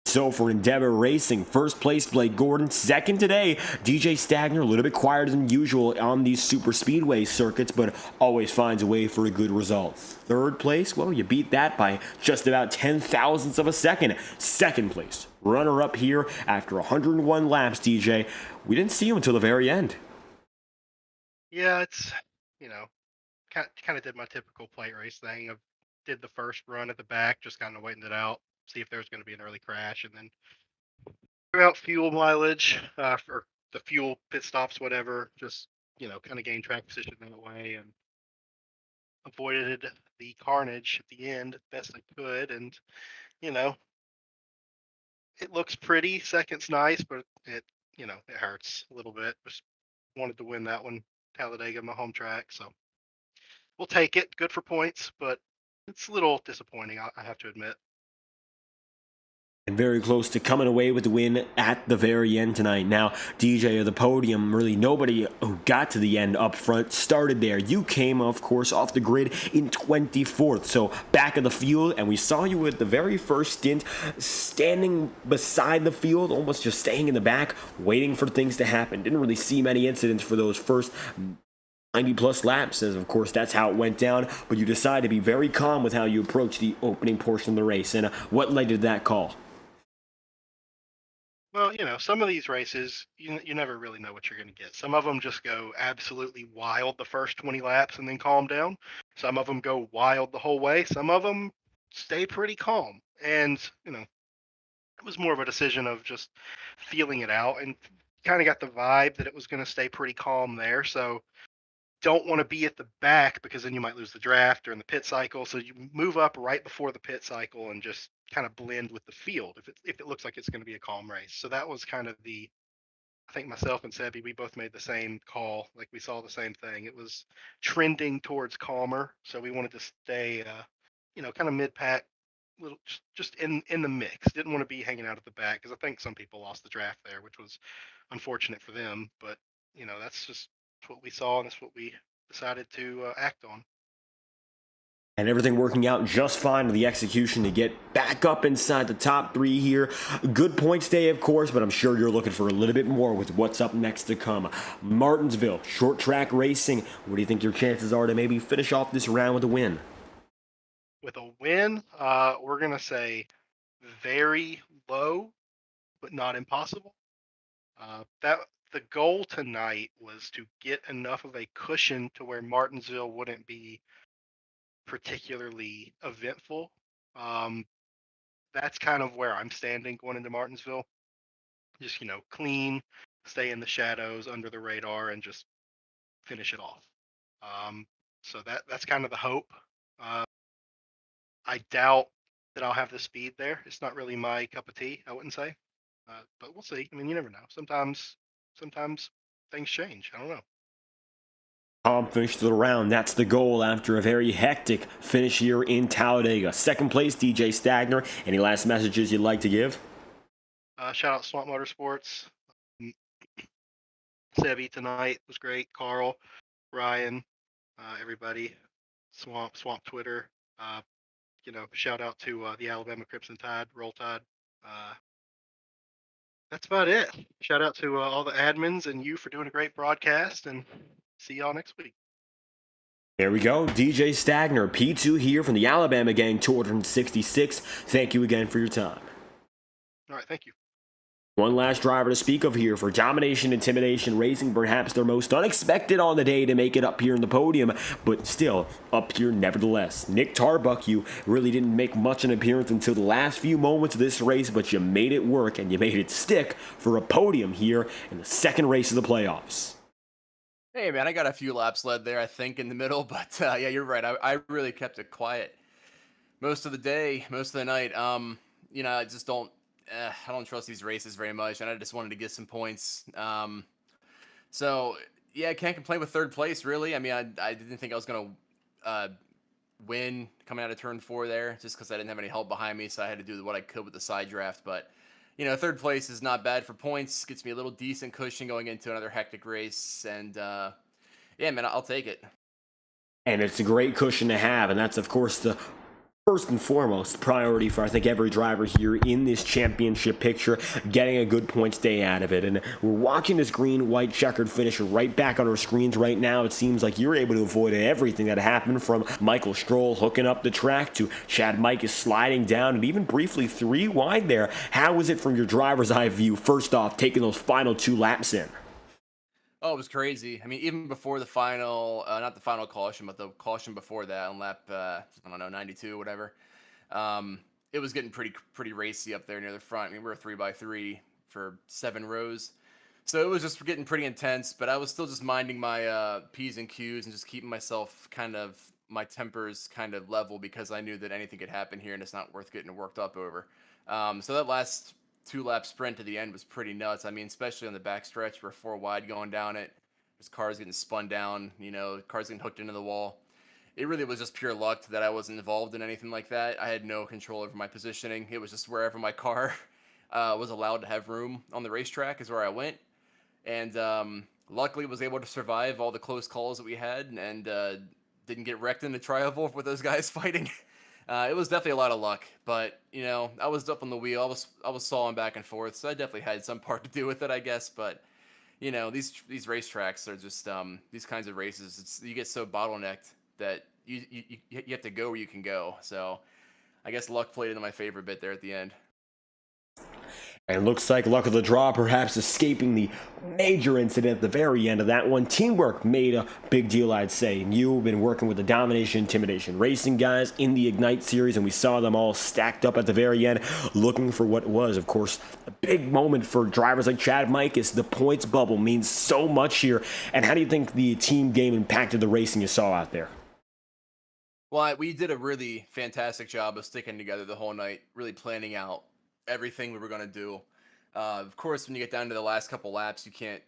So for Endeavor Racing, first place Blake Gordon, second today DJ Stagner, a little bit quieter than usual on these super speedway circuits, but always finds a way for a good result. Third place, well, you beat that by just about 10,000ths of a second. Second place, runner up here after 101 laps, DJ. We didn't see you until the very end. Yeah, it's, kind of did my typical plate race thing. I did the first run at the back, just kind of waiting it out, see if there was going to be an early crash, and then throughout fuel mileage for the fuel pit stops, whatever, just kind of gained track position that way and avoided the carnage at the end best I could. And it looks pretty. Second's nice, but it hurts a little bit. Just wanted to win that one, Talladega, my home track, so we'll take it. Good for points, but it's a little disappointing, I have to admit. And very close to coming away with the win at the very end tonight. Now, DJ of the podium, really nobody who got to the end up front started there. You came, of course, off the grid in 24th, so back of the field, and we saw you at the very first stint standing beside the field, almost just staying in the back, waiting for things to happen. Didn't really see many incidents for those first 90-plus laps, as of course that's how it went down, but you decided to be very calm with how you approached the opening portion of the race. And what led to that call? Well, some of these races, you never really know what you're going to get. Some of them just go absolutely wild the first 20 laps and then calm down. Some of them go wild the whole way. Some of them stay pretty calm. And, it was more of a decision of just feeling it out, and kind of got the vibe that it was going to stay pretty calm there. So don't want to be at the back because then you might lose the draft or in the pit cycle. So you move up right before the pit cycle and just kind of blend with the field if it looks like it's going to be a calm race. So that was kind of I think myself and Sebi, we both made the same call. Like, we saw the same thing. It was trending towards calmer. So we wanted to stay, kind of mid-pack, little just in the mix. Didn't want to be hanging out at the back because I think some people lost the draft there, which was unfortunate for them. But, that's just what we saw, and that's what we decided to act on. And everything working out just fine with the execution to get back up inside the top three here. Good points day, of course, but I'm sure you're looking for a little bit more with what's up next to come. Martinsville, short track racing. What do you think your chances are to maybe finish off this round with a win? With a win, we're going to say very low, but not impossible. The goal tonight was to get enough of a cushion to where Martinsville wouldn't be particularly eventful. That's kind of where I'm standing going into Martinsville. Just, clean, stay in the shadows, under the radar, and just finish it off. So that's kind of the hope. I doubt that I'll have the speed there. It's not really my cup of tea, I wouldn't say. But we'll see. I mean, you never know. Sometimes things change. I don't know. Calm finish to the round. That's the goal after a very hectic finish here in Talladega. Second place, DJ Stagner. Any last messages you'd like to give? Shout out Swamp Motorsports. Sebi tonight was great. Carl, Ryan, everybody. Swamp Twitter. Shout out to the Alabama Crimson Tide, Roll Tide. That's about it. Shout out to all the admins and you for doing a great broadcast, and see y'all next week. There we go. DJ Stagner, P2 here from the Alabama Gang 266. Thank you again for your time. All right, thank you. One last driver to speak of here for Domination Intimidation Racing, perhaps their most unexpected on the day to make it up here in the podium, but still up here nevertheless. Nick Tarbuck, you really didn't make much an appearance until the last few moments of this race, but you made it work and you made it stick for a podium here in the second race of the playoffs. Hey, man, I got a few laps led there, I think, in the middle, but yeah, you're right. I really kept it quiet most of the day, most of the night. I just don't. I don't trust these races very much, and I just wanted to get some points. So yeah, I can't complain with third place. Really, I mean, I didn't think I was gonna win coming out of turn 4 there, just because I didn't have any help behind me, so I had to do what I could with the side draft. But third place is not bad for points. Gets me a little decent cushion going into another hectic race, and yeah, man, I'll take it. And it's a great cushion to have, and that's, of course, the first and foremost priority for, I think, every driver here in this championship picture, getting a good points day out of it. And we're watching this green-white checkered finish right back on our screens right now. It seems like you're able to avoid everything that happened, from Michael Stroll hooking up the track to Chad Mikas sliding down and even briefly 3 wide there. How was it from your driver's eye view, first off, taking those final 2 laps in? Oh, it was crazy. I mean, even before the final, not the final caution, but the caution before that on lap, I don't know, 92 or whatever, it was getting pretty racy up there near the front. I mean, we were 3x3 for 7 rows. So it was just getting pretty intense, but I was still just minding my P's and Q's and just keeping myself my tempers kind of level, because I knew that anything could happen here and it's not worth getting worked up over. So that last 2-lap sprint to the end was pretty nuts. I mean, especially on the back stretch, we're 4 wide going down it. There's cars getting spun down, cars getting hooked into the wall. It really was just pure luck that I wasn't involved in anything like that. I had no control over my positioning. It was just wherever my car was allowed to have room on the racetrack is where I went. And luckily was able to survive all the close calls that we had, and didn't get wrecked in the tri-oval with those guys fighting. It was definitely a lot of luck, but I was up on the wheel. I was sawing back and forth, so I definitely had some part to do with it, I guess. But these racetracks are just these kinds of races. You get so bottlenecked that you have to go where you can go. So I guess luck played into my favor a bit there at the end. And looks like luck of the draw, perhaps escaping the major incident at the very end of that one. Teamwork made a big deal, I'd say. And you've been working with the Domination Intimidation Racing guys in the Ignite series, and we saw them all stacked up at the very end, looking for what was, of course, a big moment for drivers like Chad Mikas. The points bubble means so much here. And how do you think the team game impacted the racing you saw out there? Well, we did a really fantastic job of sticking together the whole night, really planning out everything we were going to do. Of course, when you get down to the last couple laps, you can't,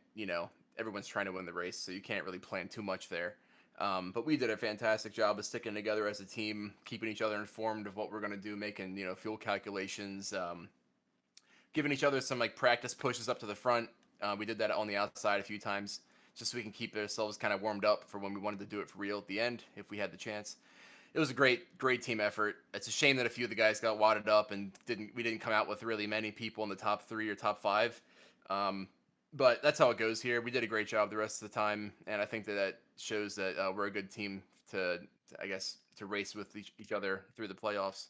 everyone's trying to win the race, so you can't really plan too much there. But we did a fantastic job of sticking together as a team, keeping each other informed of what we're going to do, making, fuel calculations, giving each other some practice pushes up to the front. We did that on the outside a few times, just so we can keep ourselves kind of warmed up for when we wanted to do it for real at the end, if we had the chance. It was a great team effort. It's a shame that a few of the guys got wadded up and we didn't come out with really many people in the top 3 or top 5. But that's how it goes here. We did a great job the rest of the time, and I think that shows that we're a good team to race with each other through the playoffs.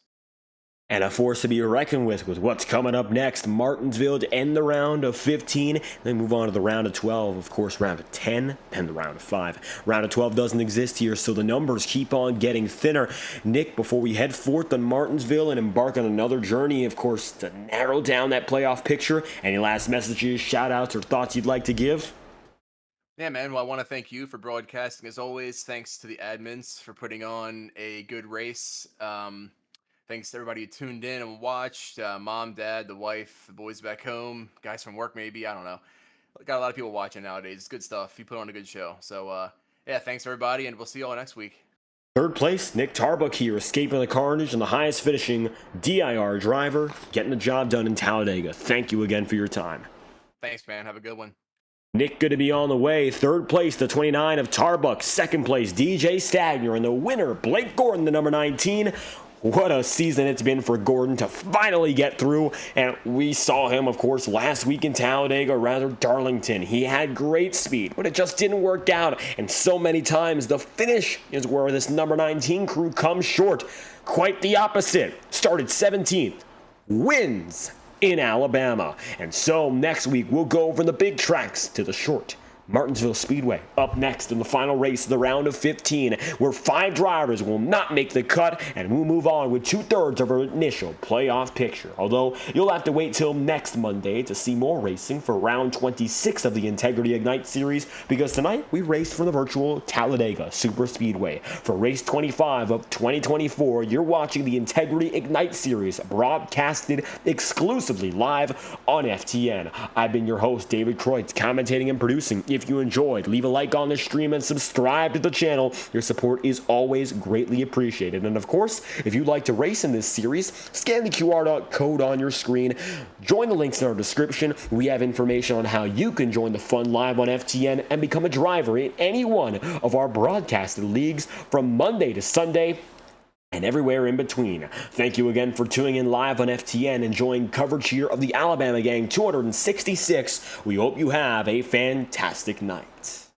And a force to be reckoned with what's coming up next. Martinsville to end the round of 15, then move on to the round of 12. Of course, round of 10, and the round of 5. Round of 12 doesn't exist here, so the numbers keep on getting thinner. Nick, before we head forth on Martinsville and embark on another journey, of course, to narrow down that playoff picture, any last messages, shout-outs, or thoughts you'd like to give? Yeah, man. Well, I want to thank you for broadcasting, as always. Thanks to the admins for putting on a good race. Thanks to everybody who tuned in and watched. Mom, dad, the wife, the boys back home, guys from work maybe. I don't know. Got a lot of people watching nowadays. It's good stuff. You put on a good show. So, yeah, thanks everybody, and we'll see you all next week. Third place, Nick Tarbuck here, escaping the carnage and the highest finishing DIR driver, getting the job done in Talladega. Thank you again for your time. Thanks, man. Have a good one. Nick, good to be on the way. Third place, the 29 of Tarbuck. Second place, DJ Stagner. And the winner, Blake Gordon, the number 19. What a season it's been for Gordon to finally get through. And we saw him, of course, last week in Talladega, rather Darlington. He had great speed, but it just didn't work out. And so many times, the finish is where this number 19 crew comes short. Quite the opposite. Started 17th. Wins in Alabama. And so next week, we'll go from the big tracks to the short Martinsville Speedway up next in the final race of the round of 15, where 5 drivers will not make the cut, and we'll move on with 2/3 of our initial playoff picture. Although you'll have to wait till next Monday to see more racing for round 26 of the Integrity Ignite series, because tonight we raced from the virtual Talladega SuperSpeedway. For race 25 of 2024, you're watching the Integrity Ignite series broadcasted exclusively live on FTN. I've been your host, David Kreutz, commentating and producing. If you enjoyed, leave a like on the stream and subscribe to the channel. Your support is always greatly appreciated. And of course, if you'd like to race in this series, scan the QR code on your screen. Join the links in our description. We have information on how you can join the fun live on FTN and become a driver in any one of our broadcasted leagues from Monday to Sunday and everywhere in between. Thank you again for tuning in live on FTN, enjoying coverage here of the Alabama Gang 266. We hope you have a fantastic night.